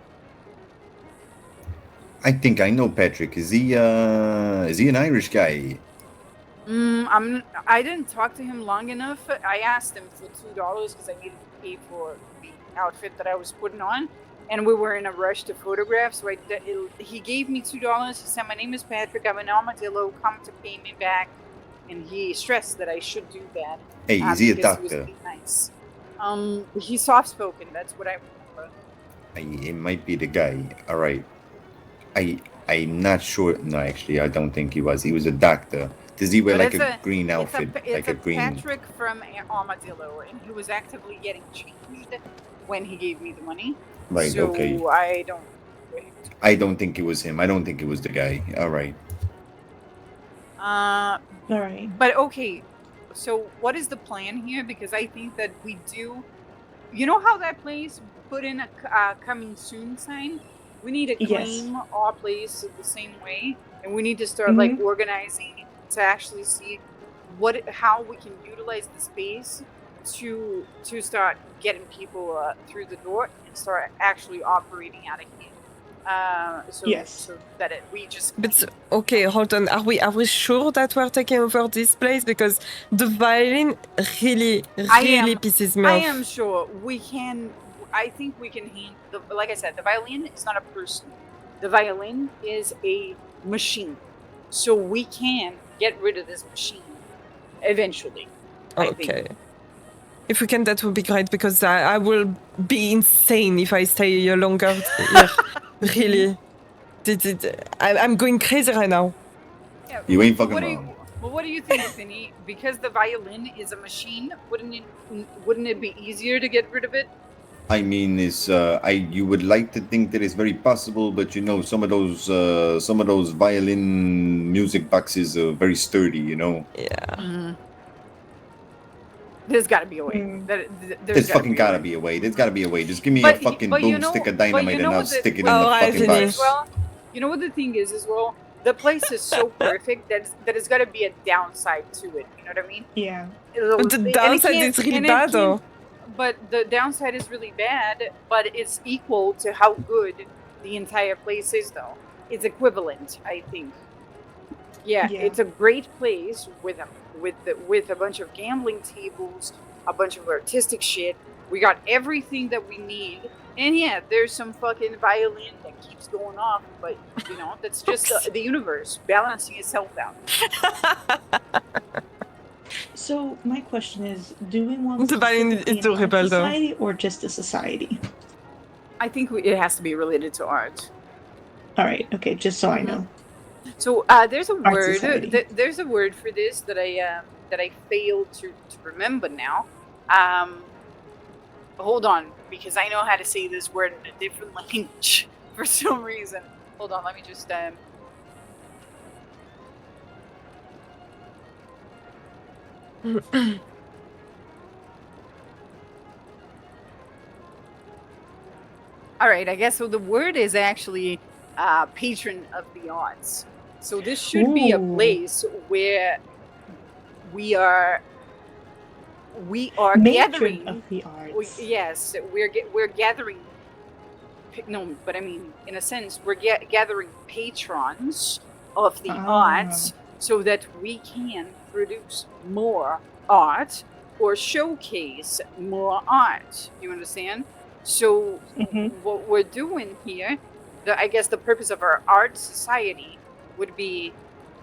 I think I know Patrick. Is he an Irish guy? I didn't talk to him long enough. I asked him for $2 because I needed to pay for the outfit that I was putting on, and we were in a rush to photograph. So he gave me $2. He said, "My name is Patrick. I'm in Armadillo. Come to pay me back." And he stressed that I should do that. Hey, is he a because he was doctor? being nice. He's soft-spoken. That's what I remember. It might be the guy. All right. I'm not sure. No, actually, I don't think he was. He was a doctor. Does he wear But like a green outfit? It's a green. Patrick from Armadillo, and he was actively getting changed when he gave me the money. Right. So Okay. I don't I don't think it was him. I don't think it was the guy. All right. All right. But okay, so what is the plan here? Because I think that we do. You know how that place put in a coming soon sign? We need to claim our place the same way, and we need to start like organizing to actually see how we can utilize the space to start getting people through the door and start actually operating out of here. So that we just. But okay, hold on. Are we sure that we're taking over this place? Because the violin really pisses me off. I am sure we can. I think we can handle. Like I said, the violin is not a person. The violin is a machine. So we can get rid of this machine eventually. Okay. If we can, that would be great, because I will be insane if I stay here longer. Here. Really. I'm going crazy right now. Yeah, You ain't fucking wrong. What do you think, Finny? Because the violin is a machine, wouldn't it be easier to get rid of it? I mean, you would like to think that it's very possible, but you know, some of those violin music boxes are very sturdy, you know. Yeah. Mm-hmm. There's got to be a way. There's fucking gotta be a way. There's gotta be a way. Just give me a fucking boomstick of dynamite and I'll stick it in the fucking box. Well, you know what the thing is as well? The place is so perfect that it's got to be a downside to it. You know what I mean? Yeah. But the downside is really bad, though. But the downside is really bad, but it's equal to how good the entire place is, though. It's equivalent, I think. Yeah, it's a great place with a bunch of gambling tables, a bunch of artistic shit. We got everything that we need. And yeah, there's some fucking violin that keeps going off, but you know, that's just the universe balancing itself out. So my question is, do we want the violin is a society or just a society? I think it has to be related to art. All right. Okay. Just so I know. So there's a Art word. society. There's a word for this that I failed to remember now. Hold on, because I know how to say this word in a different language for some reason. Hold on, let me just All right, I guess so. The word is actually patron of the arts. So this should be a Ooh. place where we are Matron gathering. of the arts. Yes, we're gathering. No, but I mean, in a sense, we're gathering patrons of the arts so that we can produce more art or showcase more art. You understand? So what we're doing here, I guess the purpose of our art society would be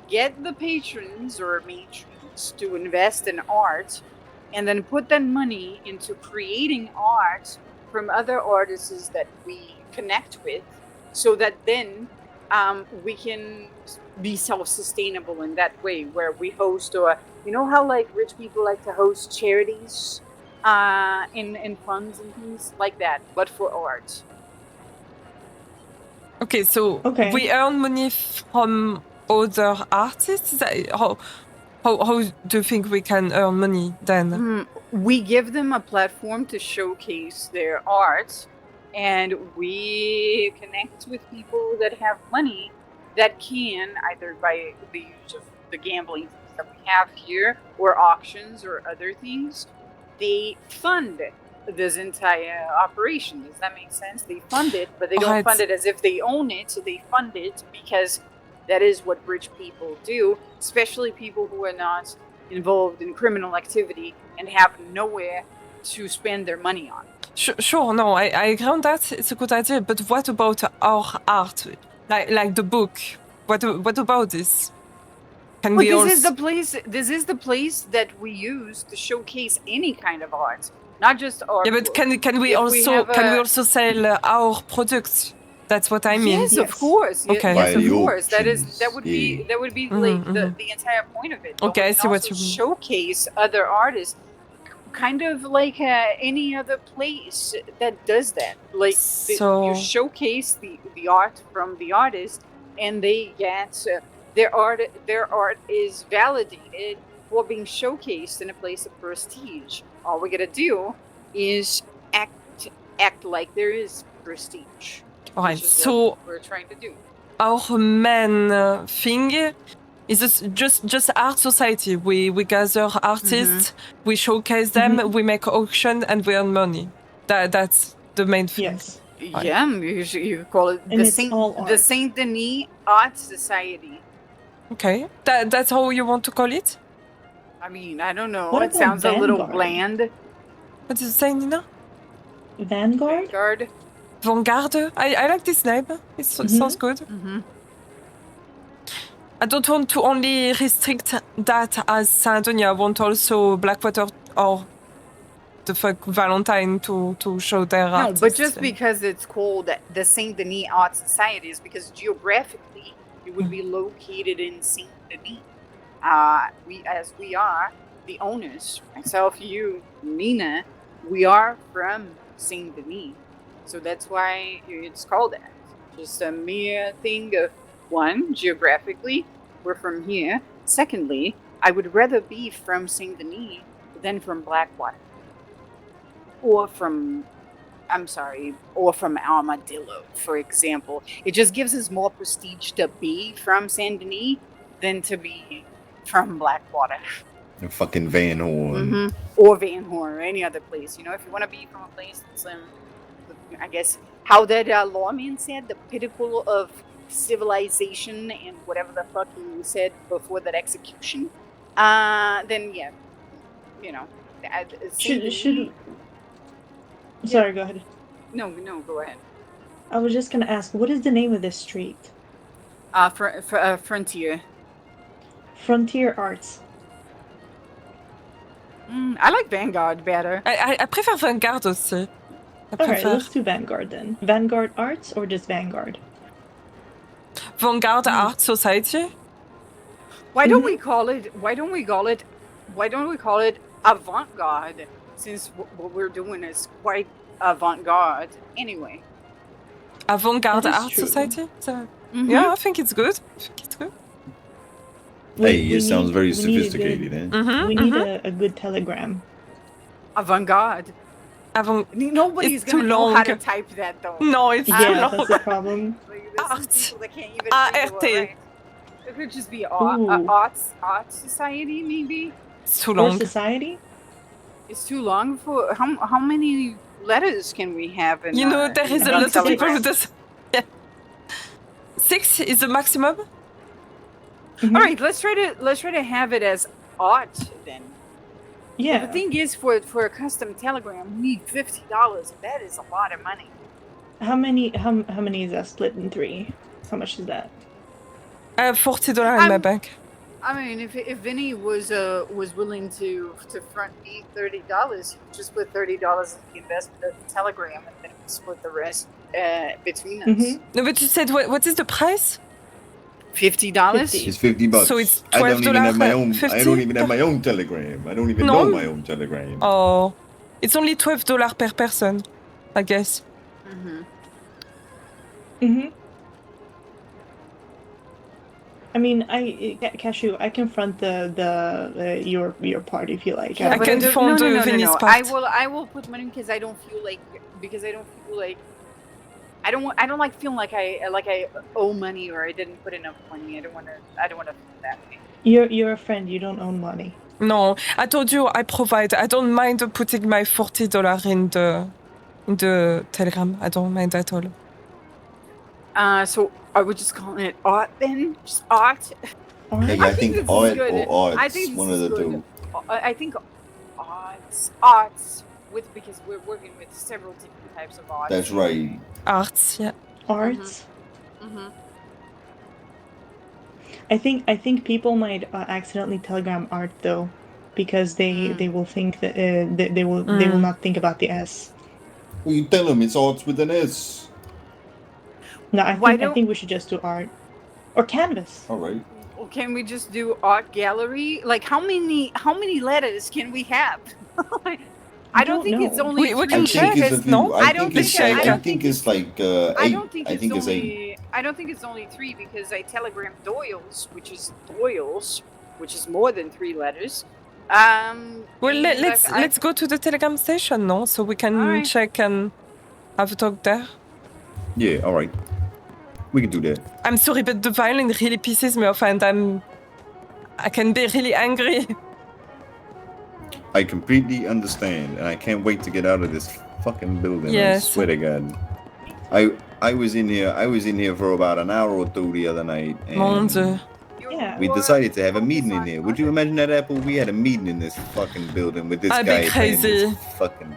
get the patrons or matrons to invest in art and then put that money into creating art from other artists that we connect with so that then we can be self-sustainable in that way where we host, or you know how like rich people like to host charities in funds and things like that, but for art. Okay, so we earn money from other artists. How do you think we can earn money then? We give them a platform to showcase their art, and we connect with people that have money that can, either by the use of the gambling things that we have here, or auctions or other things, they fund this entire operation. Does that make sense? They fund it, but they don't fund it as if they own it. So they fund it because that is what rich people do, especially people who are not involved in criminal activity and have nowhere to spend their money on. Sure, no, I agree on that. It's a good idea. But what about our art, like the book? What about this? This is the place that we use to showcase any kind of art, not just art. Yeah, but can we also sell our products? That's what I mean. Yes, of course. Okay. Yes, of course. That would be like the entire point of it. Okay, I see what you mean. Showcase other artists, kind of like any other place that does that. Like you showcase the art from the artist, and they get their art is validated for being showcased in a place of prestige. All we gotta do is act like there is prestige. Alright, so what we're trying to do. Our main thing is just art society. We gather artists, we showcase them, we make auction, and we earn money. That's the main thing. Yes. Right. Yeah, you call it the Saint Denis Art Society. Okay, that's how you want to call it? I mean, I don't know. What it sounds a little bland. What is it saying, Nina? Vanguard? Vanguard? I like this name. It sounds good. I don't want to only restrict that as Saint Denis. I want also Blackwater or the fuck Valentine to show their art. No, but just because it's called the Saint Denis Art Society is because geographically it would be located in Saint Denis. We are the owners, myself, you, Nina, we are from Saint Denis. So that's why it's called that. Just a mere thing of, one, geographically, we're from here. Secondly, I would rather be from Saint Denis than from Blackwater. Or from Armadillo, for example. It just gives us more prestige to be from Saint Denis than to be from Blackwater. And fucking Van Horn. Or Van Horn, or any other place. You know, if you want to be from a place that's, I guess, how that lawman said, the pinnacle of civilization and whatever the fuck he said before that execution, then yeah, you know. Should Sorry, go ahead. No, go ahead. I was just gonna ask, what is the name of this street? Frontier. Frontier Arts. I like Vanguard better. I prefer Vanguard aussi. Alright, let's do Vanguard then. Vanguard Arts or just Vanguard? Vanguard Art Society. Why don't we call it? Why don't we call it avant-garde? Since what we're doing is quite avant-garde. Anyway. Avant-garde That is Art true. Society. So, Mhm. yeah, I think it's good. I think it's good. Hey, it sounds very we need a sophisticated, good- eh? We need a good telegram. Avant-garde. Avant. Nobody's It's gonna too know how to long. type that though. No, it's too Yeah, long. that's the problem. Like, there's some Art. people that can't even read it ART. right. It could just be Ooh. art society, maybe. It's too Or long. society? It's too long for how many letters can we have in? You know, there is a in lot of people who Telegram? does. Yeah. 6 is the maximum. Mhm. All right, let's try to have it as art then. Yeah. The thing is, for a custom telegram, we need $50. That is a lot of money. How many is that split in 3? How much is that? I have $40 in my bank. I mean, if Vinny was willing to front me $30, he would just put $30 in the investment of the telegram, and then we split the rest between us. Mhm. No, but you said what is the price? $50. It's $50. So it's I don't even have my $12, own. I 50? don't even have my own Telegram. I don't even No. know my own Telegram. Oh, it's only $12 per person, I guess. Mm-hmm. Mhm. I mean, Cashew, I can front your part if you like. I can fund Vinny's I part. will put money because I don't feel like I don't like feeling like I owe money or I didn't put enough money. I don't want to feel that way. You're a friend. You don't own money. No, I told you I provide. I don't mind putting my $40 in the Telegram. I don't mind at all. So are we just calling it art then? Just art? Hey, I I think think this is art good. or arts, I think this one is of the good. two. I think arts because we're working with several different types of arts. That's right. Arts, yeah. Arts. Mm-hmm. I think people might accidentally telegram art though, because they will think that they will not think about the S. Well, you tell them it's arts with an S. No, I think we should just do art or canvas. All right. Well, can we just do art gallery? Like how many letters can we have? I don't think it's only we three. can check. I think it's like 8. I don't think it's it's 8. only. I don't think it's only 3 because I telegram Doyle's, which is more than 3 letters. Well, and let's go to the Telegram station, no? So we can Alright. check and have a talk there. Yeah, all right. We can do that. I'm sorry, but the violin really pisses me off, and I can be really angry. I completely understand, and I can't wait to get out of this fucking building. Yes. I swear to God. I was in here for about an hour or 2 the other night, Mon Dieu. and we decided to have a meeting in here. Would you imagine that, Apple? We had a meeting in this fucking building with this I'd guy be playing crazy. this fucking.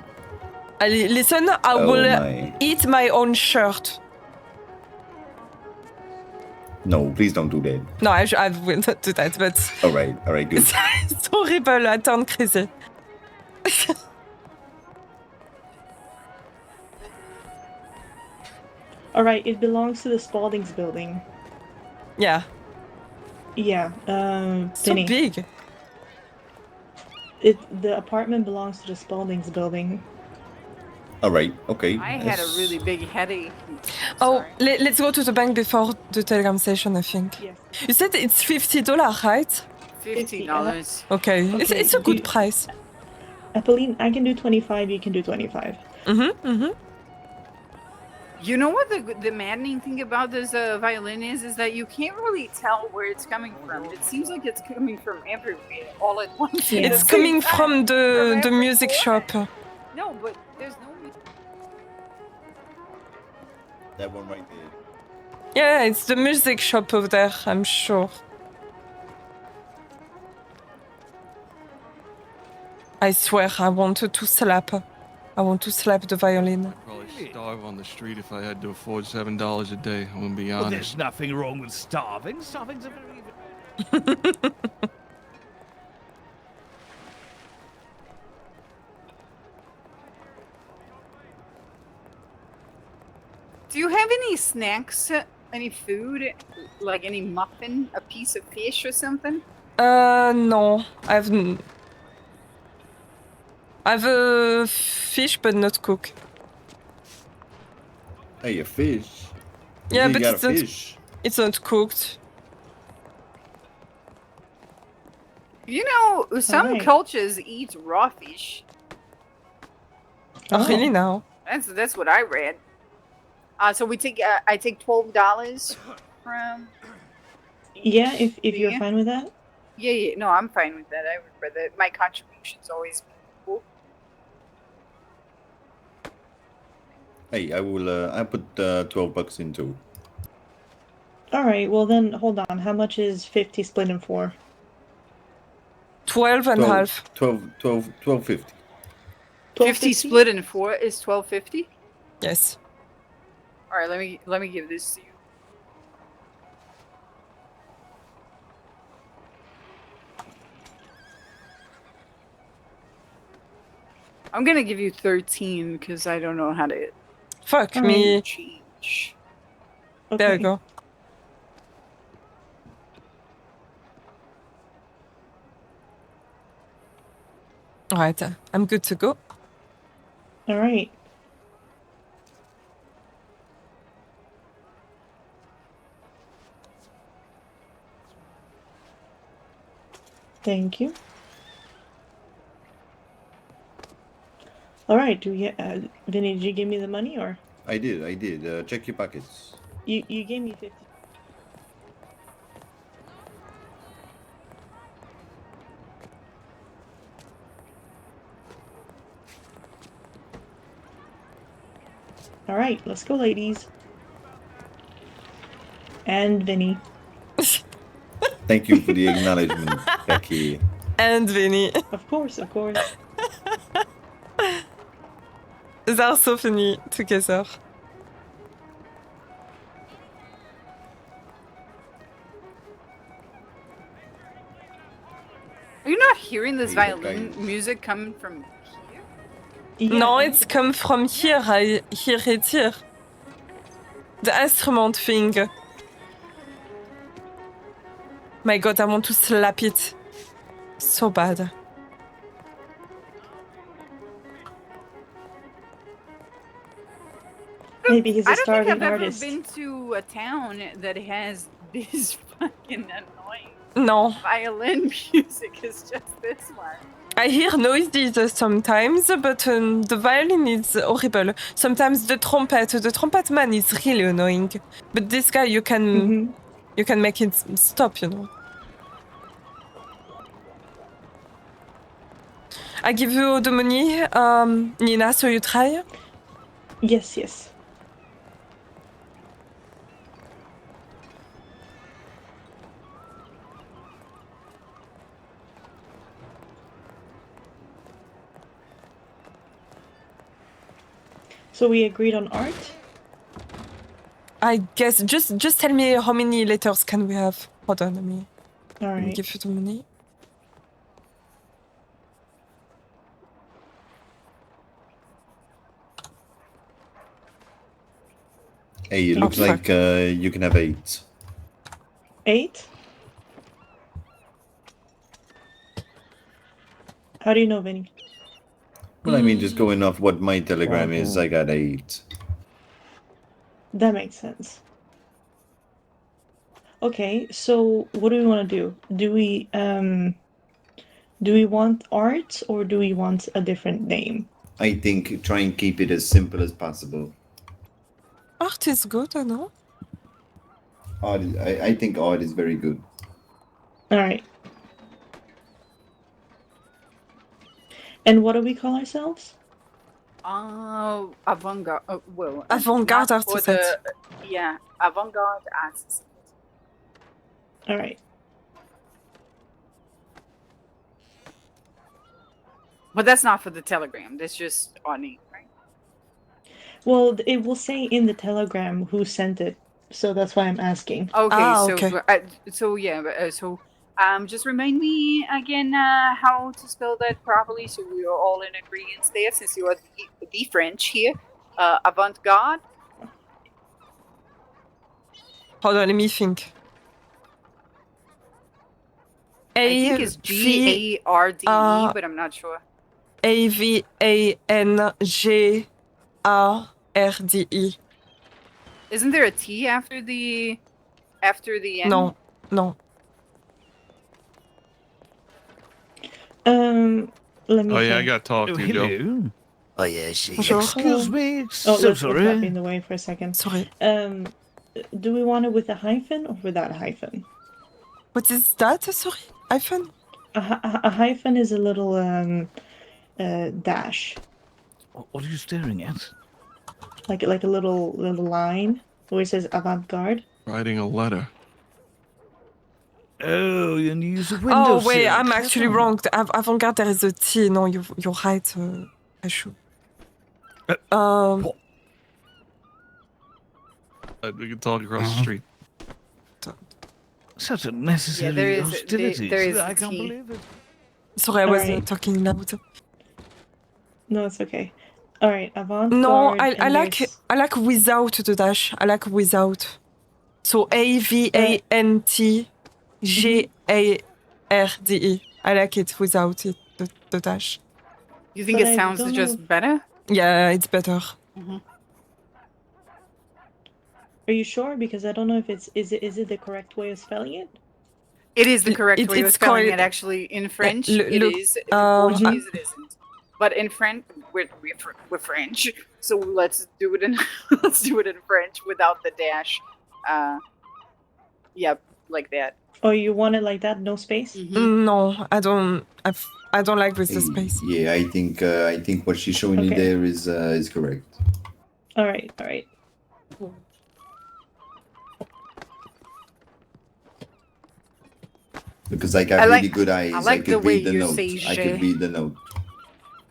Listen, I Oh will my. eat my own shirt. No, please don't do that. No, I will not do that, but All right, good. it's horrible. I turn crazy. All right, it belongs to the Spaldings building. Yeah. Yeah. So Vinny. big. The apartment belongs to the Spaldings building. All right, okay. I had a really big headache. Oh, let's go to the bank before the Telegram station, I think. Yes. You said it's $50, right? $50. Okay, Okay, it's a good price. Apolline, I can do 25. You can do 25. You know what the maddening thing about this violin is that you can't really tell where it's coming from. It seems like it's coming from everywhere all at once. Yeah. It's coming from the music shop. No, but there's no. That one right there. Yeah, it's the music shop over there, I'm sure. I swear, I wanted to slap. I want to slap the violin. Probably starve on the street if I had to afford $7 a day. I'm gonna be honest. Well, there's nothing wrong with starving. Starving's a very. Do you have any snacks Any food? Like any muffin? A piece of fish or something? No. I've a fish, but not cooked. Hey, a fish. Yeah, You but got a fish. It's not cooked. You know, some Alright. cultures eat raw fish. Oh, really now? That's what I read. So we take I take $12 from. Yeah, if you're Yeah. fine with that. Yeah. No, I'm fine with that. I would rather my contributions always be equal. Hey, I will. I put $12 into. Alright, well then hold on. How much is 50 split in 4? 12 and half. 12.50. 50 split in 4 is $12.50. Yes. All right, let me give this to you. I'm gonna give you 13 because I don't know how to. Fuck me. Change. Okay. There you go. Alright, I'm good to go. Alright. Thank you. Alright, do we Vinny, did you give me the money or? I did. Check your pockets. You gave me 50. Alright, let's go, ladies. And Vinny. Thank you for the acknowledgement, Becky. And Vinny. Of course, of course. They're so funny together. Are you not hearing this Hey, violin guys. music coming from here? Yeah. No, it's come from here. I hear it here. The instrument thing. My god, I want to slap it. So bad. Maybe he's a I don't think starving I've ever artist. been to a town that has this fucking annoying No. violin music. It's just this one. I hear noises sometimes, but the violin is horrible. Sometimes the trumpet man is really annoying. But this guy, you can make it stop, you know. I give you the money, Nina, so you try? Yes, yes. So we agreed on art? I guess, just tell me how many letters can we have. Hold on, let me Alright. give you the money. Hey, it looks like you can have 8. 8? How do you know, Vinny? Well, I mean, just going off what my telegram is, I got 8. That makes sense. Okay, so what do we want to do? Do we want art or do we want a different name? I think try and keep it as simple as possible. Art is good, I know. Art, I think art is very good. Alright. And what do we call ourselves? Avant-garde. Well, Avant-garde not for artists. yeah, avant-garde artists. Alright. But that's not for the telegram. That's just on me, right? Well, it will say in the telegram who sent it, so that's why I'm asking. Okay, okay. Just remind me again how to spell that properly, so we are all in agreement there. Since you are the French here, avant-garde. Hold on, let me think. I think it's Garde, but I'm not sure. Avangarde. Isn't there a T after the N? No, no. Let me Oh yeah, I think. got to talk to you, Joe. Hello. Oh, yes. Bonjour. Excuse me. Oh, So let's stop sorry. in the way for a second. Sorry. Do we want it with a hyphen or without a hyphen? What is that? Sorry, hyphen? A hyphen is a little dash, What are you staring at? like a little line where it says avant-garde. Writing a letter. Oh, you use a window. Oh wait, I'm actually wrong. Avant-garde, there is a T. No, you're right. Cashew. We can talk across the street. Such unnecessary there is hostilities. a I can't T. believe it. Sorry, I was Alright. talking loud. No, it's okay. All right, avant-garde. No, I and like without the dash. I like without. So AVANTGARDE. I like it without it, the dash. You think But it I sounds don't just know- better? Yeah, it's better. Are you sure? Because I don't know if is it the correct way of spelling it? It is the correct way of it's spelling called- it. Actually, in French, look, it is. In Portuguese, it isn't. But in French, we're French, so let's do it in French without the dash. Yep, like that. Oh, you want it like that, no space? No, I don't. I don't like with the space. Yeah, I think what she's showing you Okay. there is correct. All right, all right. Because I got I like- really good eyes. I like could the way read the you note. say I je. could read the note.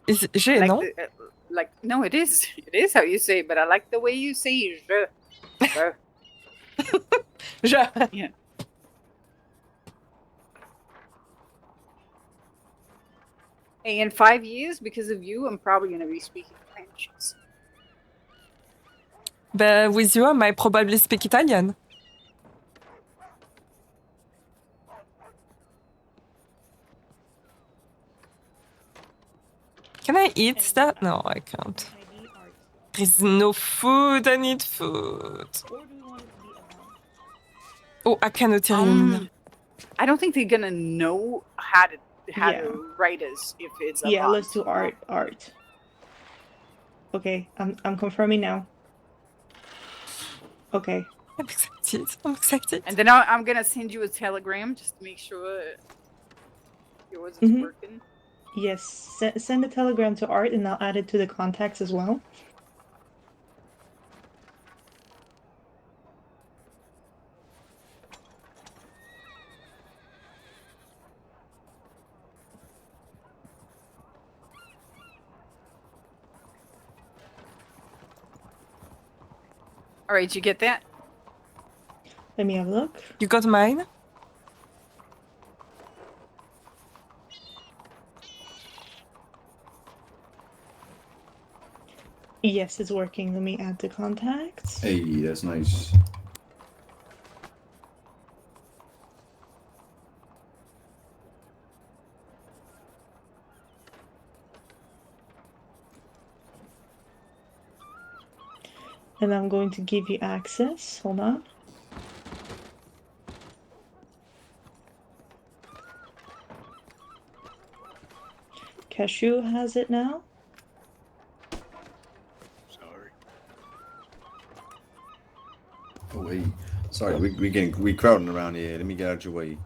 Is G, Like, no? no, it is. It is how you say it, but I like the way you say je. Je. Yeah. Hey, in 5 years, because of you, I'm probably going to be speaking French. But with you, I might probably speak Italian. Can I eat that? No, I can't. There's no food. I need food. Oh, I cannot hear you. I don't think they're going to know how to Yeah. write us if it's Yeah, avant. let's do art. Okay, I'm confirming now. Okay. I'm excited. I'm excited. And then I'm going to send you a telegram just to make sure yours is Mhm. working. Yes, send a telegram to Art and I'll add it to the contacts as well. All right, you get that? Let me have a look. You got mine? Yes, it's working. Let me add the contacts. Hey, that's nice. And I'm going to give you access. Hold on. Cashew has it now. Sorry. Oh, hey. Sorry, we crowding around here. Let me get out your way.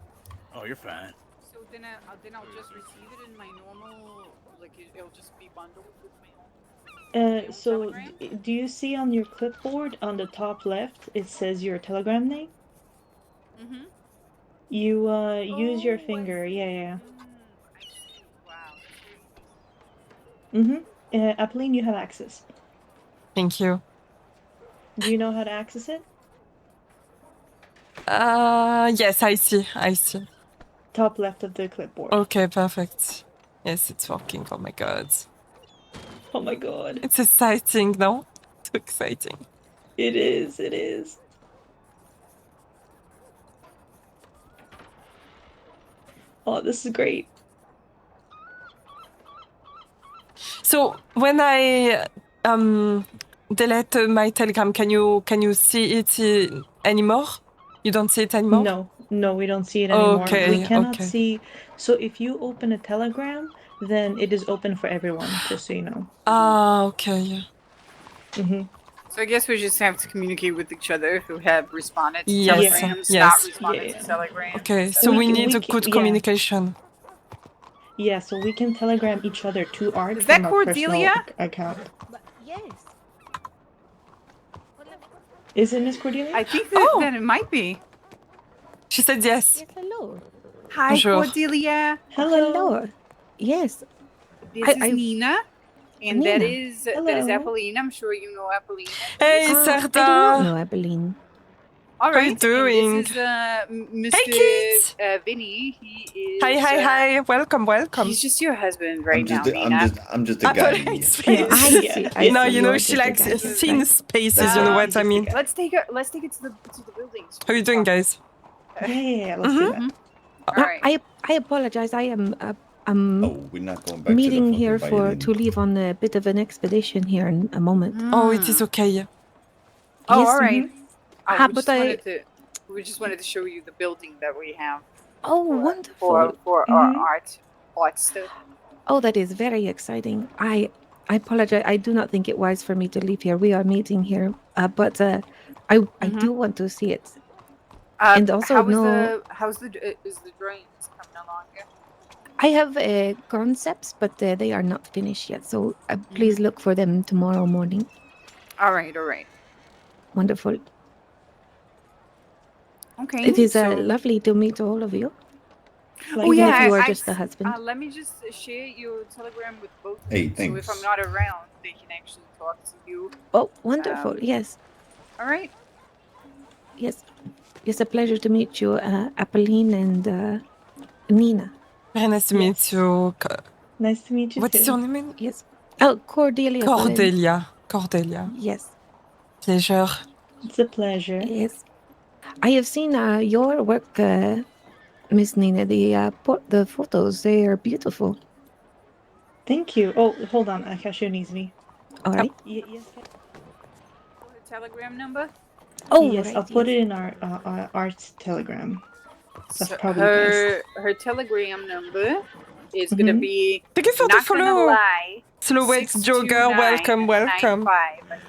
Oh, you're fine. So then I'll just receive it in my normal, like it'll just be bundled with my So Telegram? do you see on your clipboard on the top left it says your Telegram name? Mm-hmm. You use your Oh, I finger. see. Yeah. I see. Wow. That's very easy. Apolline, you have access. Thank you. Do you know how to access it? Yes, I see. I see. Top left of the clipboard. Okay, perfect. Yes, it's working. Oh my god. Oh my god. It's exciting, no? So exciting. It is. Oh, this is great. So when I delete my Telegram, can you see it anymore? You don't see it anymore? No, we don't see it anymore. Okay, We cannot okay. see. So if you open a Telegram, then it is open for everyone. Just so you know. Ah, okay. So I guess we just have to communicate with each other who have responded to Yes, telegrams, yes. not responded to telegrams. Okay, so we need a good communication. Yeah, so we can telegram each other to art Is that from our Cordelia? personal account. Yes. Is it Miss Cordelia? I think that it might be. She said yes. Yes, hello. Hi, Bonjour. Cordelia. Hello. Yes. This is Nina. And that is Apolline. I'm sure you know Apolline. Hey, I do Serta. not know Apolline. All How you right. doing? And this is Mr. Hey, kids. Vinny. He is. Hi. Welcome. He's just your husband right now, I'm Nina. just a guy. Apolline's Here. face. I No, see you know you're she just a likes guy. thin spaces. You know what I mean? Let's take it to the buildings. How you doing, guys? Yeah. Let's do that. All right. I apologize. I am Oh, we're not going back meeting to the here fucking violin. to leave on a bit of an expedition here in a moment. Oh, it is okay. Oh, Yes, all right. but We just wanted to show you the building that we have. Oh, wonderful. For our art stuff. Oh, that is very exciting. I apologize. I do not think it wise for me to leave here. We are meeting here, but I do want to see it. And also how's the drawings coming along here? I have concepts, but they are not finished yet. So please look for them tomorrow morning. All right. Wonderful. Okay. It is lovely to meet all of you. Oh yeah, if you are just the husband. Let me just share your telegram with both. Hey, so thanks. if I'm not around, they can actually talk to you. Oh, wonderful. Yes. All right. Yes. It's a pleasure to meet you, Apolline and Nina. Very nice to meet you. Nice to meet you What too. is your name? Yes. Oh, Cordelia. Cordelia. Yes. Pleasure. It's a pleasure. Yes. I have seen your work, Miss Nina. The photos, they are beautiful. Thank you. Oh, hold on. Cashew needs me. All right. Yes. The telegram number. Oh, yes. right, I'll put it in our arts telegram. That's So probably best. her telegram number is gonna be. Thank you for the not gonna follow. lie. Silhouette Jogger, welcome. 62995.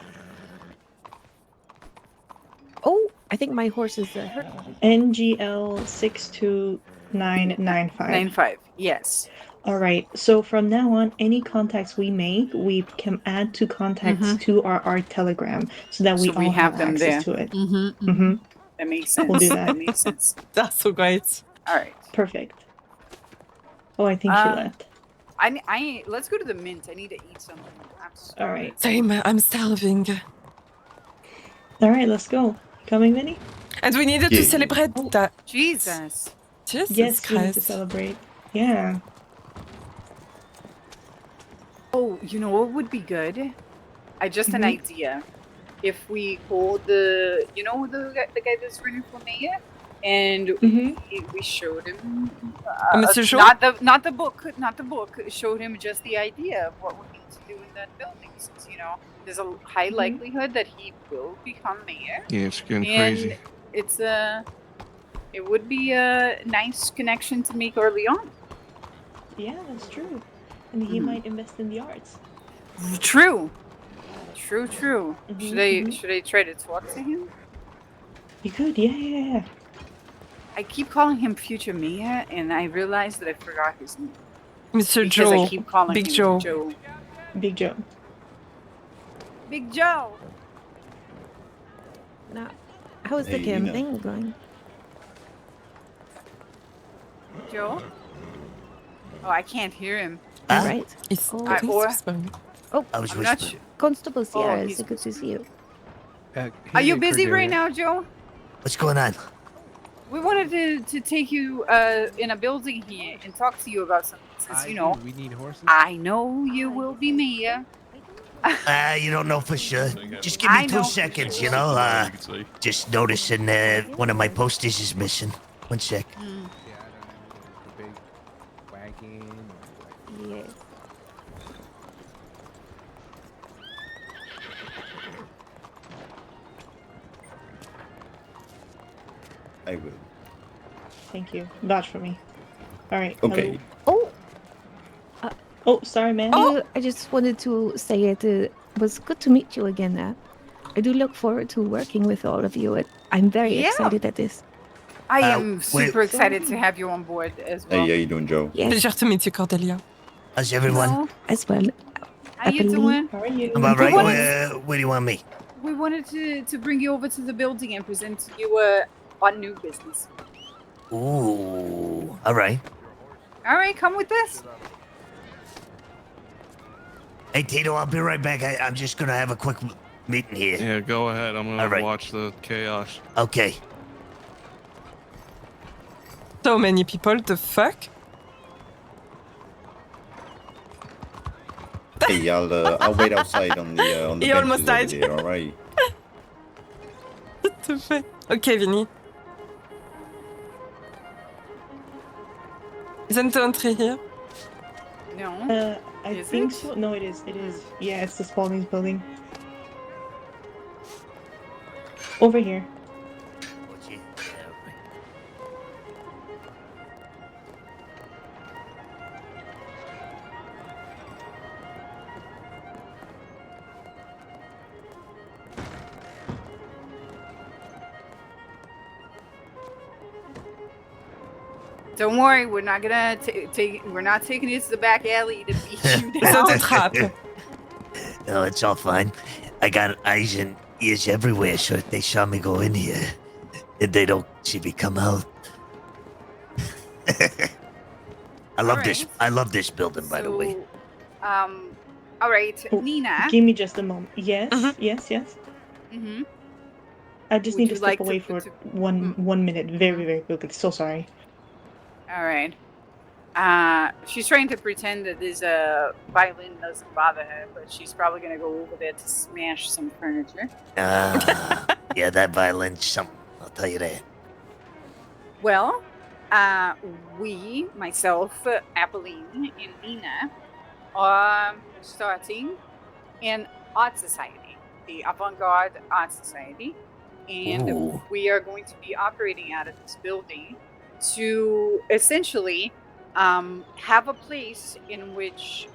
Oh, I think my horse is hurt. NGL 62995. 95. Yes. All right. So from now on, any contacts we make, we can add to contacts to our art telegram, so that we all have them access there. to it. That makes sense. We'll do that. That makes sense. That's so great. All right. Perfect. Oh, I think she left. Let's go to the mint. I need to eat something. All right. Same, I'm starving. All right. Let's go. Coming, Vinny? And we needed to celebrate that. Jesus. Jesus Yes, we need to Christ. celebrate. Yeah. Oh, you know what would be good? An idea. If we called the guy that's running for mayor, and we showed him Monsieur Jean? not the book, showed him just the idea of what we need to do in that building. Since there's a high likelihood that he will become mayor. Yeah, it's getting And crazy. it would be a nice connection to make early on. Yeah, that's true. And he might invest in the arts. True. Should I try to talk to him? You could, yeah. I keep calling him future mayor, and I realized that I forgot his name. Mr. Because Joe. I keep calling Big him Joe. Big Joe. Big Joe. Now, how's the Hey, campaign going? Joe? Oh, I can't hear him. All right. It's, Oh, it is or- whispering. I was I'm not whispering. Constable Sierra, he's- it's good to see you. Are you busy right now, Joe? What's going on? We wanted to take you in a building here and talk to you about something. Since We need horses. I know you will be mayor. You don't know for sure. Just give me I 2 know. seconds, just noticing one of my posters is missing. 1 sec. I will. Thank you. Vouch for me. All right. Okay. Oh, sorry, man. I just wanted to say it was good to meet you again. I do look forward to working with all of you. I'm very excited at this. I am super excited to have you on board as well. Hey, how you doing, Joe? Yes. Pleasure to meet you, Cordelia. How's everyone? Hello. As well. How you doing? How are you? I'm all right. What Where do you want me? We wanted to bring you over to the building and present to you our new business. Ooh, all right. All right, come with us. Hey, Tito, I'll be right back. I'm just gonna have a quick meeting here. Yeah, go ahead. I'm gonna All right. watch the chaos. Okay. So many people, the fuck? Hey, I'll wait outside on the He benches almost over died. there, all right? What the fuck? Okay, Vinny. Isn't the entry here? No. I think so. No, it is. It is. Yeah, it's the Spalding's building. Over here. Don't worry, we're not gonna we're not taking it to the back alley to beat you It's down. not a trap. No, it's all fine. I got eyes and ears everywhere, so if they saw me go in here, and they don't see me come out. I love this. I love this building, by the way. All right, Nina. Give me just a moment. Yes, yes. Mm-hmm. I just Would need to you step like to away for 1 minute. Very quickly. So sorry. All right. She's trying to pretend that this violin doesn't bother her, but she's probably gonna go over there to smash some furniture. Yeah, that violin's something. I'll tell you that. Well, we, myself, Apolline, and Nina, are starting an art society, the Avant-Garde Art Society, and Ooh. we are going to be operating out of this building to essentially have a place in which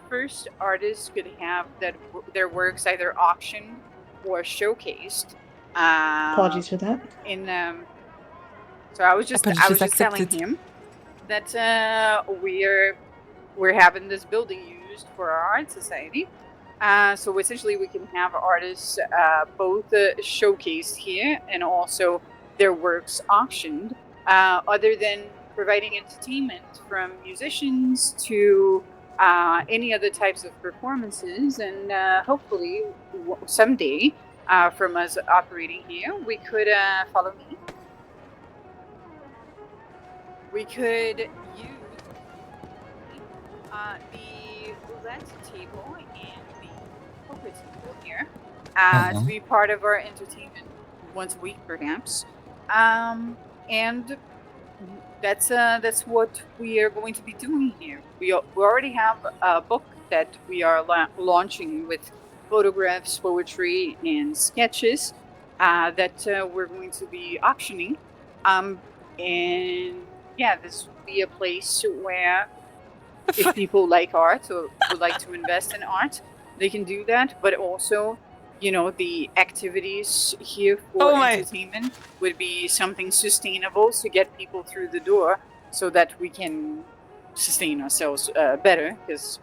first artists could have their works either auctioned or showcased. Apologies for that. So I was just Apologies telling accepted. him that we're having this building used for our art society. So essentially, we can have artists both showcased here and also their works auctioned. Other than providing entertainment from musicians to any other types of performances, and hopefully someday from us operating here, we could follow me. We could use the roulette table and the poker table here to be part of our entertainment once a week, perhaps. And that's what we are going to be doing here. We already have a book that we are launching with photographs, poetry, and sketches that we're going to be auctioning. And yeah, this would be a place where if people like art or would like to invest in art, they can do that. But also, the activities here for entertainment would be something sustainable to get people through the door so that we can sustain ourselves better. Because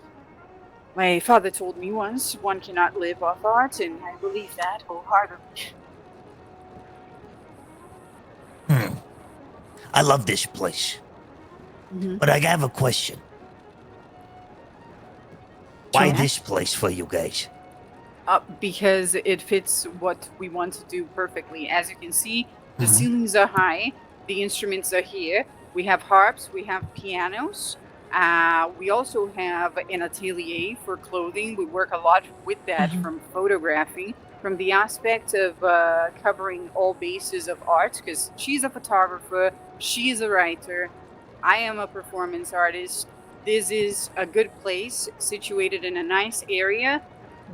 my father told me once, one cannot live off art, and I believe that wholeheartedly. I love this place. But I have a question. Why this place for you guys? Because it fits what we want to do perfectly. As you can see, the ceilings are high, the instruments are here. We have harps, we have pianos. We also have an atelier for clothing. We work a lot with that from photographing, from the aspect of covering all bases of art, because she's a photographer, she's a writer, I am a performance artist. This is a good place situated in a nice area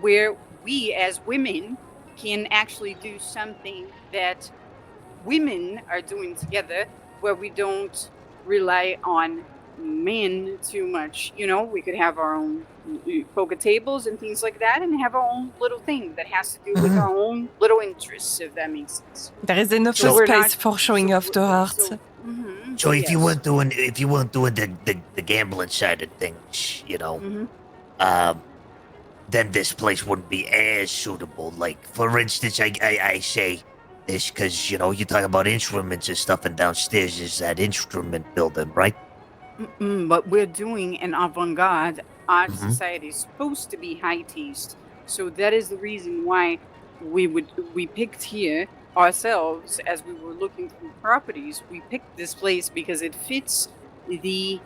where we as women can actually do something that women are doing together, where we don't rely on men too much. You know, we could have our own poker tables and things like that, and have our own little thing that has to do with our own little interests, if that makes sense. There is enough So we're space not- for showing off the art. So if you yes. weren't doing the gambling side of things, you know, then this place wouldn't be as suitable. Like, for instance, I say this because, you know, you talk about instruments and stuff, and downstairs is that instrument building, right? But we're doing an avant-garde art society. It's supposed to be high taste. So that is the reason why we picked here ourselves as we were looking through properties. We picked this place because it fits the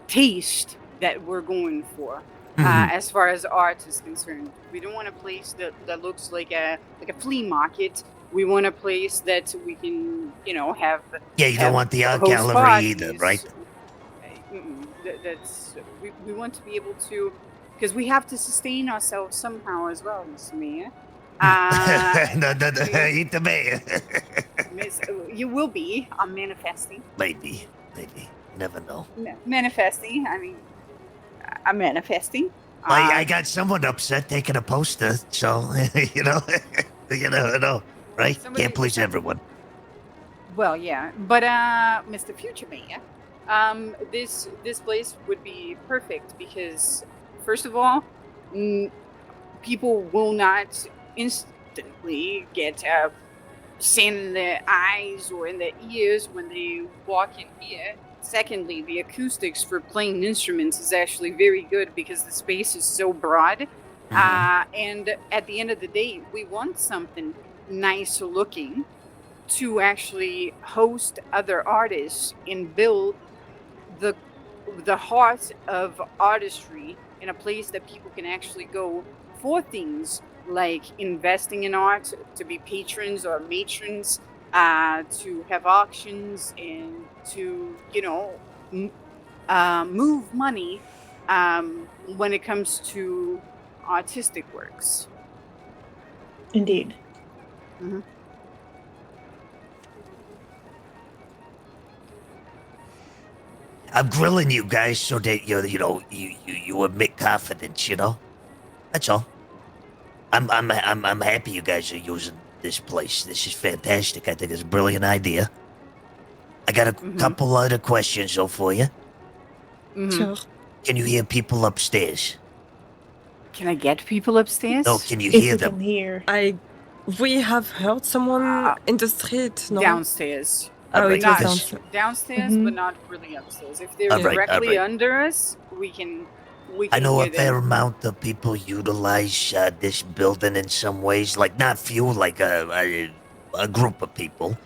taste that we're going for. As far as art is concerned, we don't want a place that looks like a flea market. We want a place that we can, you know, have. Yeah, you don't want the art host gallery parties. either, right? That's we want to be able to, because we have to sustain ourselves somehow as well, Mr. Mayor. Eat the mayor. You will be. I'm manifesting. Maybe. Never know. Manifesting. I mean, I'm manifesting. I got someone upset taking a poster, so you know, you never know, right? Can't please everyone. Well, yeah, but Mr. Future Mayor, this place would be perfect because, first of all, people will not instantly get sand in their eyes or in their ears when they walk in here. Secondly, the acoustics for playing instruments is actually very good because the space is so broad. And at the end of the day, we want something nice looking to actually host other artists and build the heart of artistry in a place that people can actually go for things like investing in art, to be patrons or matrons, to have auctions, and to, you know, move money when it comes to artistic works. Indeed. I'm grilling you guys so that you admit confidence, you know. That's all. I'm happy you guys are using this place. This is fantastic. I think it's a brilliant idea. I got a couple other questions though for you. Sure. Can you hear people upstairs? Can I get people upstairs? No, can you hear them? We have heard someone in the street. No? Downstairs. Oh, it was Not downstairs. downstairs, but not really upstairs. If they're All right, directly all right. under us, we can. I know hear a fair them. amount of people utilize this building in some ways, like not few, like a group of people.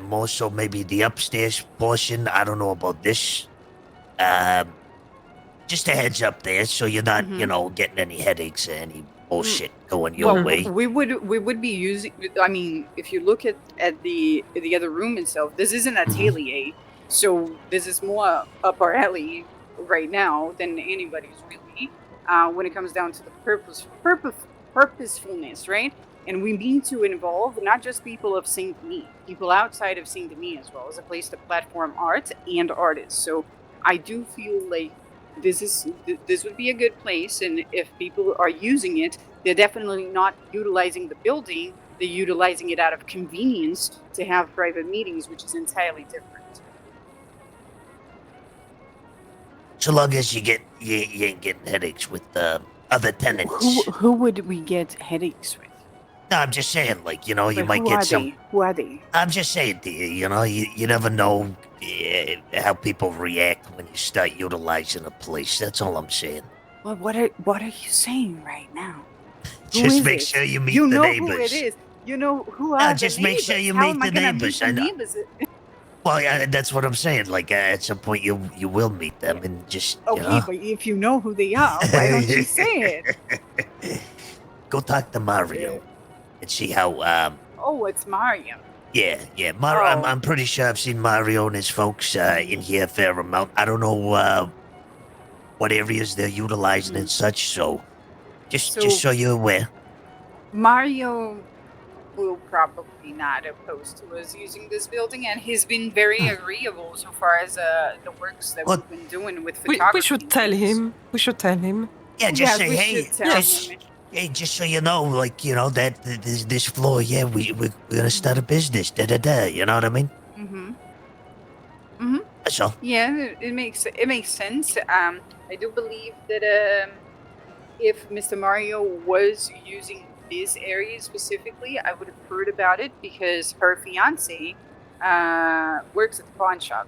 More so maybe the upstairs portion. I don't know about this. Just a heads up there, so you're not, you know, getting any headaches or any bullshit going your way. We would be using. I mean, if you look at the other room itself, this isn't a atelier, so this is more up our alley right now than anybody's really. When it comes down to the purposefulness, right? And we need to involve not just people of Saint Denis, people outside of Saint Denis as well, as a place to platform art and artists. So I do feel like this would be a good place, and if people are using it, they're definitely not utilizing the building. They're utilizing it out of convenience to have private meetings, which is entirely different. So long as you ain't getting headaches with other tenants. Who would we get headaches with? No, I'm just saying, like, you know, you But might who get are some. they? Who are they? I'm just saying to you, you know, you never know how people react when you start utilizing a place. That's all I'm saying. Well, what are you saying right now? Who Just is make it? sure you meet You the know neighbors. who it is. You know who No, are the just make sure neighbors. you How meet am the I gonna neighbors. meet I the know. neighbors? Well, yeah, that's what I'm saying. Like, at some point, you will meet them, and just Okay, you know. but if you know who they are, why don't you say it? Go talk to Mario and see how. Oh, it's Mario. Yeah. Oh. I'm pretty sure I've seen Mario and his folks in here a fair amount. I don't know what areas they're utilizing and such. So, just so you're aware. Mario will probably not oppose to us using this building, and he's been very agreeable so far as the works that we've been doing with photography. We should tell him. We should tell him. Yeah, just Yes, say, we hey, should tell him. hey, just so you know, like, you know, that this floor, yeah, we're gonna start a business, da-da-da, you know what I mean? Mm-hmm. Mm-hmm. That's all. Yeah, it makes sense. I do believe that if Mr. Mario was using this area specifically, I would have heard about it because her fiance works at the pawn shop.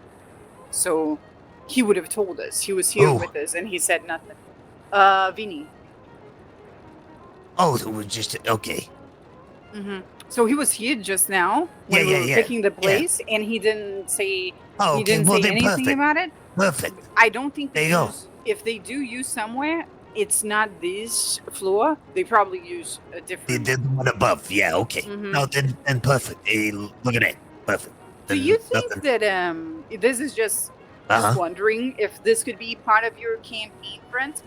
So he would have told us. He was here with us and he said nothing. Vinny. Oh, it was just, okay. Mm-hmm. So he was here just now when we were picking the place, and he didn't say anything about it. Perfect. I don't think there you go. If they do use somewhere, it's not this floor. They probably use a different. The one above, yeah, okay. Mm-hmm. No, then perfect. Hey, look at that, perfect. Do you think that this is just wondering if this could be part of your campaign front?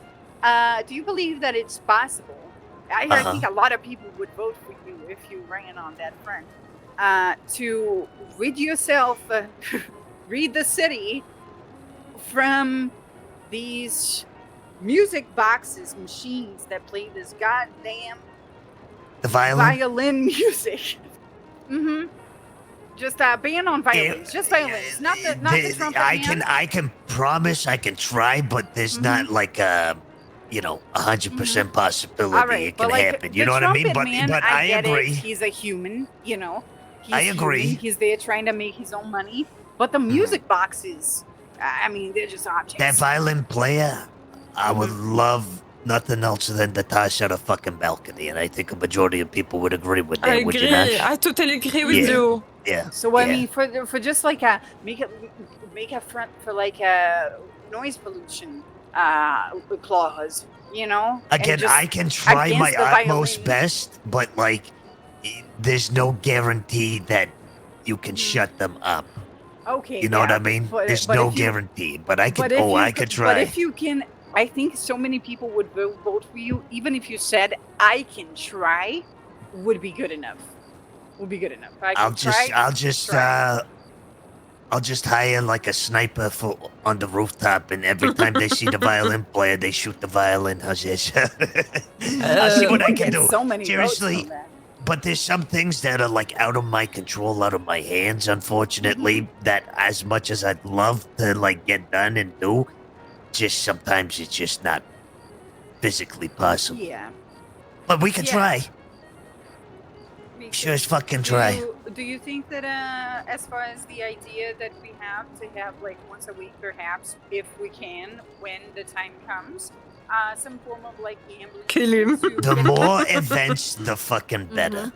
Do you believe that it's possible? I think a lot of people would vote for you if you ran on that front. To rid yourself, rid the city from these music boxes, machines that play this goddamn violin music. Mm-hmm. Just ban on violins. Just violins. Not the trumpet. I can promise I can try, but there's not like a 100% possibility it can happen. You know what I mean? But I agree. He's a human, you know. I agree. He's there trying to make his own money. But the music boxes, I mean, they're just objects. That violin player, I would love nothing else than to toss out a fucking balcony, and I think a majority of people would agree with that. I would agree. You not? I totally agree with you. Yeah. So I mean, for just like make a front for like a noise pollution clause, you know. Again, I can try my utmost best, but like, there's no guarantee that you can shut them up. Okay. You know what I mean? There's no guarantee, but I can. I could try. But if you can, I think so many people would vote for you, even if you said I can try, would be good enough. Would be good enough. I'll just hire like a sniper on the rooftop, and every time they see the violin player, they shoot the violin. How's this? I'll see what I can do. So many Seriously, but there's some things that are like out of my control, out of my hands. Unfortunately, that as much as I'd love to like get done and do, just sometimes it's just not physically possible. Yeah. But we can try. Sure as fucking try. Do you think that as far as the idea that we have to have like once a week perhaps, if we can, when the time comes, some form of like gambling? Kill him. The more events, the fucking better.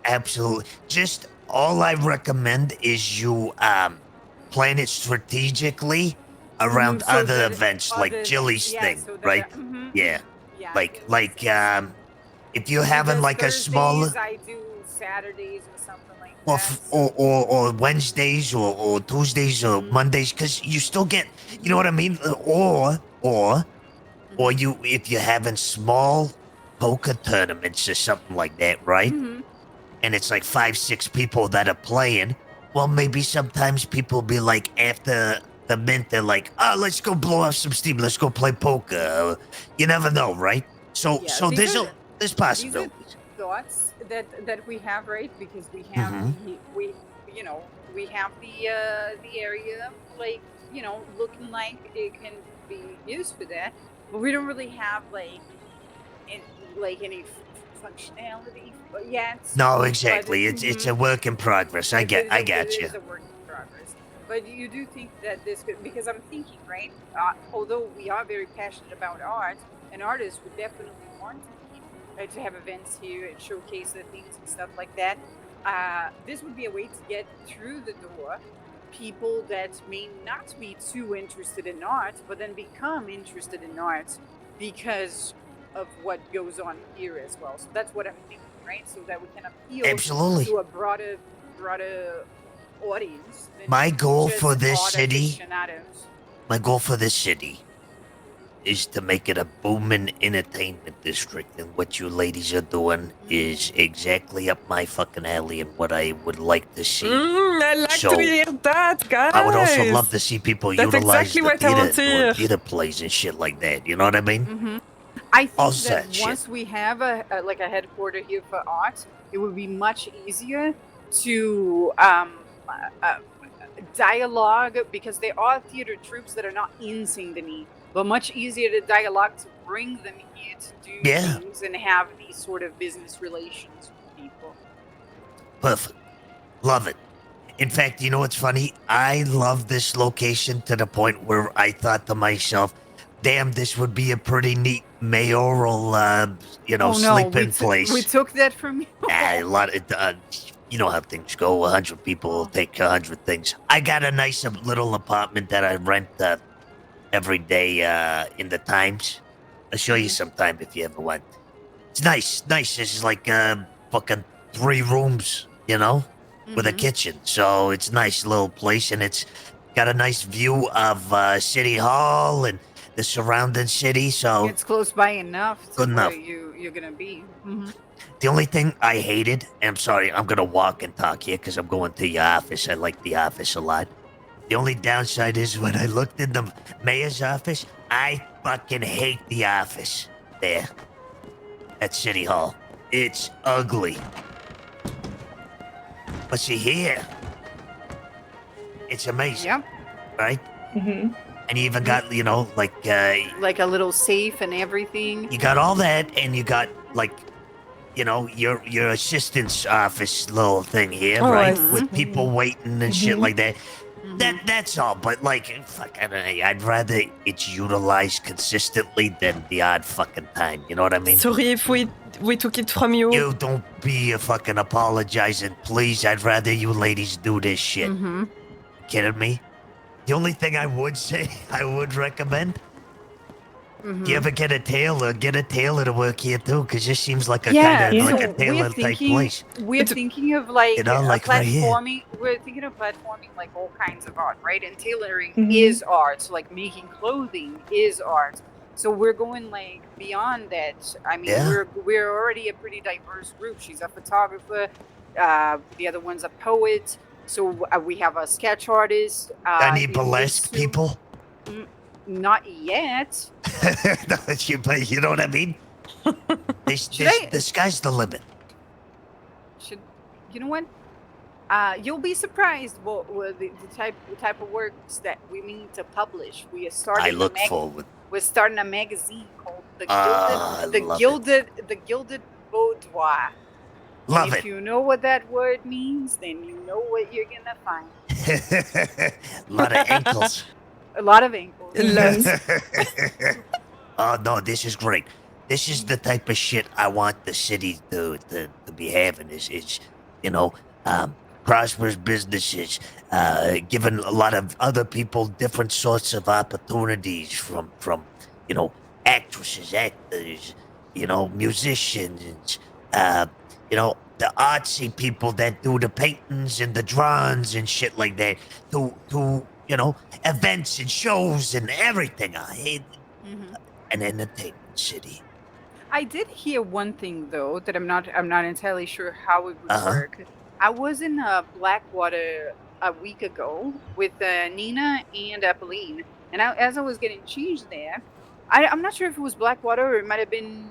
Absolutely. Just all I recommend is you plan it strategically around other events like Jilly's thing, right? Yeah. Like if you're having like a smaller. I do Saturdays or something like that. So. Or Wednesdays or Tuesdays or Mondays, because you still get, you know what I mean? Or you, if you're having small poker tournaments or something like that, right? And it's like 5-6 people that are playing. Well, maybe sometimes people be like, after the mint, they're like, oh, let's go blow off some steam. Let's go play poker. You never know, right? So there's possibilities. These are thoughts that we have, right? Because we have we have the area like looking like it can be used for that, but we don't really have like any functionality yet. No, exactly. It's a work in progress. I got you. It's a work in progress. But you do think that this could, because I'm thinking, right? Although we are very passionate about art, an artist would definitely want to have events here and showcase the things and stuff like that. This would be a way to get through the door people that may not be too interested in art, but then become interested in art because of what goes on here as well. So that's what I'm thinking, right? So that we can appeal to a broader audience. My goal for this city is to make it a booming entertainment district, and what you ladies are doing is exactly up my fucking alley and what I would like to see. I like So, to hear that, guys. I would also love to see people That's utilize exactly the what I want to theater, hear. theater plays and shit like that. You know what I mean? I think All that that shit. once we have a headquarter here for art, it would be much easier to dialogue, because there are theater troupes that are not in Saint Denis, but much easier to dialogue to bring them here to do things and have these sort of business relations with people. Perfect. Love it. In fact, you know what's funny? I love this location to the point where I thought to myself, damn, this would be a pretty neat mayoral, sleeping place. We took that from you. A lot of, you know how things go. 100 people will take 100 things. I got a nice little apartment that I rent every day in the Times. I'll show you sometime if you ever want. It's nice. It's like fucking 3 rooms, with a kitchen. So it's a nice little place, and it's got a nice view of City Hall and the surrounding city. So it's close by enough to good enough. where you're gonna be. The only thing I hated, and I'm sorry, I'm gonna walk and talk here because I'm going to your office. I like the office a lot. The only downside is when I looked in the mayor's office, I fucking hate the office there at City Hall. It's ugly. But see here, it's amazing. Yep. Right? Mm-hmm. And you even got, like a little safe and everything. You got all that, and you got your assistant's office little thing here, right? With people waiting and shit like that. That's all. But I'd rather it's utilized consistently than the odd fucking time. You know what I mean? Sorry if we took it from you. You don't be fucking apologizing, please. I'd rather you ladies do this shit. Kidding me? The only thing I would say, I would recommend. You ever get a tailor to work here too? Because this seems like a kind of like a tailor type place. We're thinking of like platforming. We're thinking of platforming like all kinds of art, right? And tailoring is art. So like making clothing is art. So we're going like beyond that. I mean, we're already a pretty diverse group. She's a photographer. The other one's a poet. So we have a sketch artist. Any burlesque people? Not yet. You know what I mean? The sky's the limit. You know what? You'll be surprised what the type of works that we need to publish. We are starting. We're starting a magazine called the Gilded Boudoir. Love it. If you know what that word means, then you know what you're gonna find. A lot of ankles. A lot of ankles. Oh no, this is great. This is the type of shit I want the city to be having. Is prosperous businesses, giving a lot of other people different sorts of opportunities from actresses, actors, musicians, the artsy people that do the paintings and the drawings and shit like that, to events and shows and everything. I hate an entertainment city. I did hear one thing though that I'm not entirely sure how it would work. I was in Blackwater a week ago with Nina and Apolline, and as I was getting changed there, I'm not sure if it was Blackwater or it might have been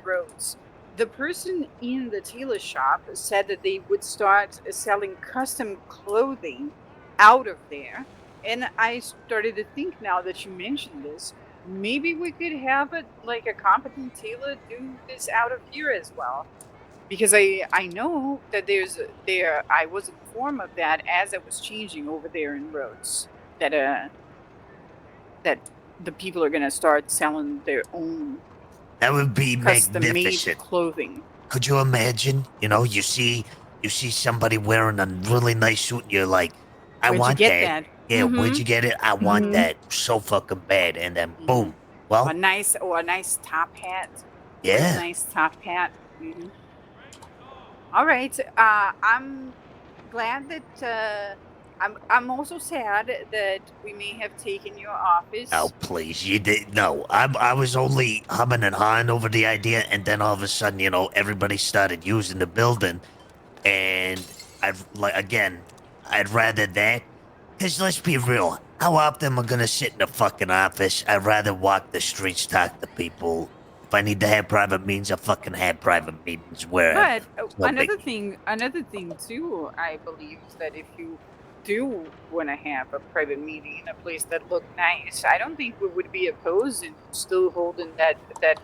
Rhodes. The person in the tailor shop said that they would start selling custom clothing out of there. And I started to think, now that you mentioned this, maybe we could have a competent tailor do this out of here as well. Because I know that I was informed of that as I was changing over there in Rhodes. That the people are going to start selling their own that would be magnificent clothing. Could you imagine? You see somebody wearing a really nice suit, and you're like, I want that. Yeah, where'd you get it? I want that so fucking bad. And then boom. Well, a nice top hat. Yeah. A nice top hat. All right. I'm glad that I'm also sad that we may have taken your office. Oh, please, you did no. I was only humming and hawing over the idea, and then all of a sudden, everybody started using the building, and I'd rather that. Cause let's be real, how often am I gonna sit in a fucking office? I'd rather walk the streets, talk to people. If I need to have private meetings, I fucking have private meetings where. But another thing too, I believe that if you do want to have a private meeting in a place that looked nice, I don't think we would be opposed in still holding that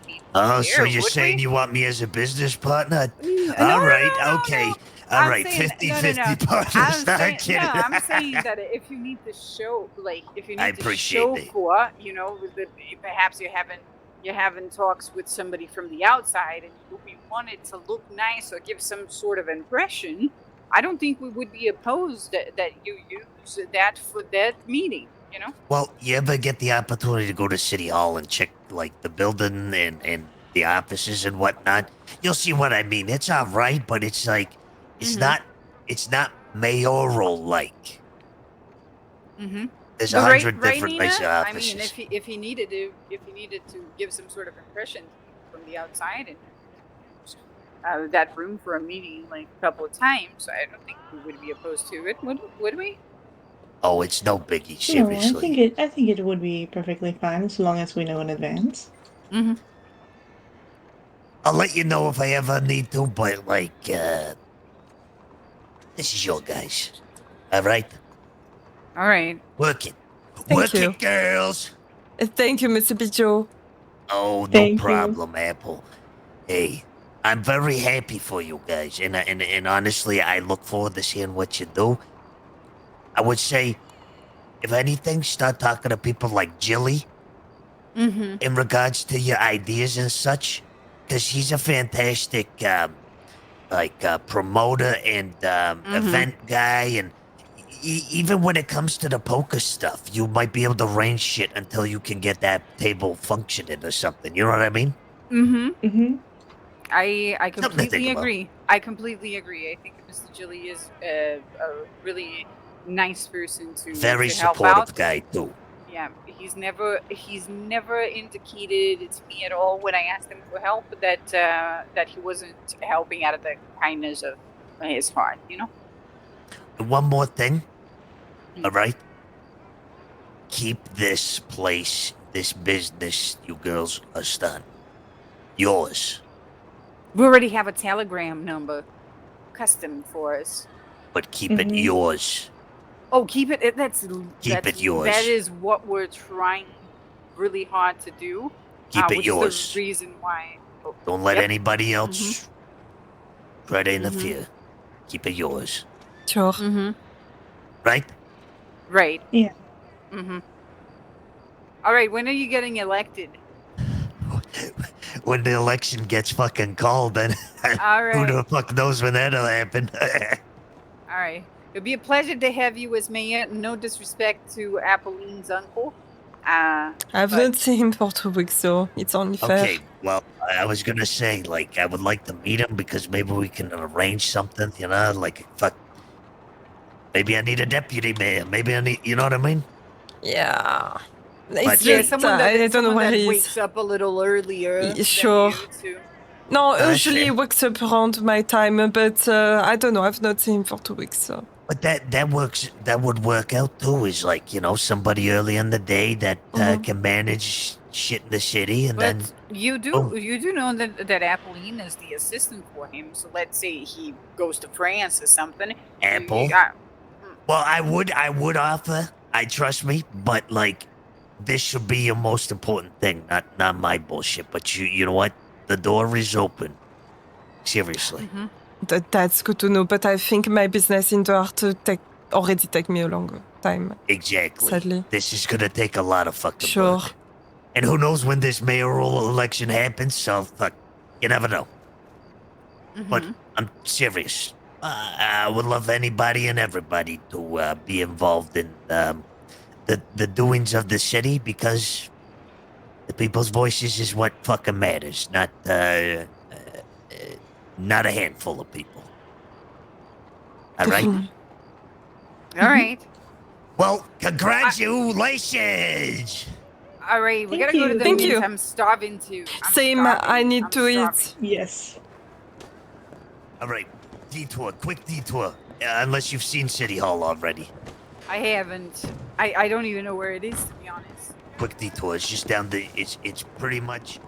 meeting. Oh, there, so you're would saying we? you want me as a business partner? No, All right, no, okay. no. All I'm right, saying, 50-50 partners. I'm kidding. I'm saying that if you need to show, if you I need to appreciate show that. for, that perhaps you're having talks with somebody from the outside, and we want it to look nice or give some sort of impression. I don't think we would be opposed that you use that for that meeting. Well, you ever get the opportunity to go to City Hall and check the building and the offices and whatnot? You'll see what I mean. It's all right, but it's like it's not mayoral like. Mm-hmm. There's But 100 right, different Nina? nice I offices. mean, if he needed to give some sort of impression from the outside and that room for a meeting a couple of times, I don't think we would be opposed to it, would we? Oh, it's no biggie. No, Seriously. I think it would be perfectly fine as long as we know in advance. Mm-hmm. I'll let you know if I ever need to, but this is your guys. All right? All right. Work it. Thank Work you. it, girls. Thank you, Mr. Bijo. Oh, no Thank you. problem, Apple. Hey, I'm very happy for you guys, and honestly, I look forward to seeing what you do. I would say, if anything, start talking to people like Jilly in regards to your ideas and such, because he's a fantastic promoter and event guy, and even when it comes to the poker stuff, you might be able to arrange shit until you can get that table functioning or something. You know what I mean? Mm-hmm. I Something to completely think about. agree. I completely agree. I think Mr. Gilly is a really nice person to Very to help supportive out. guy too. Yeah, he's never indicated to me at all when I asked him for help that he wasn't helping out of the kindness of his heart. And one more thing, all right? Keep this place, this business you girls are starting, yours. We already have a telegram number custom for us. But keep it yours. Oh, keep it. That's yours. That is what we're trying really hard to do. Keep it which yours. is the reason why. Don't let anybody else try to interfere. Keep it yours. Sure. Right? Right. Yeah. All right. When are you getting elected? When the election gets fucking called, then All right. who the fuck knows when that'll happen? All right. It'd be a pleasure to have you as mayor. No disrespect to Apolline's uncle. I've not seen him for 2 weeks, so it's only fair. Okay, well, I was gonna say, I would like to meet him because maybe we can arrange something, fuck. Maybe I need a deputy mayor. Maybe I need, you know what I mean? Yeah. But It's someone I don't know someone where that he wakes is. up a little earlier. Sure. Than you too. No, that's usually he fair. wakes up around my time, but I don't know. I've not seen him for 2 weeks, so. But that works. That would work out too. Is somebody early in the day that can manage shit in the city, and But then you do know that Apolline is the assistant for him. So let's say he goes to France or something. Apple. Well, I would offer. Trust me, but this should be your most important thing, not my bullshit. But you know what? The door is open. Seriously. That's good to know, but I think my business in the art already take me a long time. Exactly. Sadly. This is gonna take a lot of fucking Sure. work. And who knows when this mayoral election happens, so fuck, you never know. But I'm serious. I would love anybody and everybody to be involved in the doings of the city, because the people's voices is what fucking matters, not a handful of people. All right? All right. Well, congratulations. All right. We Thank gotta go to you. the Thank mint. you. I'm starving too. I'm Same, starving. I need I'm to starving. eat. Yes. All right, detour, quick detour. Unless you've seen City Hall already. I haven't. I don't even know where it is, to be honest. Quick detour. It's just down the. It's pretty much.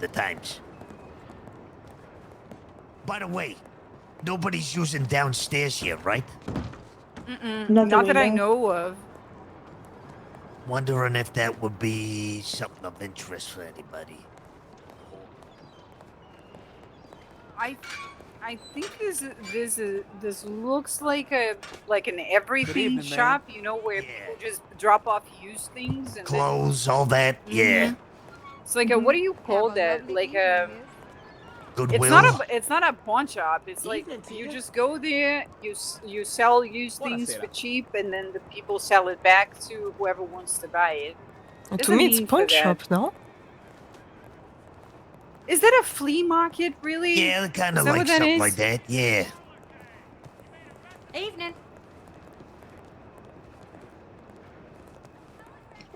The Times. By the way, nobody's using downstairs here, right? Not the Not that I window. know of. Wondering if that would be something of interest for anybody. I think this looks like an everything evening, shop. You know, where people just drop off used things and Clothes, all that. Yeah. It's like a, what do you call that? Like a. Goodwill. It's not a pawn shop. It's like you just go there, you sell used things for cheap, and then the people sell it back to whoever wants to buy it. There's To me, it's name a for pawn that. shop, no? Is that a flea market, really? Yeah, kind Is of that like what that something is? like that. Yeah. Evening.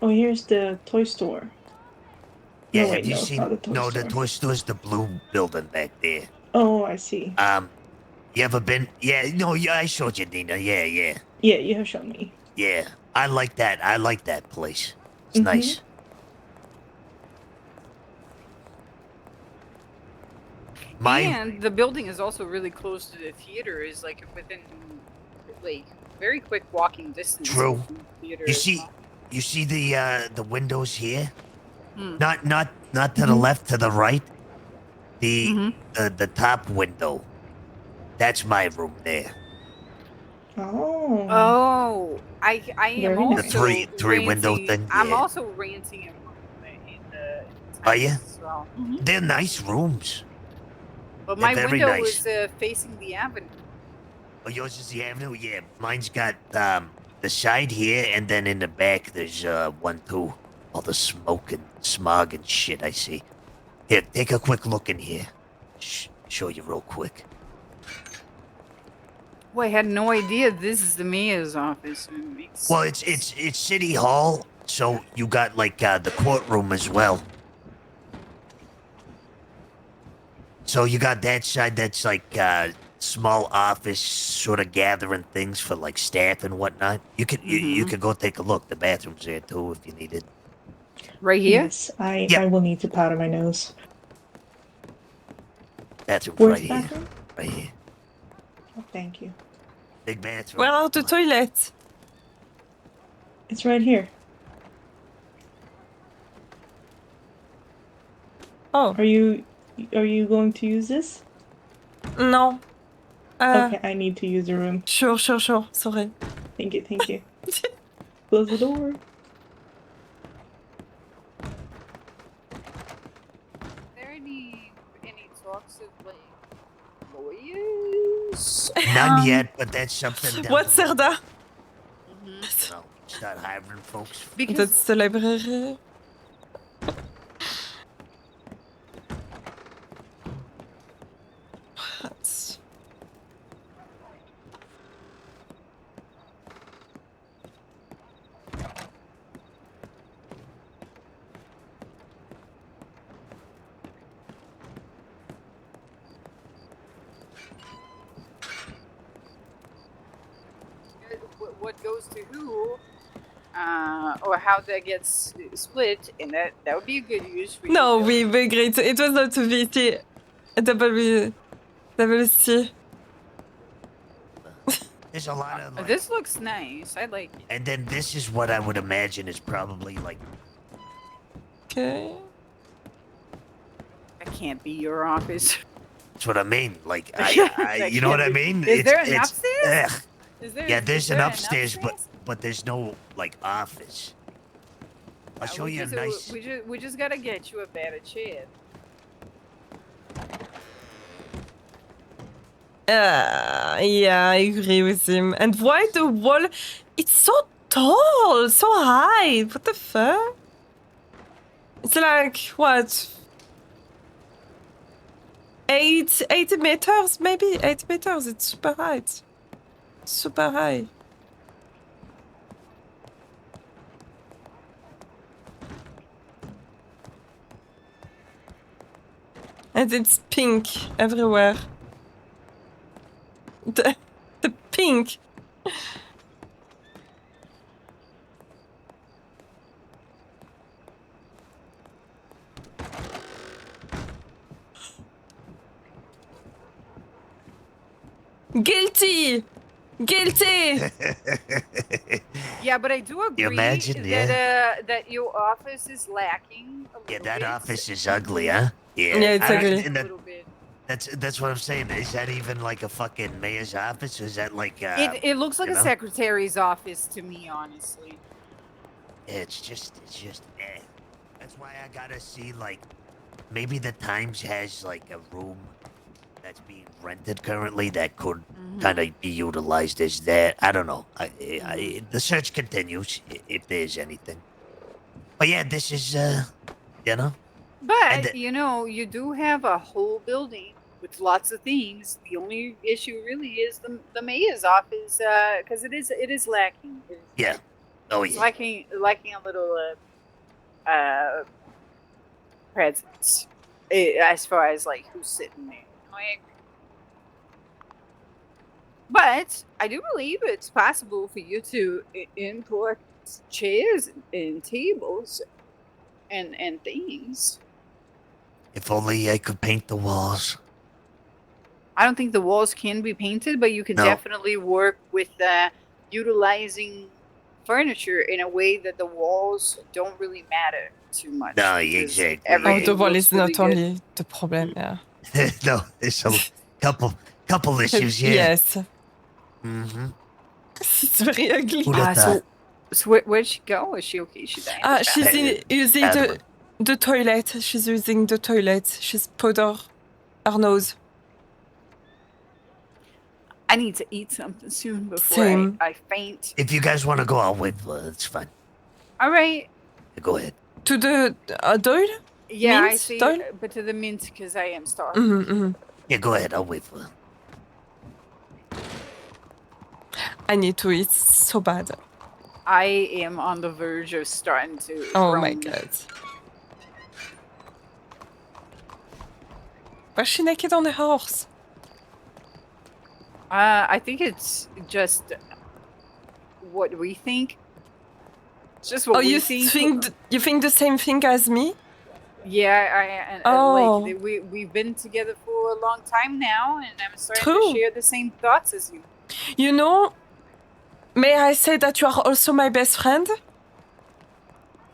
Oh, here's the toy store. Yeah, No, have wait, you no, it's seen? not the toy No, store. the toy store's the blue building back there. Oh, I see. You ever been? Yeah, no, yeah, I showed you, Nina. Yeah, yeah. Yeah, you have shown me. Yeah, I like that. I like that place. It's nice. And the building is also really close to the theater. Is like within like very quick walking distance. True. from the theater You as see, well. you see the windows here. Hmm. Not to the left, to the right. The top window. That's my room there. Oh. Oh, I am Very also nice. The three window renting- thing. I'm Yeah. also renting a room in the Are you? as well. They're nice rooms. But They're my very window nice. was facing the avenue. Oh, yours is the avenue? Yeah, mine's got the side here, and then in the back there's one too. All the smoke and smog and shit I see. Here, take a quick look in here. Show you real quick. Well, I had no idea this is the mayor's office. It makes Well, it's City Hall, so you got like the courtroom as well. So you got that side that's like small office sort of gathering things for like staff and whatnot. You could you could go take a look. The bathroom's there too if you need it. Right here? Yes, I will need to powder my nose. Bathroom's Where's right the here. bathroom? Right here. Oh, thank you. Big bathroom. Where are the toilets? It's right here. Oh. Are you going to use this? No. Okay, I need to use the room. Sure. Sorry. Thank you. Close the door. Are there any talks of like lawyers? None yet, but that's something. Down What's the road. Serda? You know, start hiring folks. That's the library. What? What goes to who, or how that gets split, and that would be a good use for you. No, we agreed. It was not VC. WC. There's a lot of like, This looks nice. I like it. and then this is what I would imagine is probably like. Okay. That can't be your office. That's what I mean. Like I you know what I mean? Is there an upstairs? Ugh. Is there? Yeah, there's is an there upstairs, but there's no like office. I'll show you a nice. We just gotta get you a better chair. Yeah, I agree with him. And why the wall? It's so tall, so high. What the fuck? It's like what? 8 meters, maybe 8 meters. It's super high. Super high. And it's pink everywhere. The pink. Guilty! Guilty! Yeah, but I do agree imagine, that your office is lacking a little Yeah, that bit. office is ugly, huh? Yeah, it's ugly. And A little bit. that's what I'm saying. Is that even like a fucking mayor's office? Or is that like It looks like you a know? secretary's office to me, honestly. It's just That's why I gotta see, like, maybe the Times has like a room that's being rented currently that could kind of be utilized as that. I don't know. The search continues if there's anything. But yeah, this is you know. But you know, you do have a whole building with lots of things. The only issue really is the mayor's office, because it is lacking. Yeah. Oh It's yeah. lacking a little presence as far as like who's sitting there. Like, but I do believe it's possible for you to import chairs and tables and things. If only I could paint the walls. I don't think the walls can be painted, but you can No. definitely work with utilizing furniture in a way that the walls don't really matter too much. No, because exactly. everything The wall looks is really not good. only the problem, yeah. No, there's a couple issues, yeah. Yes. Mm-hmm. It's very ugly. Who'd have thought? So where'd she go? Is she okay? She died. She's using Adamant. the toilet. She's using the toilet. She's powder her nose. I need to eat something soon before Same. I faint. If you guys want to go, I'll wait. It's fine. All right. Go ahead. To the Doyle? Yeah, I Mint, see. Doyle? But to the mint because I am starved. Yeah, go ahead. I'll wait for it. I need to eat so bad. I am on the verge of starting to. Oh my groan. god. Was she naked on the horse? I think it's just what we think. It's just what Oh, we you think. you think the same thing as me? Yeah, Oh. like we've been together for a long time now, and I'm starting True. to share the same thoughts as you. You know, may I say that you are also my best friend?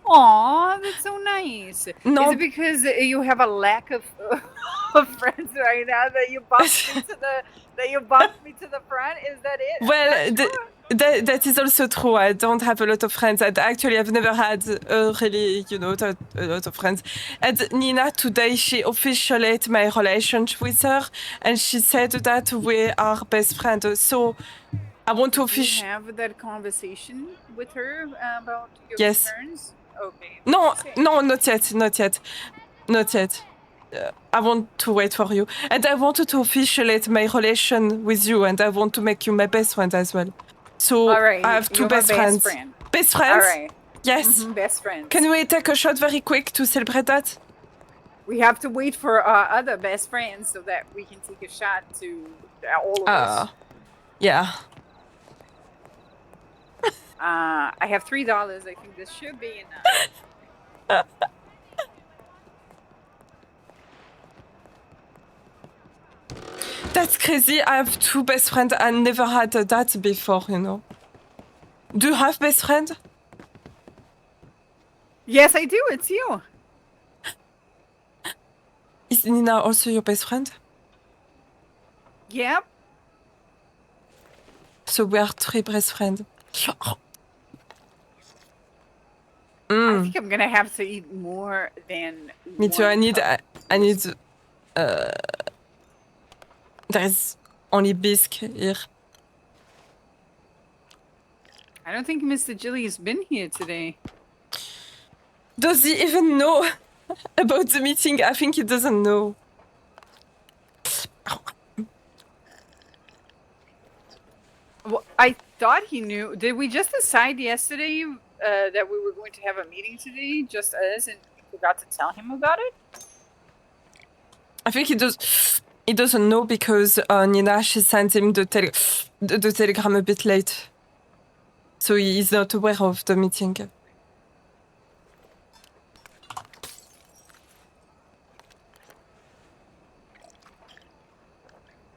Aw, that's so nice. No. Is it because you have a lack of friends right now that you bumped me to the front? Is that it? Well, that is also true. I don't have a lot of friends. Actually, I've never had really, a lot of friends. And Nina, today, she officiated my relationship with her, and she said that we are best friends. So I want to Did you officially... have that conversation with her about your Yes. concerns? Okay. No, Say. no, not yet. I want to wait for you. And I wanted to officiate my relation with you, and I want to make you my best friend as well. So All right. I have two you're my best friends. Friend. Best friends? All right. Yes. Best friends. Can we take a shot very quick to celebrate that? We have to wait for our other best friends so that we can take a shot to all of us. Yeah. I have $3. I think this should be enough. That's crazy. I have two best friends. I never had that before, Do you have best friend? Yes, I do. It's you. Is Nina also your best friend? Yep. So we are three best friends. I think I'm gonna have to eat more than. Me too. one I cup. need. There's only bisque here. I don't think Mr. Jilly has been here today. Does he even know about the meeting? I think he doesn't know. Well, I thought he knew. Did we just decide yesterday that we were going to have a meeting today, just us, and we forgot to tell him about it? I think he does. He doesn't know because Nina, she sent him the telegram a bit late, so he's not aware of the meeting.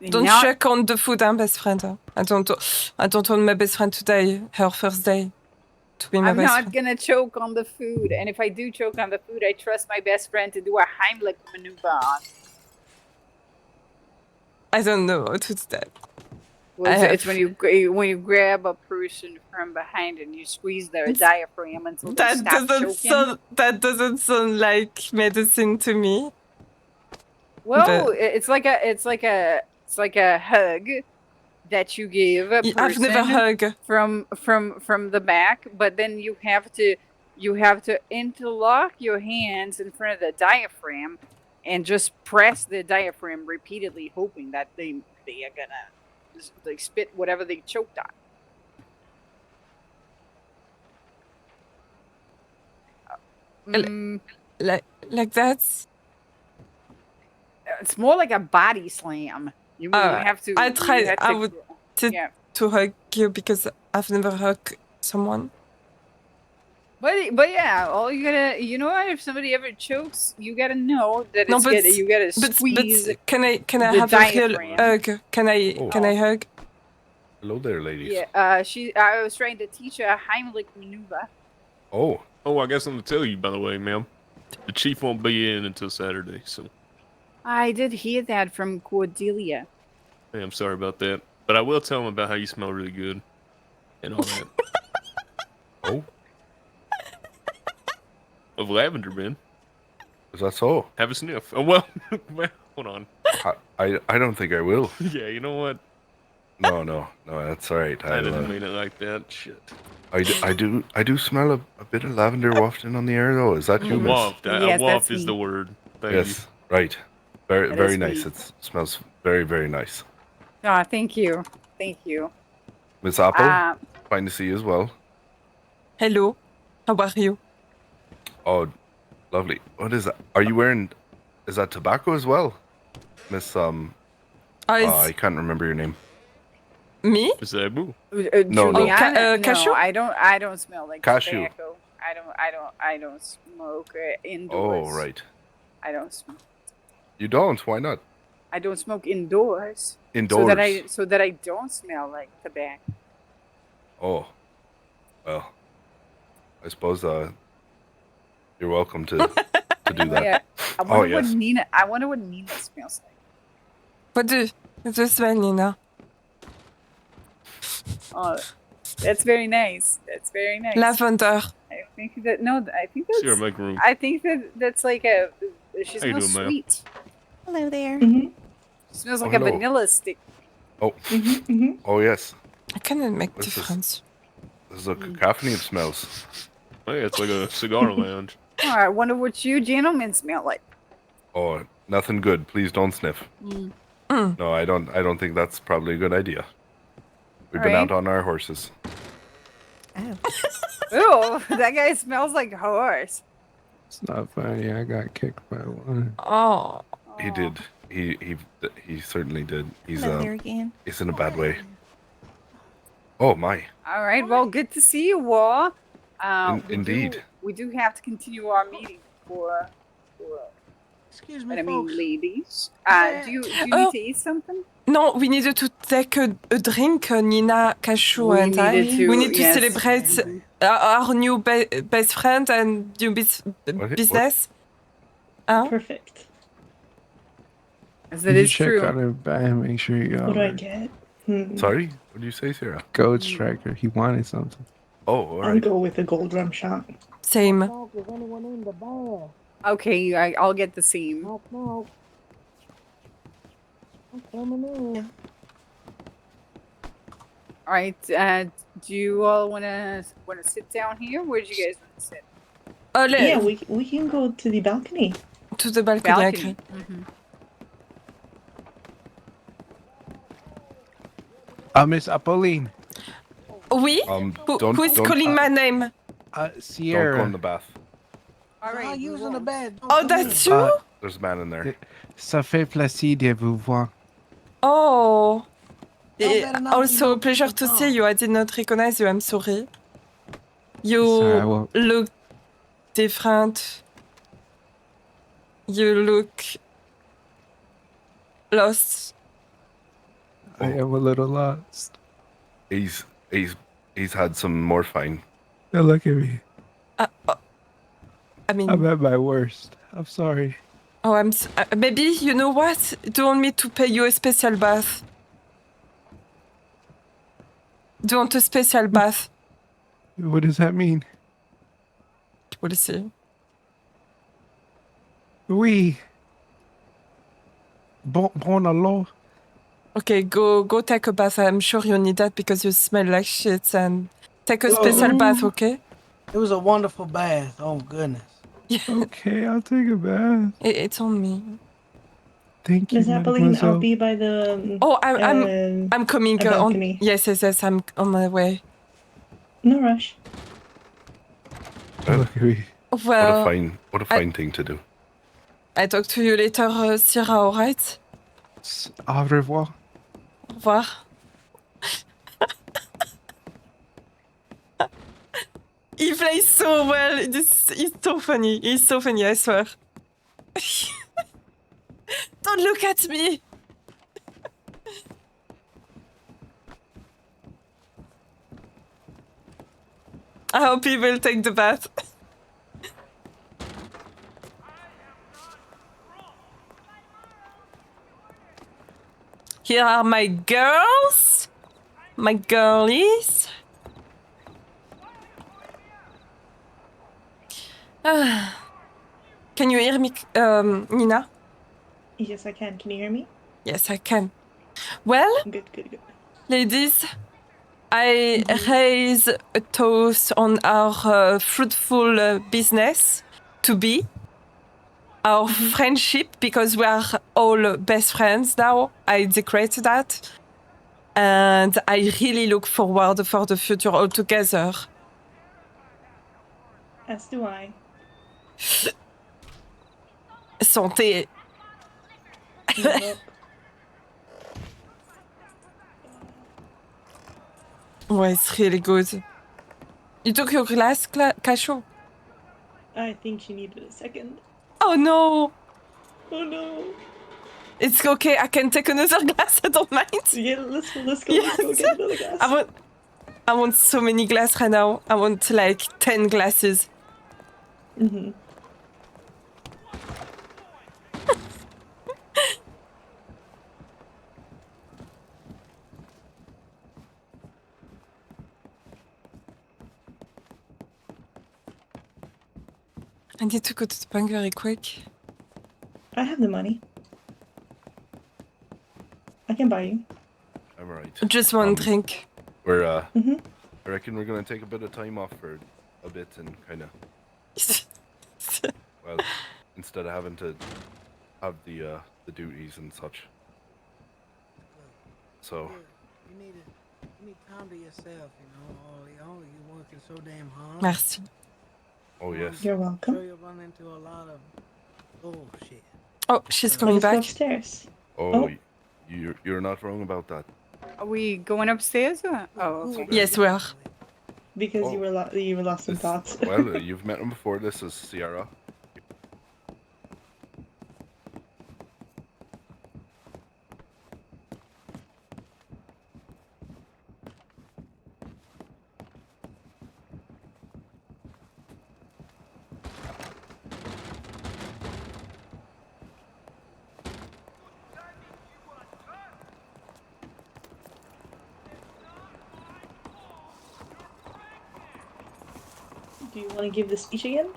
Don't check on the food, best friend. I don't want my best friend to die, her first day to be my I'm best not friend. gonna choke on the food, and if I do choke on the food, I trust my best friend to do a Heimlich maneuver on. I don't know how to do that. Well, it's when you grab a person from behind and you squeeze their diaphragm until they stop choking. That doesn't sound like medicine to me. Well, but it's like a hug that you give a person I've never hugged from the back, but then you have to interlock your hands in front of the diaphragm and just press the diaphragm repeatedly, hoping that they are gonna spit whatever they choked on. Like that. It's more like a body slam. You have to. I tried. I would yeah. to hug you because I've never hugged someone. But yeah, all you gotta, if somebody ever chokes, you gotta know that you gotta squeeze. But can I have diaphragm. a real hug? Can I hug? Hello there, ladies. Yeah, I was trying to teach her a Heimlich maneuver. Oh, I got something to tell you, by the way, ma'am. The chief won't be in until Saturday, so. I did hear that from Cordelia. Hey, I'm sorry about that, but I will tell him about how you smell really good, and all that. Oh. Of lavender, man. Is that so? Have a sniff. Oh, well, hold on. I don't think I will. Yeah, you know what? No, that's all right. I didn't mean it like that. Shit. I do smell a bit of lavender wafting on the air, though. Is that you, miss? Waft. Yes, waft that's is me. the word. Thank yes, you. right. Very is nice. me. It smells very, very nice. Oh, thank you. Thank you. Miss Apple, fine to see you as well. Hello. How are you? Oh, lovely. What is that? Are you wearing? Is that tobacco as well, Miss? I can't remember your name. Me? Is that boo? No. Juliana? Cashew? No, I don't smell like Cashew. tobacco. I don't smoke indoors. Oh, right. I don't smoke. You don't? Why not? I don't smoke indoors. Indoors. So that I don't smell like tobacco. Oh, well. I suppose you're welcome to do that. Yeah. I wonder what Nina smells like. What do you smell, Nina? Oh, that's very nice. That's very nice. Lavender. I think that's. Sure, make room. I think that's like she How you smells doing, ma'am? sweet. Hello there. She smells like a hello. vanilla stick. Oh. Oh, yes. I cannot make What's this? difference. This is a cacophony of smells. Hey, it's like a cigar lounge. Oh, I wonder what you gentlemen smell like. Oh, nothing good. Please don't sniff. No, I don't think that's probably a good idea. We've been out on our horses. Oh, that guy smells like a horse. It's not funny. I got kicked by one. Oh. He did. He certainly did. He's Hello there again. he's in a bad way. Oh my. All right. Well, good to see you all. Indeed. We do have to continue our meeting for Excuse me, I mean, folks. ladies. Do you need to eat something? No, we needed to take a drink, Nina, Cashew, and I. We need to celebrate our new best friend and new business. Perfect. That is true. Check on her bag. Make sure you got. What do I get? Sorry? What did you say, Sarah? Gold Striker. He wanted something. Oh, all I'll right. go with the gold drum shot. Same. Okay, I'll get the same. All right. Do you all want to sit down here? Where do you guys want to sit? Yeah, we can go to the balcony. To the balcony. Miss Apolline. Oui? Who is calling my name? Sierra. Don't go in the bath. All right, using the bed. Oh, that's you? There's a man in there. Ça fait plaisir de vous voir. Oh. better not be Also, no a pleasure to see you. I did not recognize you. I'm sorry. You Sorry, I won't. look different. You look lost. I am a little lost. He's had some morphine. Now look at me. I mean, I'm at my worst. I'm sorry. oh, maybe you know what? Do you want me to pay you a special bath? Do you want a special bath? What does that mean? We'll see. Oui. Bon alors. Okay, go take a bath. I'm sure you need that because you smell like shit. And take a special bath, okay? It was a wonderful bath. Oh goodness. Okay, I'll take a bath. It's on me. Thank you, Miss Apolline, mademoiselle. I'll be by the. Oh, I'm coming. balcony. Yes. I'm on my way. No rush. Look at me. Well, what a fine thing to do. I talk to you later, Sierra. All right? Au revoir. Au revoir. He plays so well. He's so funny. He's so funny, I swear. Don't look at me. I hope he will take the bath. Here are my girls. My girlies. Can you hear me, Nina? Yes, I can. Can you hear me? Yes, I can. Well, Good. ladies, I raise a toast on our fruitful business to be, our friendship, because we are all best friends now. I decrete that. And I really look forward for the future all together. As do I. Santé. Ouais, it's really good. You took your glass, Cashew? I think she needed a second. Oh no! Oh no! It's okay, I can take another glass, I don't mind. Yeah, let's go. Yes. Let's go get another glass. I want so many glasses right now. I want like 10 glasses. Mm-hmm. I need to go to the bank very quick. I have the money. I can buy you. I'm alright. Just one drink. We're Mm-hmm. I reckon we're gonna take a bit of time off for a bit and kind of, well, instead of having to have the duties and such. So. You need time to yourself, you know. All you working so damn hard. Merci. Oh yes. You're welcome. So you run into a lot of bullshit. Oh, she's coming Let's go back. upstairs. Oh, you're not wrong about that. Are we going upstairs? Oh, okay. Yes, we are. Because you were lost in thoughts. Well, you've met him before. This is Sierra. Do you want to give the speech again?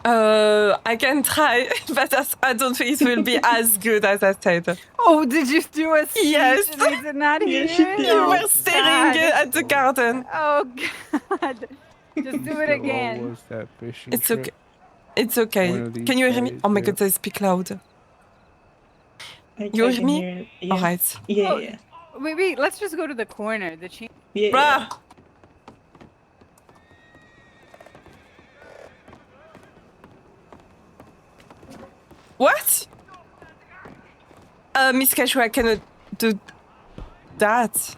I can try, but I don't think it will be as good as I said. Oh, did you do a speech? Yes. And I did not hear Yes, you it? did. You Oh, were staring God. at the garden. Oh, God. Just do it What again. was that fishing It's trip? okay. It's One okay. of these Can you hear me? days, Oh my yeah. god, I speak loud. I You hear can me? hear it. Yeah. Alright. Yeah. Wait, let's just go to the corner. The champ. Yeah. What? Miss Cashew, I cannot do that.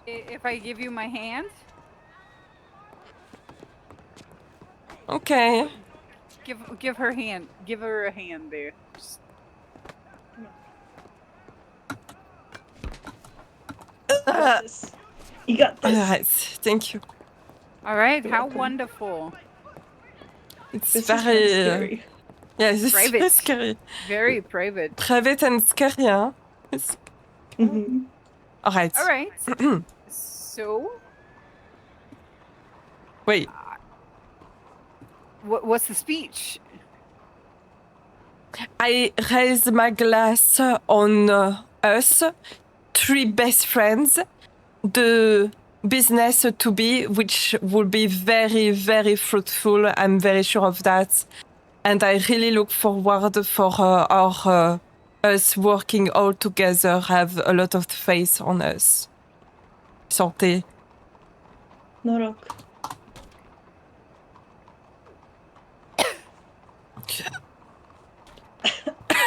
If I give you my hand? Okay. Give her hand. Give her a hand there. You got this. Alright, thank you. All right, how wonderful. It's this very is scary. Yeah, this Private. is scary. Very private. Private and scary, huh? It's... Alright. All right. So. Wait. What's the speech? I raise my glass on us, 3 best friends, the business to be, which will be very, very fruitful. I'm very sure of that. And I really look forward for our us working all together, have a lot of faith on us. Santé. Norok.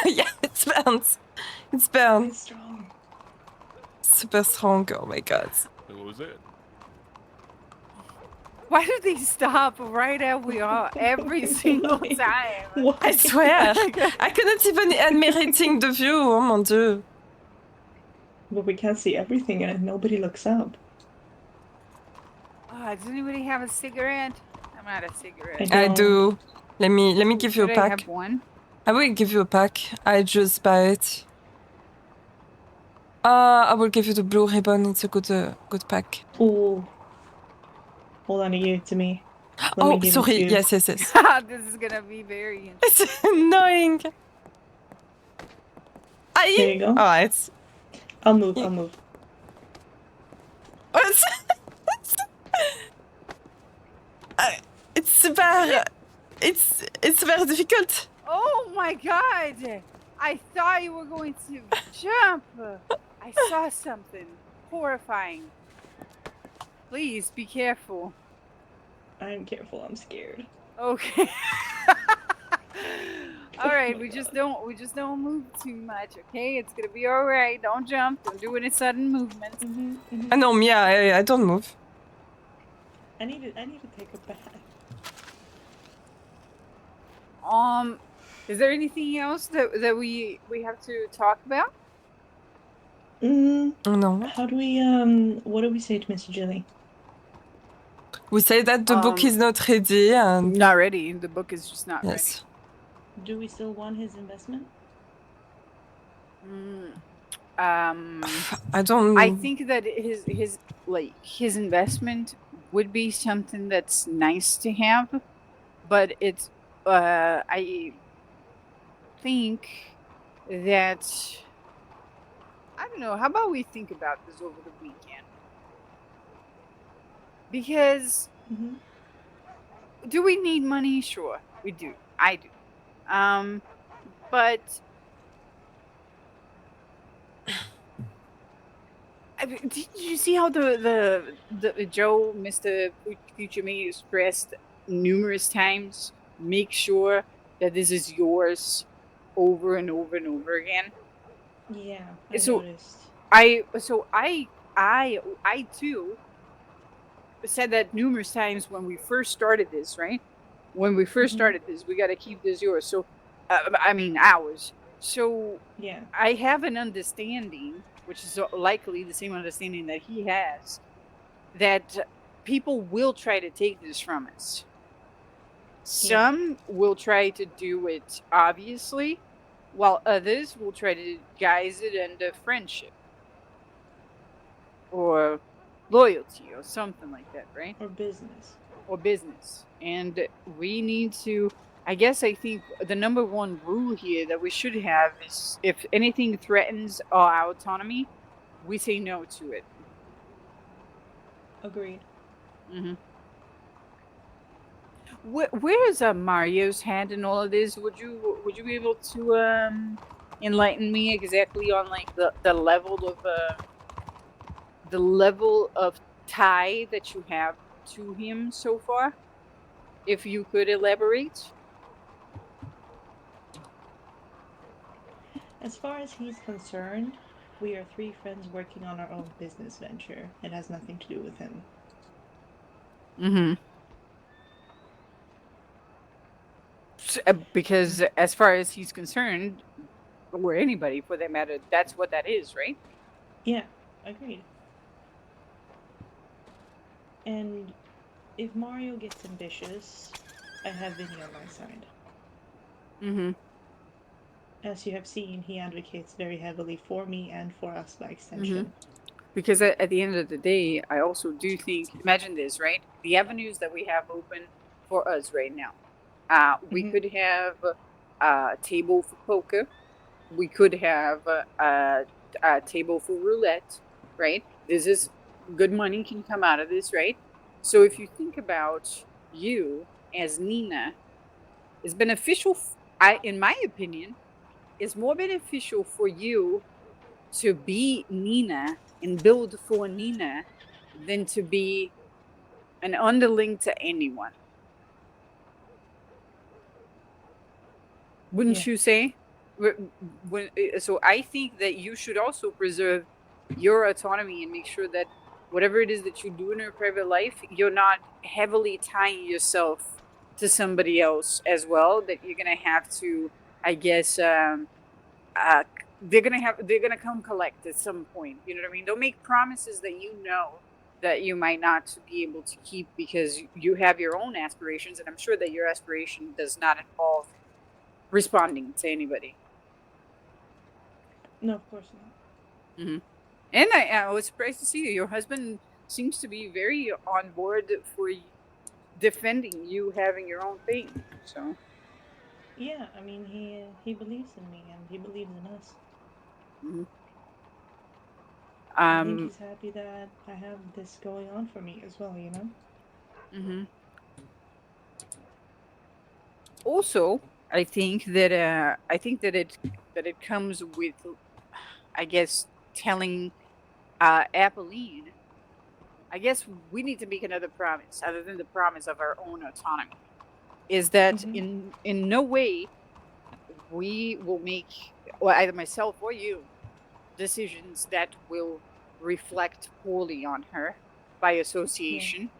Yeah, it burns. It's burned. It's strong. Super strong. Oh my god. What was it? Why do they stop right as we are every single time? I swear. I cannot even admirating the view. Oh mon dieu. But we can't see everything and nobody looks up. Does anybody have a cigarette? I'm out of cigarettes. I do. Let me give you a Should pack. I have one? I will give you a pack. I just buy it. I will give you the blue ribbon. It's a good pack. Ooh. Hold on to you to me. Let me Oh, give it sorry. to you. Yes. This is gonna be very It's annoying. Aye. There you go. Alright. I'll move. It's very difficult. Oh my god! I thought you were going to jump. I saw something horrifying. Please be careful. I'm careful. I'm scared. Okay. All right, we just don't move too much, okay? It's gonna be all right. Don't jump. Don't do any sudden movements. No, Mia, I don't move. I need to take a bath. Is there anything else that we have to talk about? No. How do we what do we say to Mr. Jilly? We say that the book is not ready and not ready. The book is just not yes. Do we still want his investment? I don't. I think that his investment would be something that's nice to have, but it's I think that I don't know. How about we think about this over the weekend? Because do we need money? Sure, we do. I do. But did you see how the Joe, Mr. Future Me, stressed numerous times? Make sure that this is yours over and over and over again. Yeah, I noticed. I too said that numerous times when we first started this, right? When we first started this, we got to keep this yours. So, ours. So, yeah, I have an understanding, which is likely the same understanding that he has, that people will try to take this from us. Some will try to do it obviously, while others will try to guise it under friendship or loyalty or something like that, right? Or business. And we need to, I think the number one rule here that we should have is if anything threatens our autonomy, we say no to it. Agreed. Where is Mario's hand in all of this? Would you be able to enlighten me exactly on like the level of tie that you have to him so far? If you could elaborate. As far as he's concerned, we are 3 friends working on our own business venture. It has nothing to do with him. Mm-hmm. Because as far as he's concerned, or anybody for that matter, that's what that is, right? Yeah, agreed. And if Mario gets ambitious, I have Vinny on my side. Mm-hmm. As you have seen, he advocates very heavily for me and for us by extension. Mm-hmm. Because at the end of the day, I also do think, imagine this, right? The avenues that we have open for us right now. We could have a table for poker. We could have a table for roulette, right? This is good money can come out of this, right? So if you think about you as Nina, it's beneficial. In my opinion, it's more beneficial for you to be Nina and build for Nina than to be an underling to anyone. Wouldn't you say? So I think that you should also preserve your autonomy and make sure that whatever it is that you do in your private life, you're not heavily tying yourself to somebody else as well. That you're gonna have to, I guess, they're gonna come collect at some point. You know what I mean? Don't make promises that you know that you might not be able to keep because you have your own aspirations, and I'm sure that your aspiration does not involve responding to anybody. No, of course not. Mm-hmm. And I was surprised to see you. Your husband seems to be very on board for defending you having your own thing. So yeah, I mean he believes in me and he believes in us. mm-hmm. I think he's happy that I have this going on for me as well. You know. Mm-hmm. Also, I think that it comes with, I guess, telling Apolline, I guess we need to make another promise other than the promise of our own autonomy. Is that in no way we will make, or either myself or you, decisions that will reflect poorly on her by association.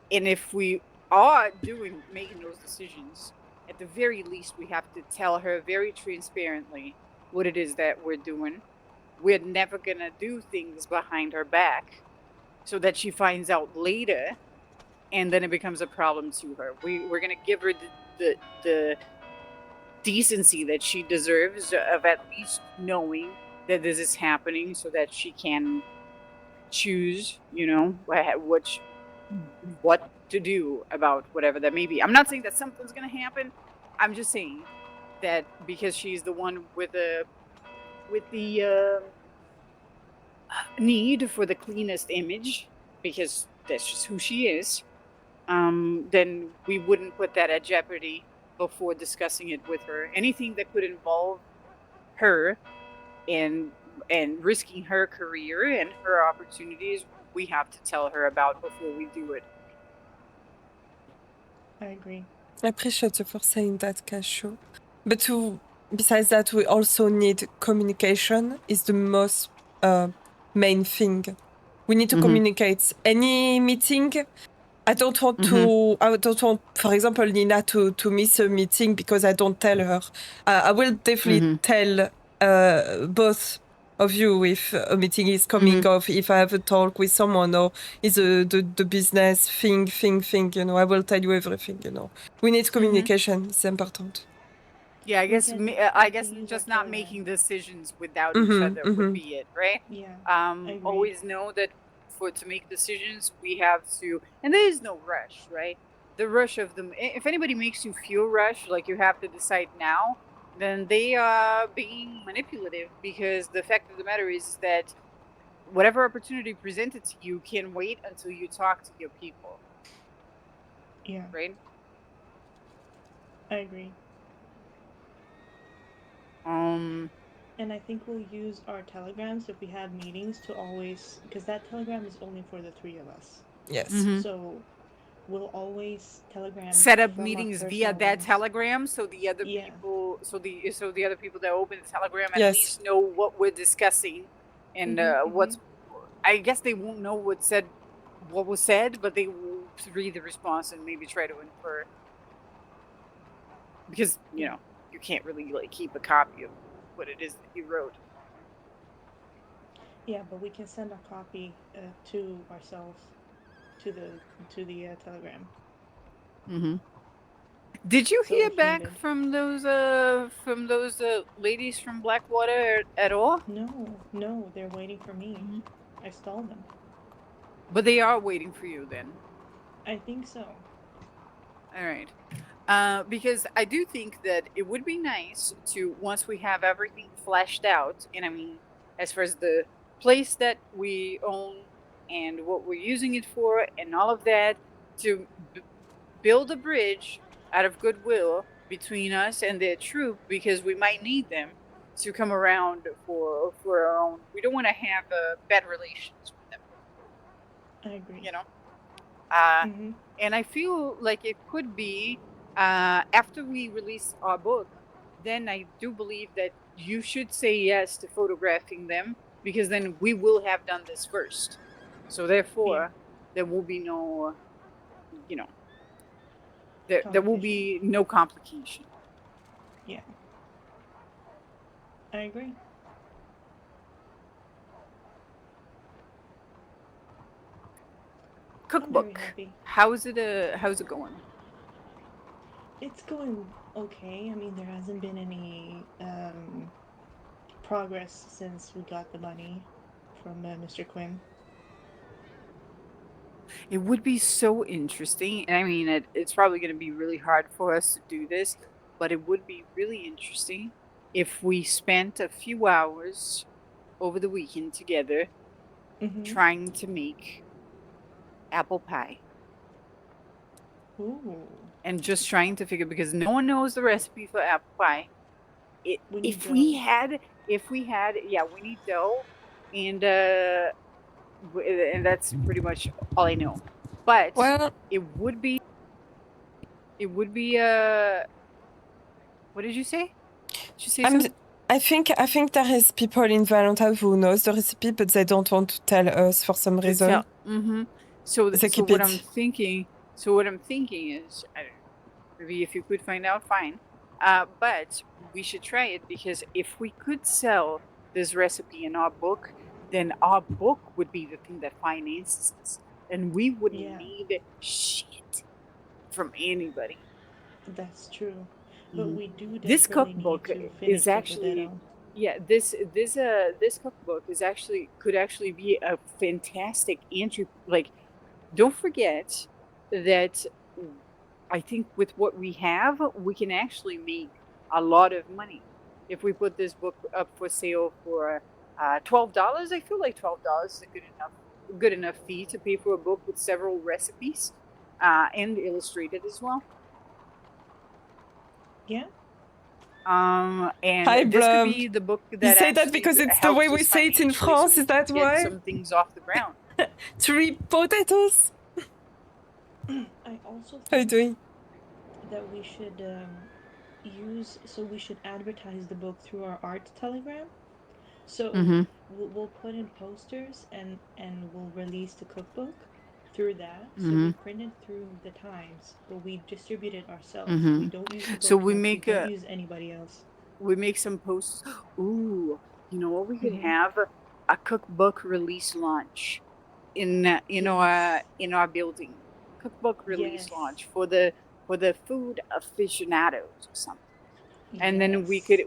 Yeah. And if we are making those decisions, at the very least, we have to tell her very transparently what it is that we're doing. We're never gonna do things behind her back so that she finds out later and then it becomes a problem to her. We're gonna give her the decency that she deserves of at least knowing that this is happening so that she can choose, you know, what to do about whatever that may be. I'm not saying that something's gonna happen. I'm just saying that because she's the one with the need for the cleanest image, because that's just who she is, then we wouldn't put that at jeopardy before discussing it with her. Anything that could involve her and risking her career and her opportunities, we have to tell her about before we do it. I agree. I appreciate you for saying that, Cashew. But besides that, we also need communication is the most main thing. We need to communicate. Any meeting, I don't want to, for example, Nina to miss a meeting because I don't tell her. I will definitely tell both of you if a meeting is coming off, if I have a talk with someone or is the business thing, you know, I will tell you everything, you know. We need communication, it's important. Yeah, I guess just not making decisions without each other would be it, right? Yeah. Always know that to make decisions, we have to, and there is no rush, right? The rush of them. If anybody makes you feel rushed, like you have to decide now, then they are being manipulative. Because the fact of the matter is that whatever opportunity presented to you can wait until you talk to your people. Yeah. Right. I agree. And I think we'll use our telegrams if we have meetings to always, because that telegram is only for the 3 of us. Yes. So we'll always telegram set up from meetings our via personal that ones. telegram, so the other Yeah. people, so the other people that open the telegram at Yes. least know what we're discussing, and what's. I guess they won't know what was said, but they will read the response and maybe try to infer. Because you know you can't really like keep a copy of what it is that you wrote. Yeah, but we can send a copy to ourselves to the telegram. Did you So hear if back needed. from those ladies from Blackwater at all? No, they're waiting for me. I stalled them. But they are waiting for you then. I think so. All right. Because I do think that it would be nice to, once we have everything fleshed out, and I mean, as far as the place that we own and what we're using it for and all of that, to build a bridge out of goodwill between us and their troop, because we might need them to come around for our own. We don't want to have bad relations with them. I agree. You know? And I feel like it could be after we release our book, then I do believe that you should say yes to photographing them, because then we will have done this first. So therefore, there will be no, you know, there will be no complication. Yeah. I agree. Cookbook. How's it going? It's going okay. I mean, there hasn't been any progress since we got the money from Mr. Quinn. It would be so interesting. And I mean, it's probably going to be really hard for us to do this, but it would be really interesting if we spent a few hours over the weekend together trying to make apple pie. Ooh. And just trying to figure, because no one knows the recipe for apple pie. If we had, yeah, we need dough, and that's pretty much all I know. But it would be what did you say? Did you say something? I think there is people in Valentine who knows the recipe, but they don't want to tell us for some reason. So They keep what it. I'm thinking is, I don't know, maybe if you could find out, fine. But we should try it, because if we could sell this recipe in our book, then our book would be the thing that finances us, and we wouldn't need shit from anybody. That's true. But we do This desperately cookbook need to finish is actually, this cookbook could actually be a fantastic entry. Like, don't forget that I think with what we have, we can actually make a lot of money if we put this book up for sale for $12. I feel like $12 is a good enough fee to pay for a book with several recipes and illustrated as well. Yeah. And Hi, this Blum. could be the book that you say that because it's the way we say it in France. Is that get why? some things off the ground. 3 potatoes. I also think How are you doing? that we should we should advertise the book through our art telegram. So we'll put in posters and we'll release the cookbook through that. So we print it through the Times, but we distribute it ourselves. We don't use the So book. We don't use anybody else. We make some posts. Ooh, you know what we could have? A cookbook release launch in our building. Cookbook release launch for the food aficionados or something. And then we could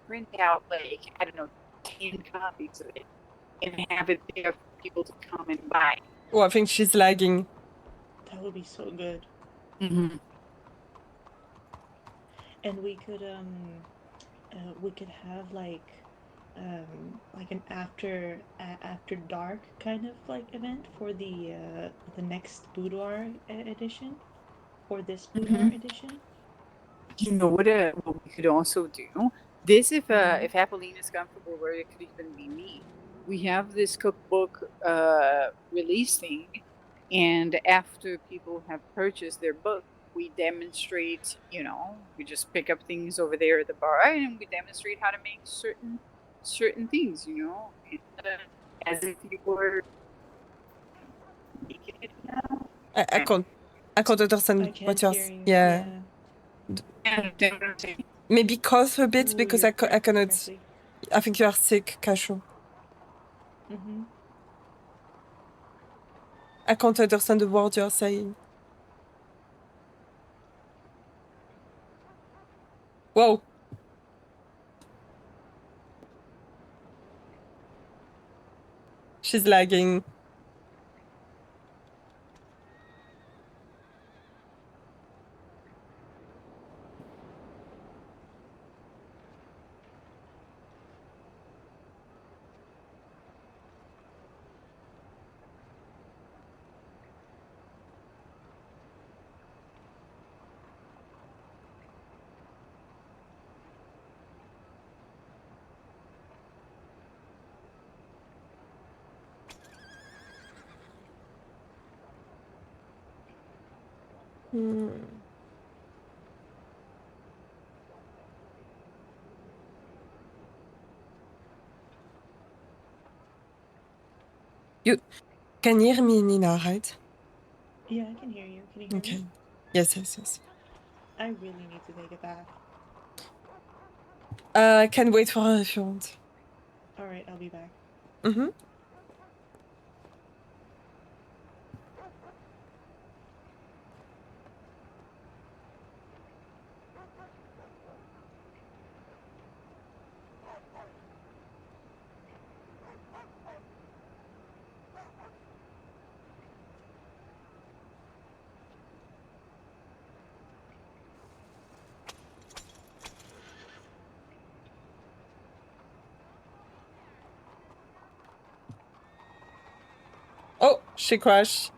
print out, like, I don't know, 10 copies of it and have it there for people to come and buy. Oh, I think she's lagging. That would be so good. And we could have like an after dark kind of like event for the next boudoir edition, or this boudoir edition. You know what we could also do? This, if Apolline is comfortable, where it could even be me. We have this cookbook release thing, and after people have purchased their book, we demonstrate. You know, we just pick up things over there at the bar, and we demonstrate how to make certain things. You know, as if you were making it now. I can't understand what you're yeah. Maybe cough a bit because I cannot. I think you are sick, Kasho. I can't understand the word you're saying. Whoa. She's lagging. You can hear me, Nina, right? Yeah, I can hear you. Can you hear me? Yes. I really need to take a bath. I can wait for her if you want. All right, I'll be back. Oh, she crashed.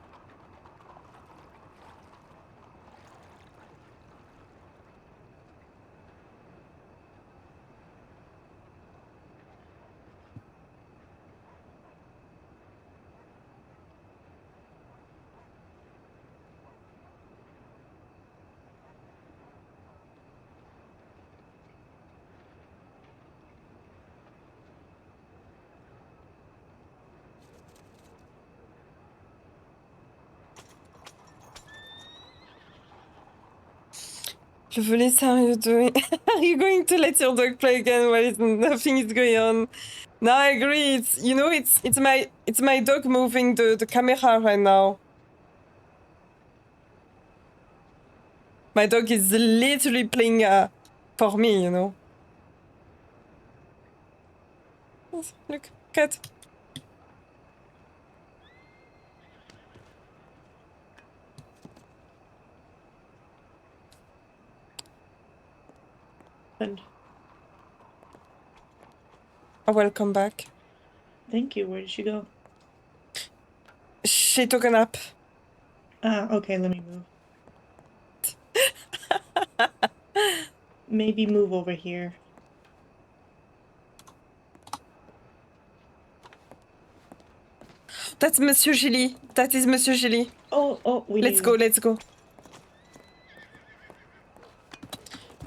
Le volet sérieux doing. Are you going to let your dog play again while nothing is going on? No, I agree. It's my dog moving the camera right now. My dog is literally playing for me, you know. Look, cat. And Welcome back. Thank you. Where did she go? She took a nap. Okay, let me move. Maybe move over here. That's Monsieur Gilly. That is Monsieur Gilly. Oh, let's go.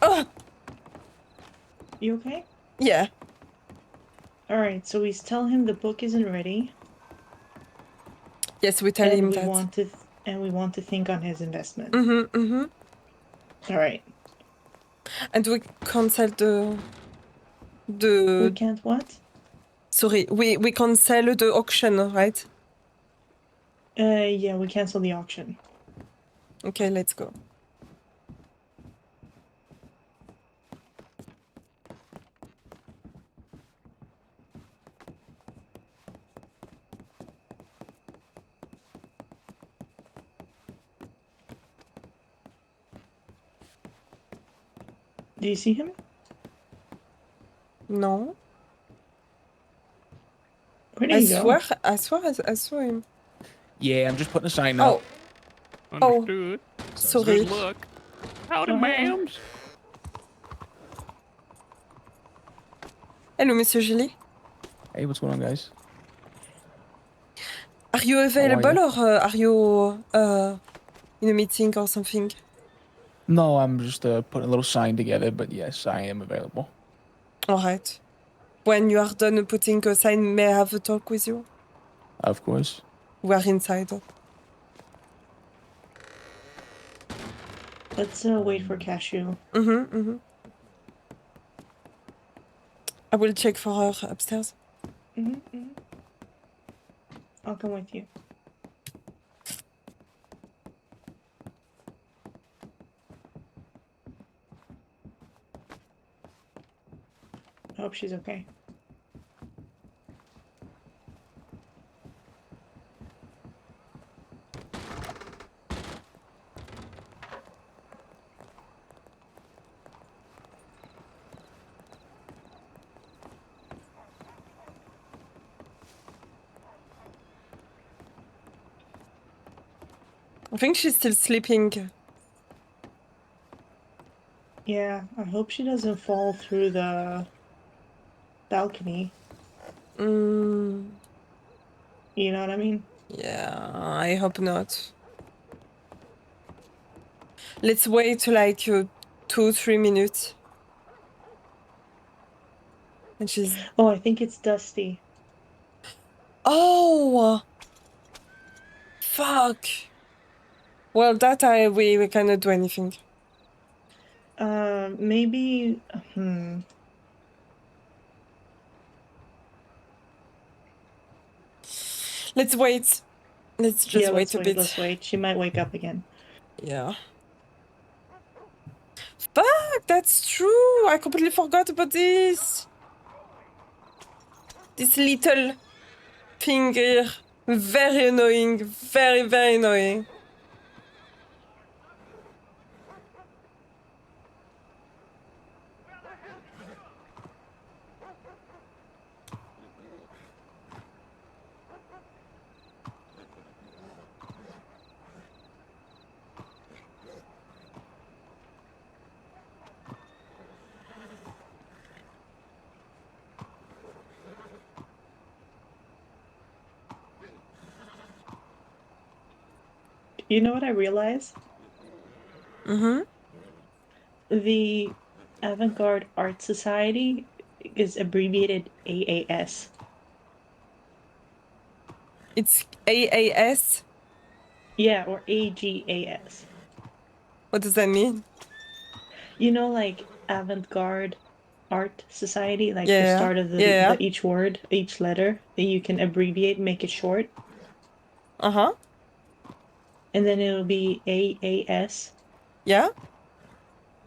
Oh! You okay? Yeah. Alright, so we tell him the book isn't ready. Yes, we tell him we that. We want to think on his investment. Alright. And we cancel the... We can't what? Sorry, we cancel the auction, right? Yeah, we cancel the auction. Okay, let's go. Do you see him? No. Where did he go? I saw him. Yeah, I'm just putting a sign up. Understood. Sorry. Good luck. Howdy, ma'ams. Hello, Monsieur Gilly. Hey, what's going on, guys? Are you available or are you in a meeting or something? No, I'm just putting a little sign together, but yes, I am available. All right. When you are done putting a sign, may I have a talk with you? Of course. We are inside. Let's wait for Cashew. I will check for her upstairs. I'll come with you. I hope she's okay. I think she's still sleeping. Yeah, I hope she doesn't fall through the balcony. You know what I mean? Yeah, I hope not. Let's wait like 2-3 minutes. And she's... Oh, I think it's Dusty. Oh! Fuck! Well, that we cannot do anything. Maybe... Let's wait. Let's just wait a bit. Let's wait. She might wake up again. Yeah. Fuck, that's true. I completely forgot about this. This little thing here. Very annoying. Very, very annoying. You know what I realized? The Avant-Garde Art Society is abbreviated AAS. It's AAS? Yeah, or AGAS. What does that mean? You know, like Avant-Garde Art Society, like the Yeah. start of Yeah. each word, each letter, that you can abbreviate, make it short. Uh-huh. And then it'll be AAS. Yeah?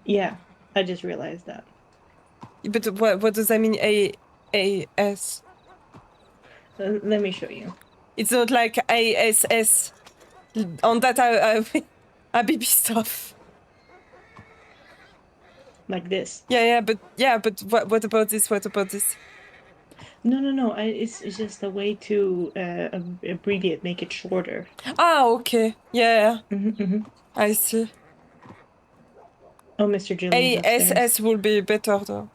Yeah, I just realized that. But what does that mean, AAS? Let me show you. It's not like ASS. On that, I'd be pissed off. Like this. Yeah, but what about this? What about this? No. It's just a way to abbreviate, make it shorter. Ah, okay. Yeah. I see. Oh, Mr. Julian's upstairs. ASS will be better though.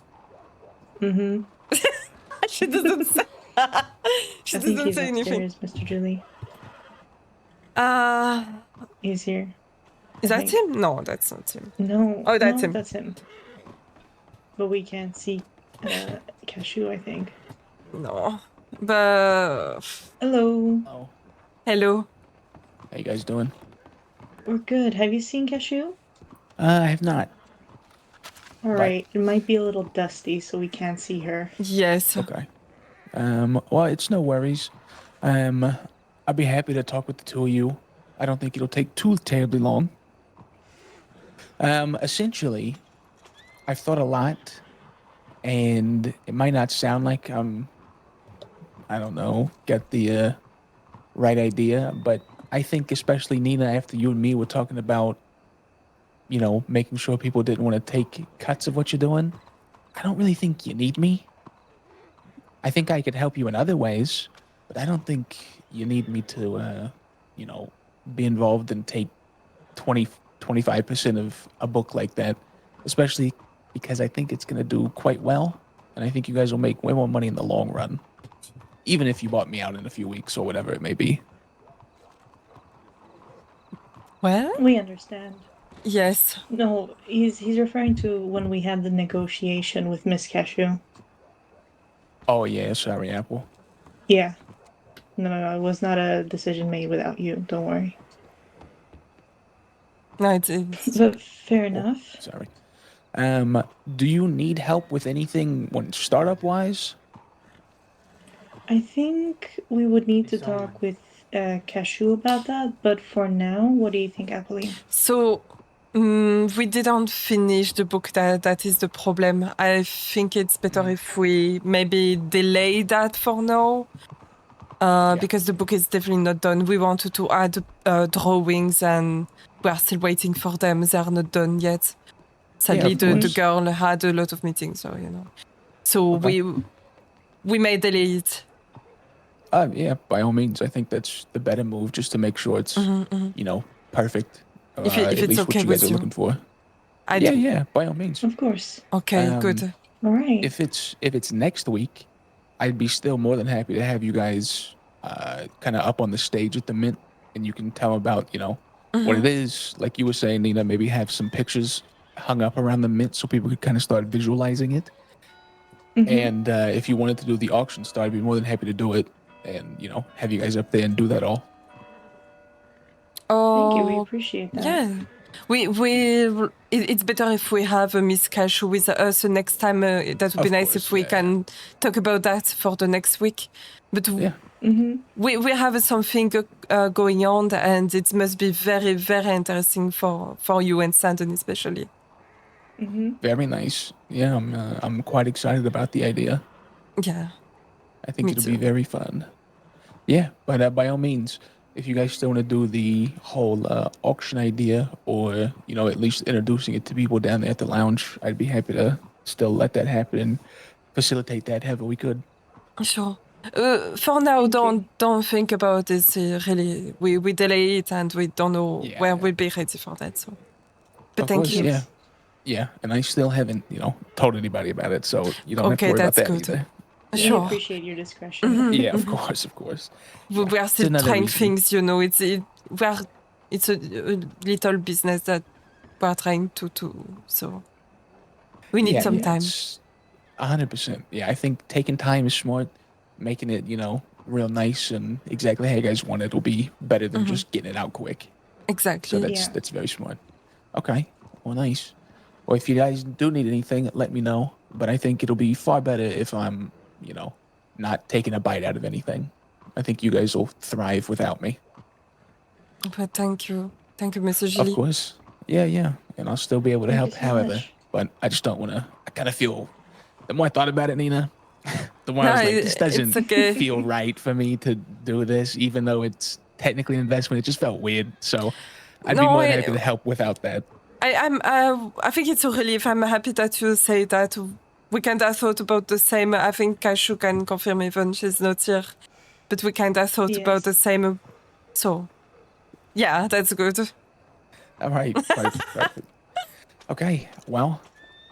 She doesn't say. She doesn't say anything. Upstairs, Mr. Julie. He's here. Is that him? No, that's not him. No. Oh, that's him. That's him. But we can't see Cashew, I think. No. But... Hello. Oh. Hello. How you guys doing? We're good. Have you seen Cashew? I have not. All right. It might be a little dusty, so we can't see her. Yes. Okay. Well, it's no worries. I'd be happy to talk with the two of you. I don't think it'll take too terribly long. Essentially, I've thought a lot, and it might not sound like I don't know, get the right idea, but I think especially Nina, after you and me were talking about, you know, making sure people didn't want to take cuts of what you're doing, I don't really think you need me. I think I could help you in other ways, but I don't think you need me to, you know, be involved and take 25% of a book like that, especially because I think it's going to do quite well. and I think you guys will make way more money in the long run, even if you bought me out in a few weeks or whatever it may be. Well, We understand. yes. No, he's referring to when we had the negotiation with Miss Cashew. Oh yeah, sorry, Apple. Yeah. No, it was not a decision made without you. Don't worry. No, it's But fair enough. Sorry. Do you need help with anything when startup wise? I think we would need to talk with Cashew about that, but for now, what do you think, Apolline? So, we didn't finish the book. That is the problem. I think it's better if we maybe delay that for now. Because the book is definitely not done. We wanted to add drawings and we are still waiting for them. They are not done yet. Sadly, the girl had a lot of meetings, so, you know. So we may delay it. Yeah, by all means. I think that's the better move, just to make sure it's, you know, perfect. If at it's least okay what you guys with are you. looking for. Yeah, by all means. Of course. Okay, good. All right. If it's next week, I'd be still more than happy to have you guys kind of up on the stage at the Mint, and you can tell about, you know, what it is. Like you were saying, Nina, maybe have some pictures hung up around the Mint so people could kind of start visualizing it. And if you wanted to do the auction start, I'd be more than happy to do it, and, you know, have you guys up there and do that all. Thank you. We appreciate that. Yeah. It's better if we have Miss Cashew with us next time. That would be nice if we can talk about that for the next week. But we have something going on, and it must be very, very interesting for you and Sandon especially. Very nice. Yeah, I'm quite excited about the idea. Yeah. I think it'll be very fun. Yeah, but by all means, if you guys still want to do the whole auction idea, or, you know, at least introducing it to people down there at the lounge, I'd be happy to still let that happen and facilitate that however we could. Sure. For now, don't think about this. Really, we delay it, and we don't know where we'll be ready for that. So, but thank you. Yeah, and I still haven't, you know, told anybody about it, so you don't have to worry about that either. We appreciate your discretion. Yeah, of course. We are still trying things, you know. It's a little business that we are trying to so we need some time. 100%. Yeah, I think taking time is smart. Making it, you know, real nice and exactly how you guys want it will be better than just getting it out quick. Exactly. So that's very smart. Okay. Well, nice. Well, if you guys do need anything, let me know. But I think it'll be far better if I'm, you know, not taking a bite out of anything. I think you guys will thrive without me. But thank you, Mr. Gilly. Of course. Yeah. And I'll still be able to help, so however. much. But I just don't want to. I kind of feel. The more I thought about it, Nina, the more I was like, this doesn't feel right for me to do this, even though it's technically an investment. It just felt weird. So I'd be more than happy to help without that. I think it's a relief. I'm happy that you say that. We kind of thought about the same. I think Cashew can confirm even she's not here. But we kind of thought about the same. So, yeah, that's good. All right. Perfect. Okay, well,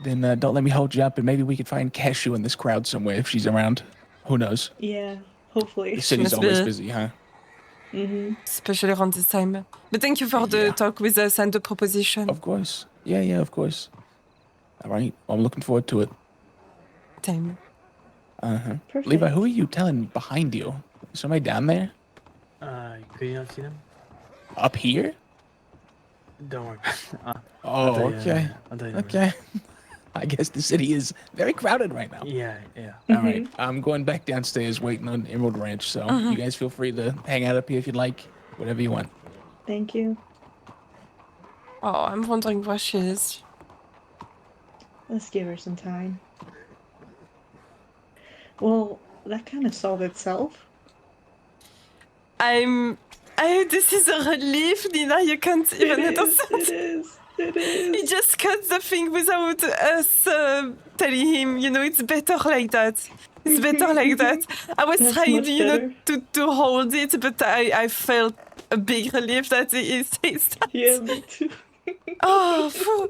then don't let me hold you up, and maybe we could find Cashew in this crowd somewhere if she's around. Who knows? Yeah, hopefully. The city's always busy, huh? Especially around this time. But thank you for the talk with us and the proposition. Of course. Yeah, of course. All right. Well, I'm looking forward to it. Same. Perfect. Levi, who are you telling behind you? Somebody down there? Can you not see them? Up here? Don't worry. Okay. I'll tell you Okay. I guess the city is very crowded right now. Yeah. All right. I'm going back downstairs waiting on Emerald Ranch, so you guys feel free to hang out up here if you'd like. Whatever you want. Thank you. Oh, I'm wondering where she is. Let's give her some time. Well, that kind of solved itself. This is a relief, Nina. You can't even understand. It is. He just cut the thing without us telling him, you know, it's better like that. It's better like that. I was That's trying, much you know, better. to hold it, but I felt a big relief that he says that. Yeah, me too. Oh, phew.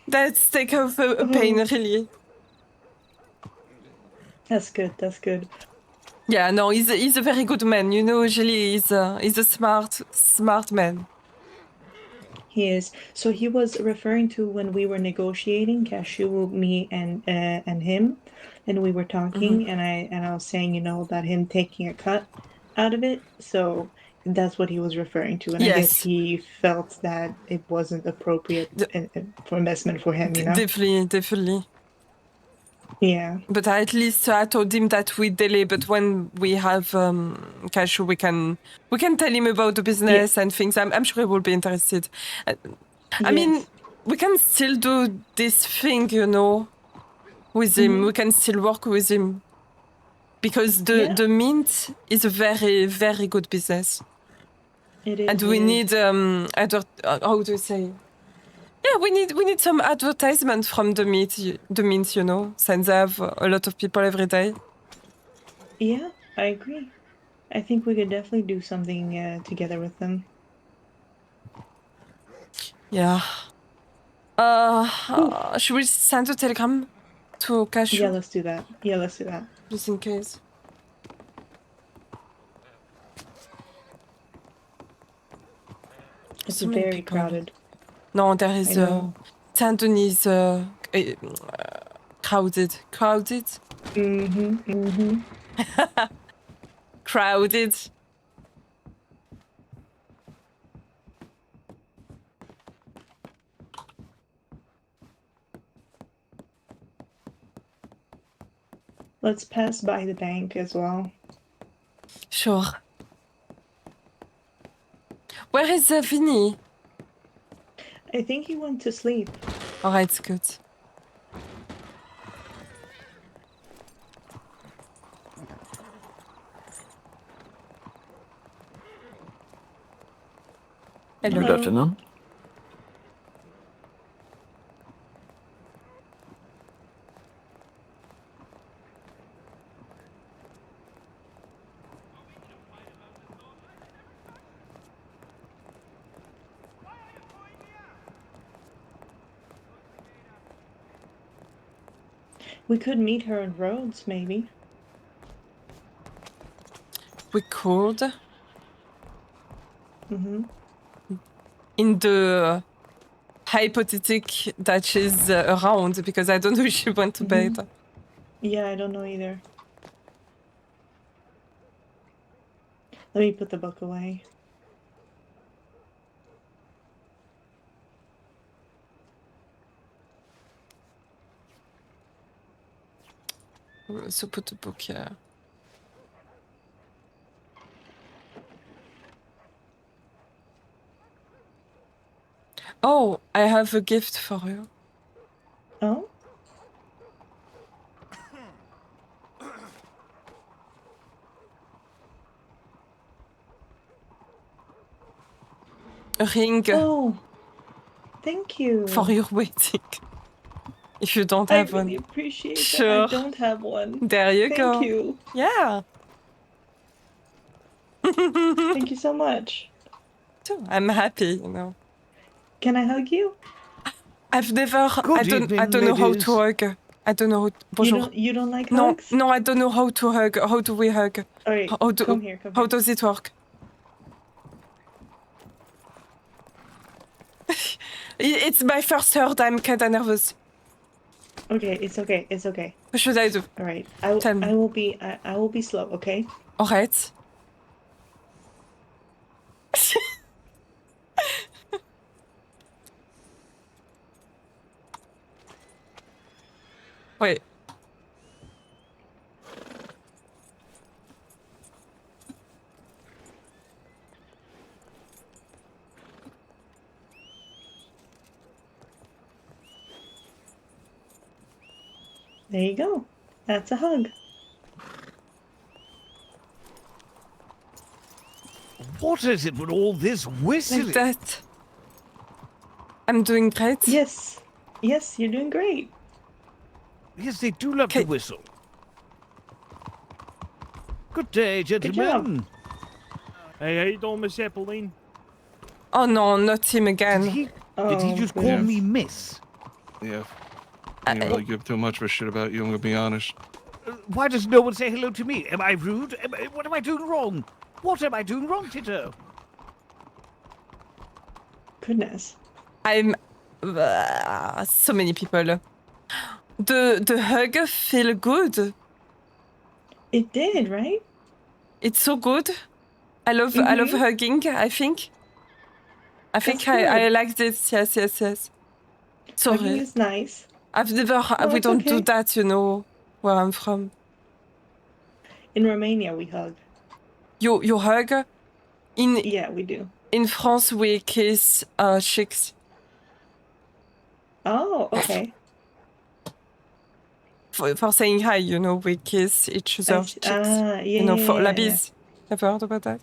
That's take off a pain, really. That's good. That's good. Yeah, no, he's a very good man. You know, Julie, he's a smart man. He is. So he was referring to when we were negotiating, Cashew, me, and him, and we were talking, and I was saying, you know, about him taking a cut out of it. So that's what he was referring to, and I guess Yes. he felt that it wasn't appropriate for investment for him. You know. Definitely. Yeah. But at least I told him that we delay. But when we have Cashew, we can tell him about the business and things. I'm sure he will be interested. I mean, we can still do this thing, you know, with him. We can still work with him because the mint is a very, very good business. It is. And we need how do you say? Yeah, we need some advertisement from the mint, you know, since they have a lot of people every day. Yeah, I agree. I think we could definitely do something together with them. Yeah. Should we send a telegram to Cashew? Yeah, let's do that. Just in case. It's So many very people. crowded. No, there is Saint-Denis is crowded. Crowded? Crowded. Let's pass by the bank as well. Sure. Where is Vinny? I think he went to sleep. Alright, good. Hello. Good afternoon. We could meet her in Rhodes, maybe. We could. In the hypothetic that she's around, because I don't know if she went to bed. Yeah, I don't know either. Let me put the book away. So put the book here. Oh, I have a gift for you. Oh? A ring. Oh, thank you. For your wedding. If you don't I have really one. appreciate Sure. that. I don't have one. There you go. Thank you. Yeah. Thank you so much. I'm happy, you know. Can I hug you? I've never. Good I don't evening, know how ladies. to hug. I don't know. Bonjour. You don't like No, hugs? no, I don't know how to hug. How do we hug? All right, come here. How does it work? It's my first heard. I'm kind of nervous. Okay, it's okay. It's okay. What should I do? All right. Tell me. I will be slow, okay? All right. Wait. There you go. That's a hug. What is it with all this whistling? Like that. I'm doing great. Yes. Yes, you're doing great. Yes, they do love to whistle. Good day, gentlemen. Hey, how you doing, Miss Apolline? Oh no, not him again. Did he just call me Miss? Yeah. I didn't really give too much of a shit about you, I'm gonna be honest. Why does no one say hello to me? Am I rude? What am I doing wrong? What am I doing wrong, Tito? Goodness. I'm so many people. The hug feel good. It did, right? It's so good. I love hugging. I think That's I good. like this. Yes. Sorry. Hugging is nice. I've never. No, We it's don't do okay. that. You know where I'm from. In Romania, we hug. You hug. Yeah, we do. In France, we kiss cheeks. Oh, okay. For saying hi, you know, we kiss each other's cheeks. Yeah, You know, for la yeah. bise. Have you heard about that?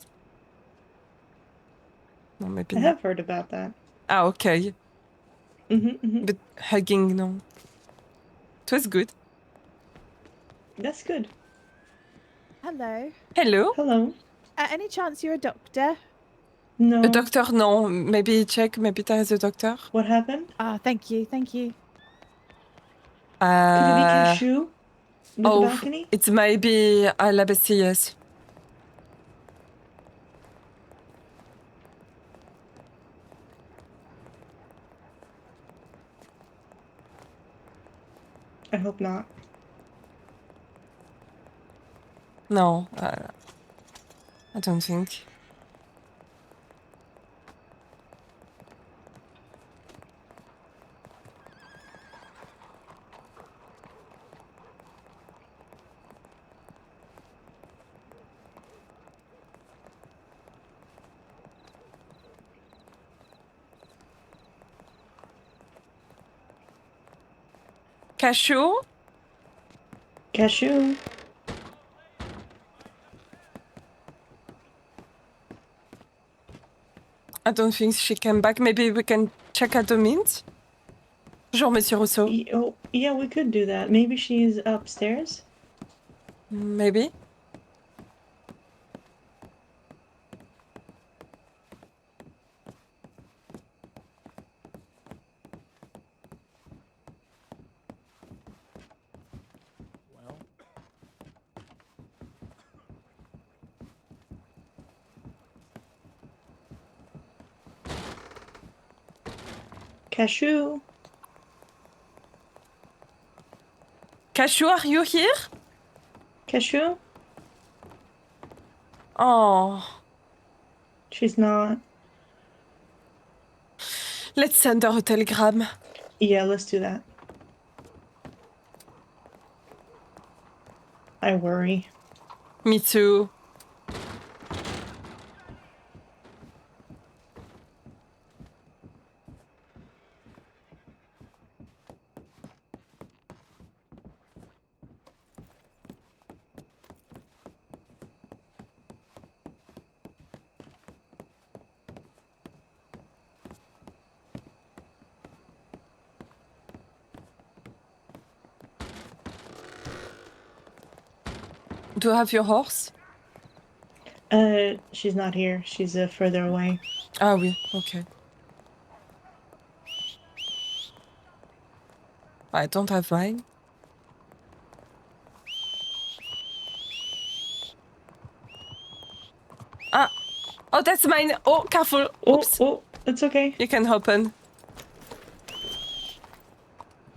No, maybe I not. have heard about that. Ah, okay. Mm-hmm. But hugging, no. It was good. That's good. Hello. Hello. Hello. Any chance you're a doctor? No. A doctor, no. Maybe check. Maybe there is a doctor. What happened? Thank you. Could it be Cashew? With the balcony? It's maybe la bestie, yes. I hope not. No, I don't think. Cashew? Cashew. I don't think she came back. Maybe we can check at the mint. Bonjour, Monsieur Rousseau. Oh, yeah, we could do that. Maybe she's upstairs? Maybe. Cashew. Cashew, are you here? Cashew? Oh. She's not. Let's send her a telegram. Yeah, let's do that. I worry. Me too. Do you have your horse? She's not here. She's further away. Ah oui, okay. I don't have mine. Ah! Oh, that's mine! Oh, careful! Oops! Oh, it's okay. You can open.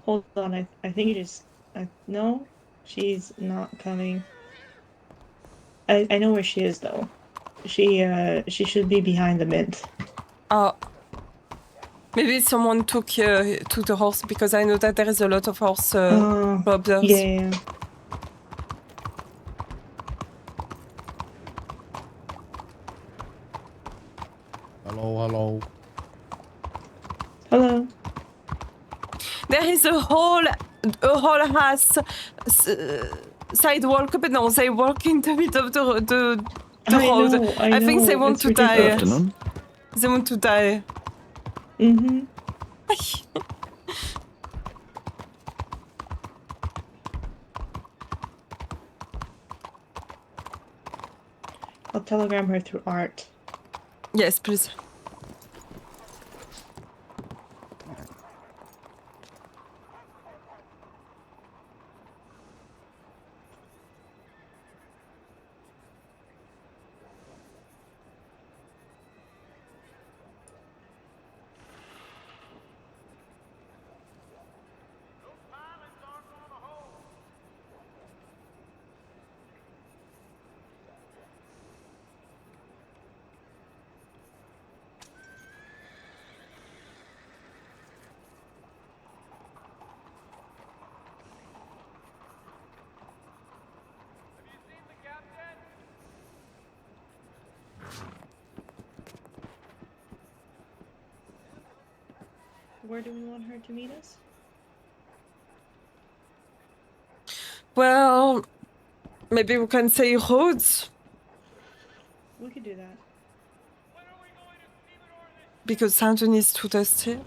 Hold on, I think it is... no, she's not coming. I know where she is, though. She should be behind the mint. Oh. Maybe someone took the horse, because I know that there is a lot of horse robbers. Yeah. Hello. Hello. There is a whole ass sidewalk, but no, they walk in the middle of the road. I think know, they want it's to die. ridiculous. Afternoon. They want to die. Mm-hmm. I'll telegram her through art. Yes, please. Where do we want her to meet us? Well, maybe we can say Rhodes. We could do that. Because Saint Denis is too dusty.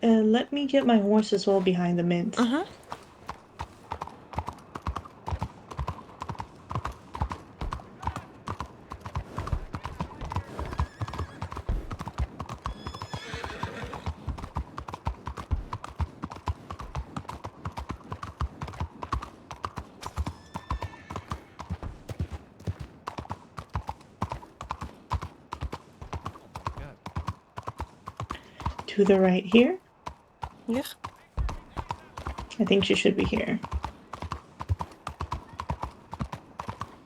Let me get my horse as well behind the mint. To the right here? Yeah. I think she should be here.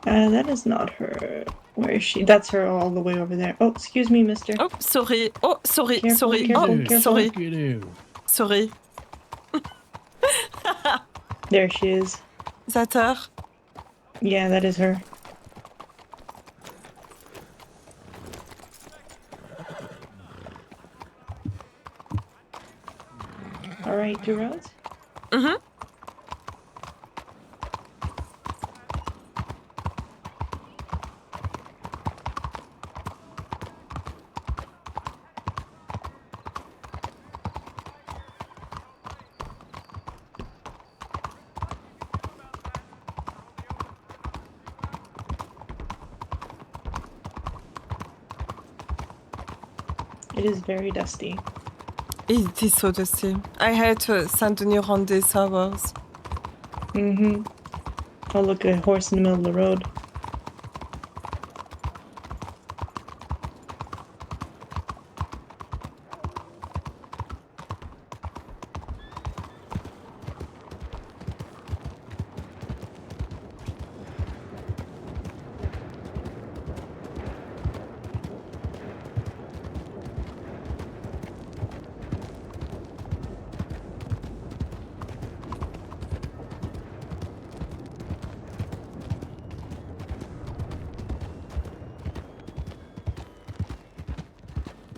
That is not her. Where is she? That's her all the way over there. Oh, excuse me, mister. Oh, sorry. Oh, sorry. Careful, sorry. careful, oh, careful. sorry. Sorry. There she is. Is that her? Yeah, that is her. All right, 2 roads? Mm-hmm. It is very dusty. It is so dusty. I hate Saint Denis on these hours. Mm-hmm. Oh, look, a horse in the middle of the road.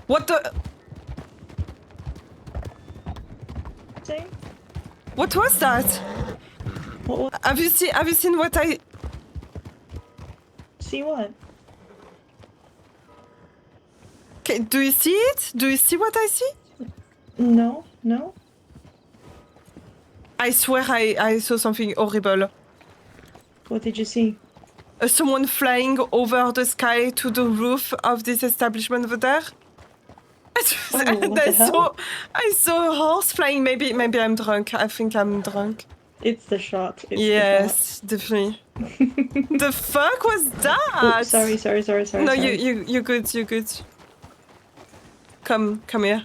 What the? Say? What was that? Have you seen what I? See what? Okay, do you see it? Do you see what I see? No, no. I swear I saw something horrible. What did you see? Someone flying over the sky to the roof of this establishment over there. What the hell? I saw a horse flying. Maybe I'm drunk. I think I'm drunk. It's the shot. It's yes, definitely. The fuck was that? Oh, sorry. No, you good. You good. Come here.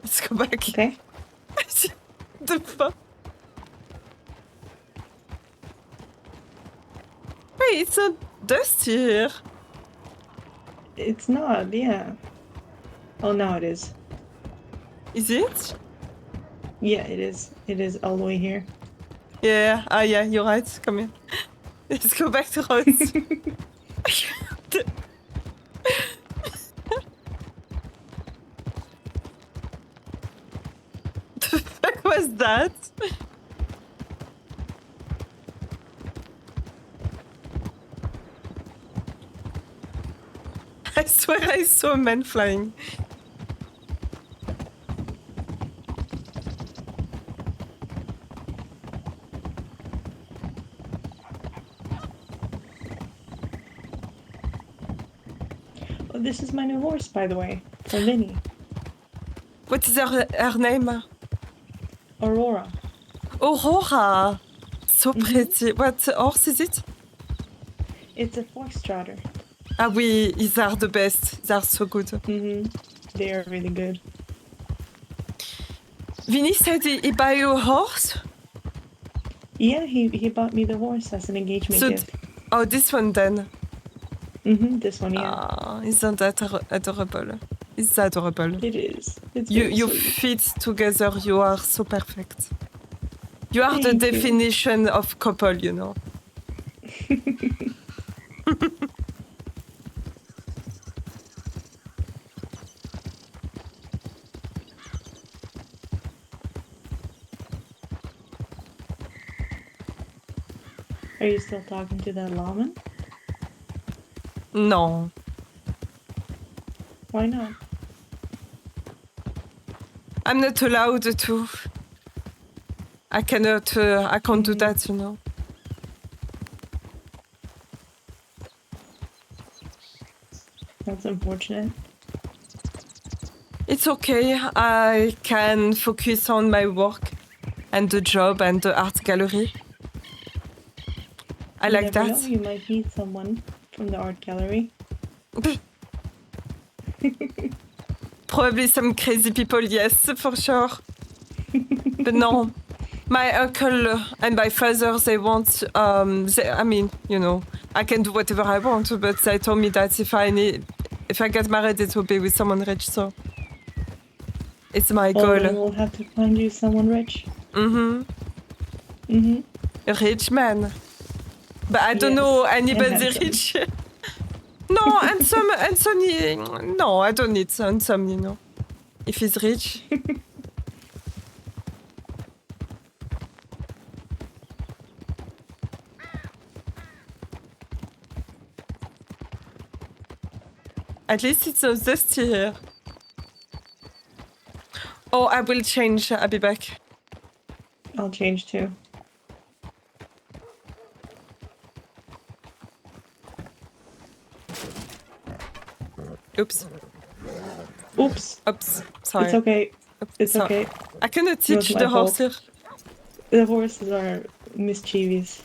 Let's go back. Okay. The fuck. Wait, it's so dusty here. It's not, yeah. Oh, now it is. Is it? Yeah, it is. It is all the way here. Yeah, yeah, you're right. Come here. Let's go back to Rhodes. The fuck was that? I swear I saw a man flying. Oh, this is my new horse, by the way, from Vinny. What is her name? Aurora. Aurora! So pretty. What horse is it? It's a foxtrotter. Ah oui, these are the best. They are so good. They are really good. Vinny said he buy you a horse? Yeah, he bought me the horse as an engagement gift. Oh, this one then. This one, yeah. Ah, isn't that adorable? It's adorable. It is. It's You very sweet. fit together. You are so perfect. You are the Thank you. definition of couple, you know. Are you still talking to that lawman? No. Why not? I'm not allowed to. I cannot. I can't do that, you know. That's unfortunate. It's okay. I can focus on my work and the job and the art gallery. I like never that. know, you might meet someone from the art gallery. Probably some crazy people, yes, for sure. But no, my uncle and my father, they want, I mean, you know, I can do whatever I want, but they told me that if I get married, it will be with someone rich, so it's my Well, goal. then we'll have to find you someone rich. A rich man. But I don't know anybody rich. No, handsome, no, I don't need handsome, you know. If he's rich. At least it's not dusty here. Oh, I will change. I'll be back. I'll change too. Oops. Oops. Oops. Sorry. It's okay. It's So- okay. I cannot It was teach my the horse fault. here. The horses are mischievous.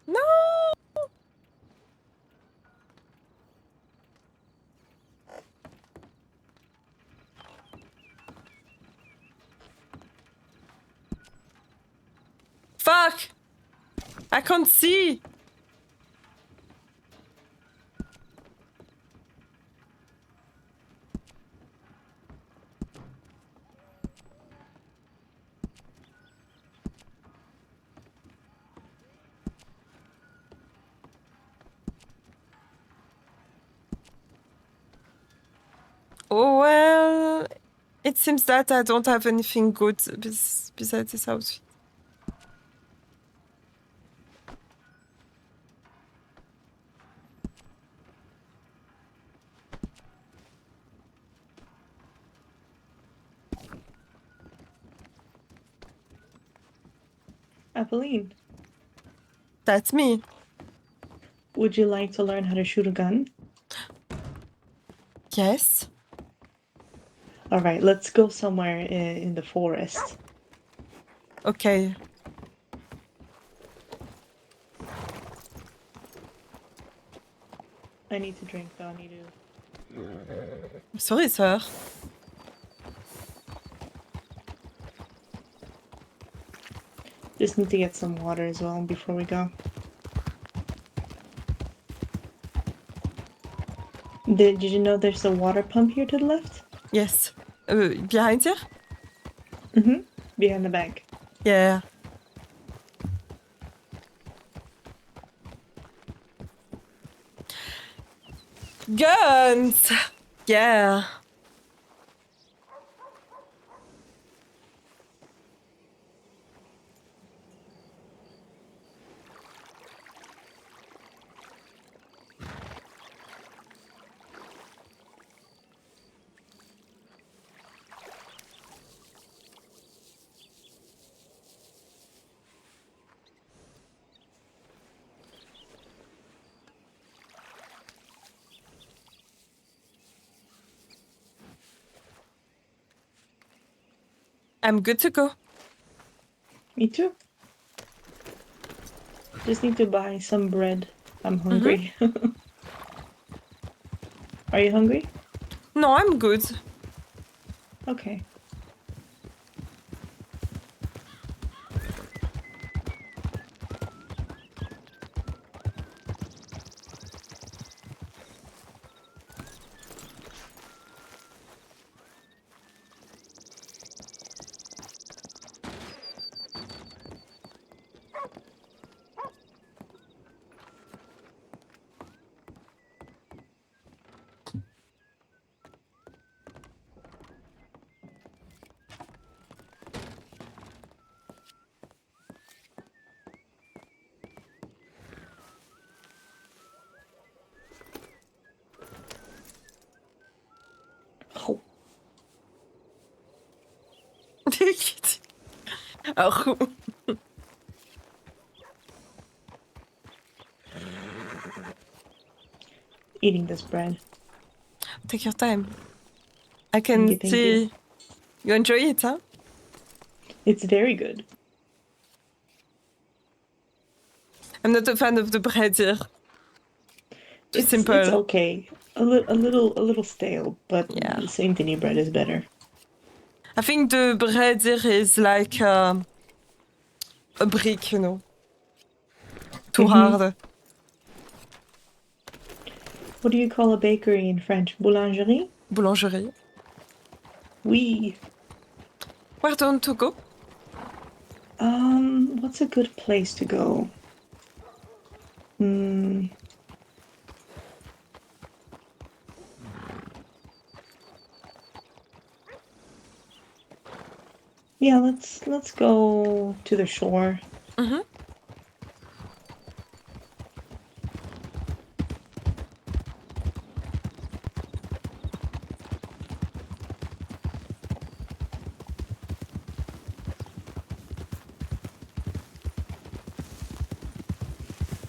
No! Fuck! I can't see! Oh, well, it seems that I don't have anything good besides this outfit. Apolline, That's me. would you like to learn how to shoot a gun? Yes. All right, let's go somewhere in the forest. Okay. I need to drink though. I need to. Sorry, sir. Just need to get some water as well before we go. Did you know there's a water pump here to the left? Yes. Behind here? Behind the bank. Yeah. Guns! Yeah. I'm good to go. Me too. Just need to buy some bread. I'm hungry. Are you hungry? No, I'm good. Okay. Oh. Oh. Eating this bread. Take your time. I Thank can you, thank see you. you enjoy it, huh? It's very good. I'm not a fan of the bread here. Too simple. It's okay. A little stale, but the Saint Denis bread is better. I think the bread here is like a brick, you know. Too hard. What do you call a bakery in French? Boulangerie? Boulangerie. Oui. Where do you want to go? What's a good place to go? Yeah, let's go to the shore. Mm-hmm.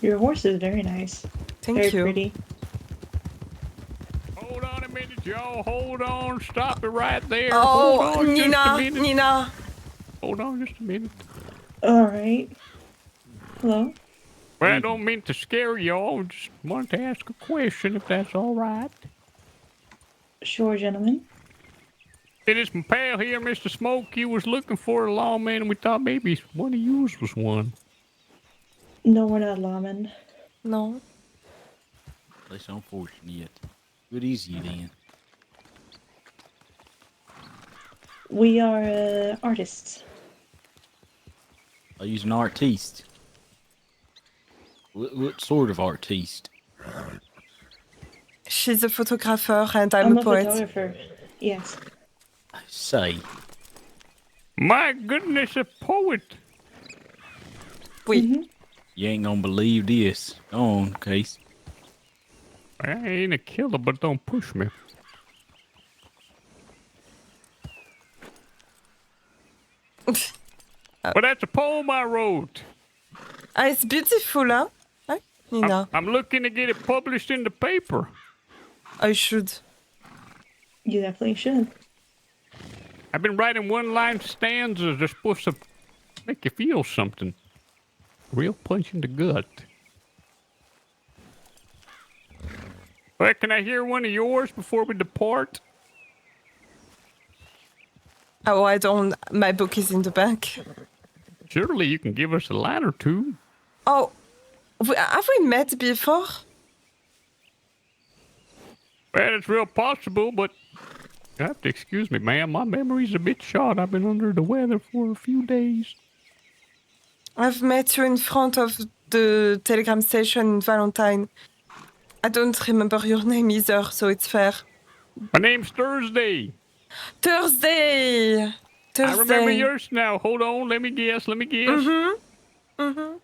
Your horse is very nice. Thank very you. Pretty. Hold on a minute, y'all. Hold on. Stop it right there. Oh, Hold on Nina, just a minute. Nina. Hold on just a minute. All right. Hello? Well, I don't mean to scare y'all. Just wanted to ask a question, if that's all right. Sure, gentlemen. It is my pal here, Mr. Smoke. He was looking for a lawman, and we thought maybe one of yous was one. No, we're not lawmen. No. That's unfortunate. Good easy then. We are artists. I use an artiste. What sort of artiste? She's a photographer and I'm a poet. Photographer. Yes. I say. My goodness, a poet. Oui. You ain't gonna believe this. Go on, Case. I ain't a killer, but don't push me. But that's a poem I wrote. It's beautiful, huh? Right, Nina? I'm looking to get it published in the paper. I should. You definitely should. I've been writing one-line stanzas. They're supposed to make you feel something. Real punch in the gut. Well, can I hear one of yours before we depart? Oh, I don't. My book is in the back. Surely you can give us a line or two. Oh, have we met before? Well, it's real possible, but you have to excuse me, ma'am. My memory's a bit shot. I've been under the weather for a few days. I've met you in front of the telegram station in Valentine. I don't remember your name either, so it's fair. My name's Thursday. Thursday! I remember yours now. Hold on. Let me guess. Mm-hmm. Mm-hmm.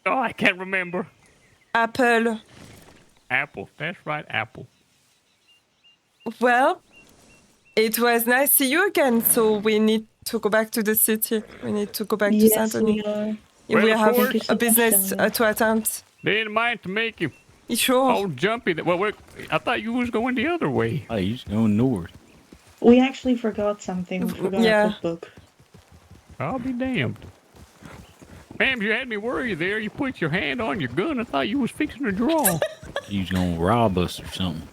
Oh, I can't remember. Apple. Apple. That's right, Apple. Well, it was nice to see you again, so we need to go back to the city. We need to go back to Saint Denis. We are. Well, we of have course. a business to attend. They didn't mind to make you. Sure. Oh, jumpy. Well, I thought you was going the other way. Hey, you just going north. We actually forgot something. We forgot Yeah. our cookbook. I'll be damned. Ma'am, you had me worried there. You put your hand on your gun. I thought you was fixing to draw. You was gonna rob us or something.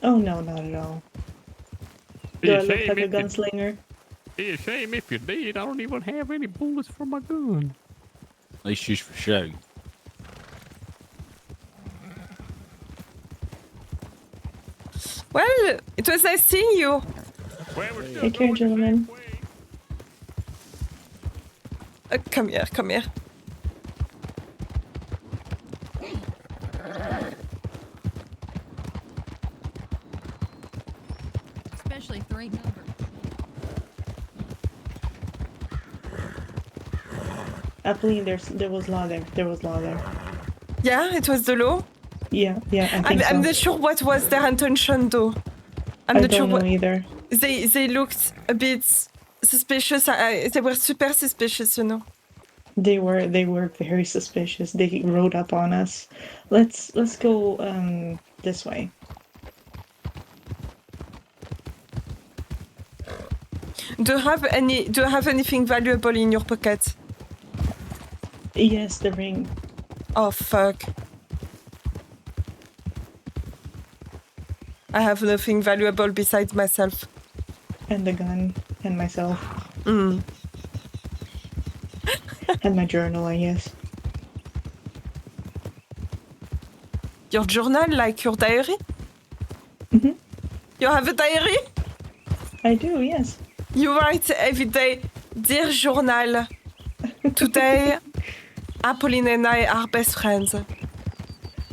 Oh no, not at all. Do I look like a gunslinger? Be a shame if you did. I don't even have any bullets for my gun. At least just for show. Well, it was nice seeing you. Take care, gentlemen. Come here, come here. Especially 3 numbers. Apolline, there was law there. There was law there. Yeah, it was the law. Yeah, I think so. I'm not sure what was their intention though. I'm I not don't sure know what either. they looked a bit suspicious. They were super suspicious, you know. They were very suspicious. They rode up on us. Let's go this way. Do you have anything valuable in your pocket? Yes, the ring. Oh fuck. I have nothing valuable besides myself. And the gun. And myself. Mm. And my journal, I guess. Your journal, like your diary? Mm-hmm. You have a diary? I do, yes. You write every day, dear journal. Today, Apolline and I are best friends.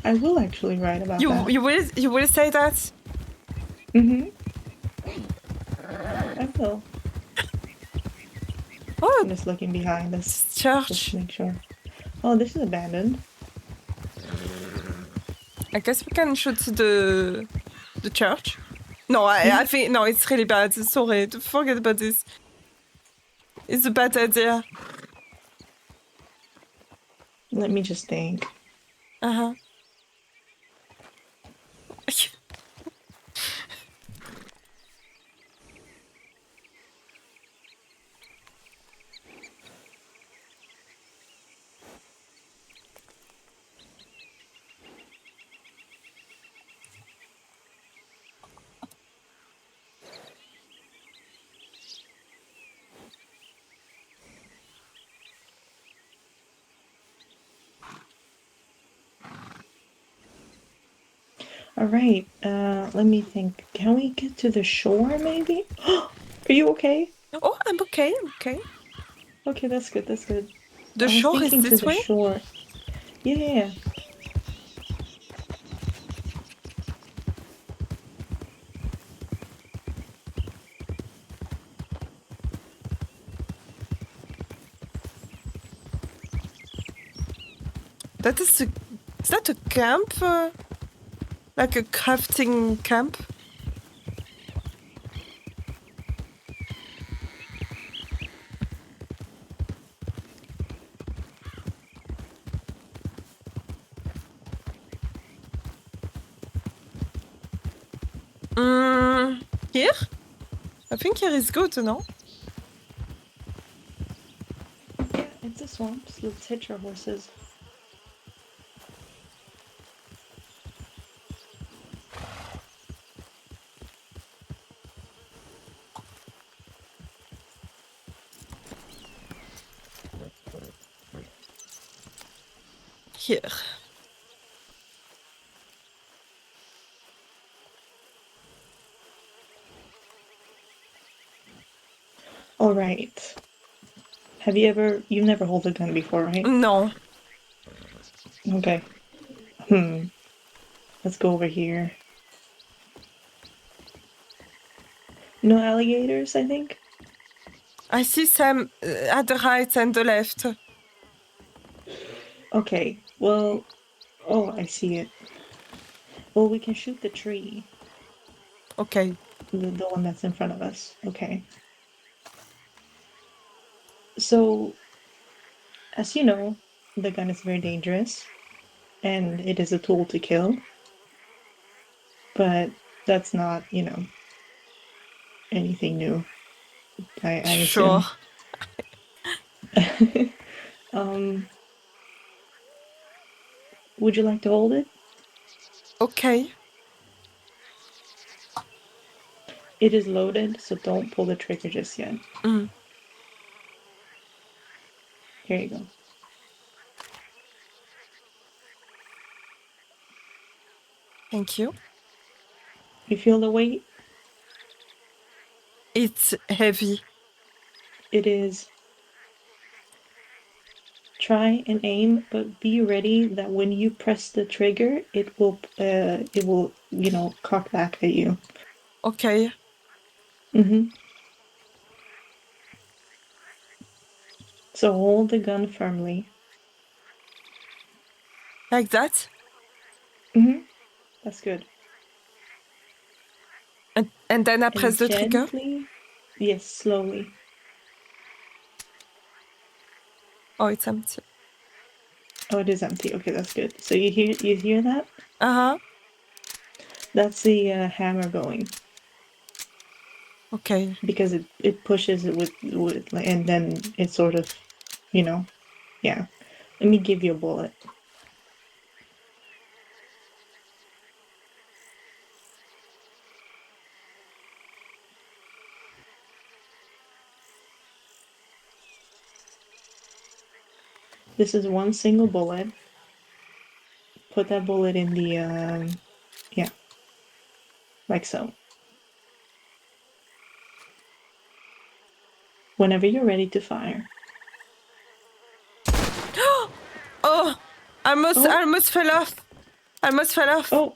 I will actually write about that. You will say that? Mm-hmm. I will. Oh, I'm just looking behind us. Church. Just to make sure. Oh, this is abandoned. I guess we can shoot the church. No, I think no, it's really bad. Sorry, forget about this. It's a bad idea. Let me just think. Uh-huh. All right. Let me think. Can we get to the shore, maybe? Are you okay? Oh, I'm okay. I'm okay. Okay, that's good. That's good. The shore is this way? Shore. Yeah. Is that a camp? Like a crafting camp? Here? I think here is good, no? Yeah, it's a swamp. So let's hitch our horses. Here. All right. You've never held a gun before, right? No. Okay. Let's go over here. No alligators, I think? I see some at the right and the left. Okay, well... Oh, I see it. Well, we can shoot the tree. Okay. The one that's in front of us. Okay. So, as you know, the gun is very dangerous. And it is a tool to kill. But That's not, anything new. I Sure. assume. Would you like to hold it? Okay. It is loaded, so don't pull the trigger just yet. Here you go. Thank you. You feel the weight? It's heavy. It is. Try and aim, but be ready that when you press the trigger, it will, cock back at you. Okay. So hold the gun firmly. Like that? That's good. And then I press the trigger? Yes, slowly. Oh, it's empty. Oh, it is empty. Okay, that's good. So you hear that? Uh-huh. That's the hammer going. Okay. Because it pushes it with and then it sort of, yeah. Let me give you a bullet. This is one single bullet. Put that bullet in the, yeah, like so. Whenever you're ready to fire. Oh! I almost fell off. Oh!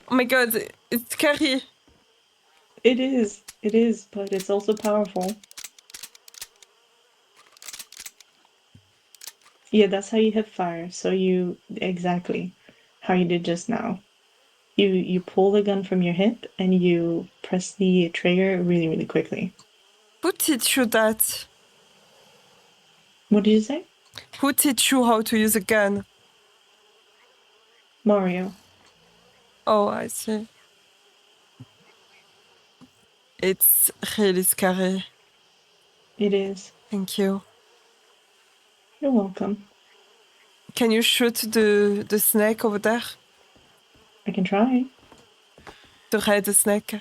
Oh my god, it's scary. It is, but it's also powerful. Yeah, that's how you hip fire. So exactly how you did just now. You pull the gun from your hip and you press the trigger really, really quickly. Who teach you that? What did you say? Who teach you how to use a gun? Mario. Oh, I see. It's really scary. It is. Thank you. You're welcome. Can you shoot the snake over there? I can try. The red snake.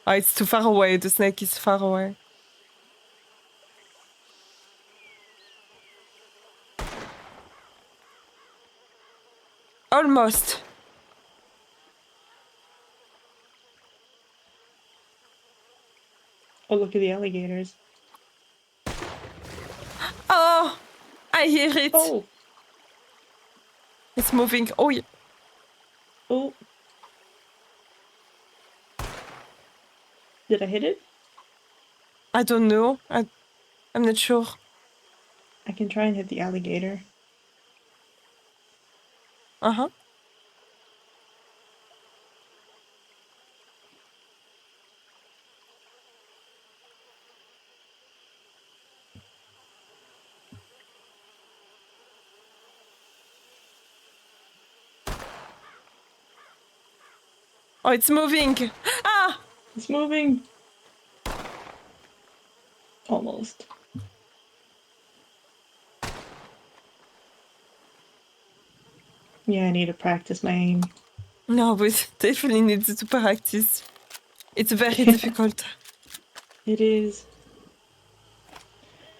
Oh, it's too far away. The snake is far away. Almost. Oh, look at the alligators. Oh, I hear it. Oh. It's moving. Oh, yeah. Oh. Did I hit it? I don't know. I'm not sure. I can try and hit the alligator. Uh-huh. Oh, it's moving. Ah! It's moving. Almost. Yeah, I need to practice my aim. No, we definitely need to practice. It's very difficult. It is.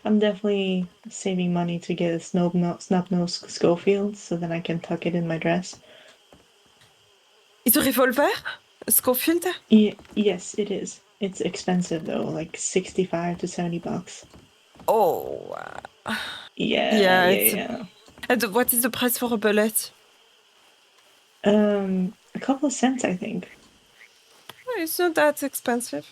I'm definitely saving money to get a snub-nose Schofield so that I can tuck it in my dress. It's a revolver? Schofield? Yes, it is. It's expensive though, like 65 to 70 bucks. Oh. Yeah. And what is the price for a bullet? A couple of cents, I think. It's not that expensive.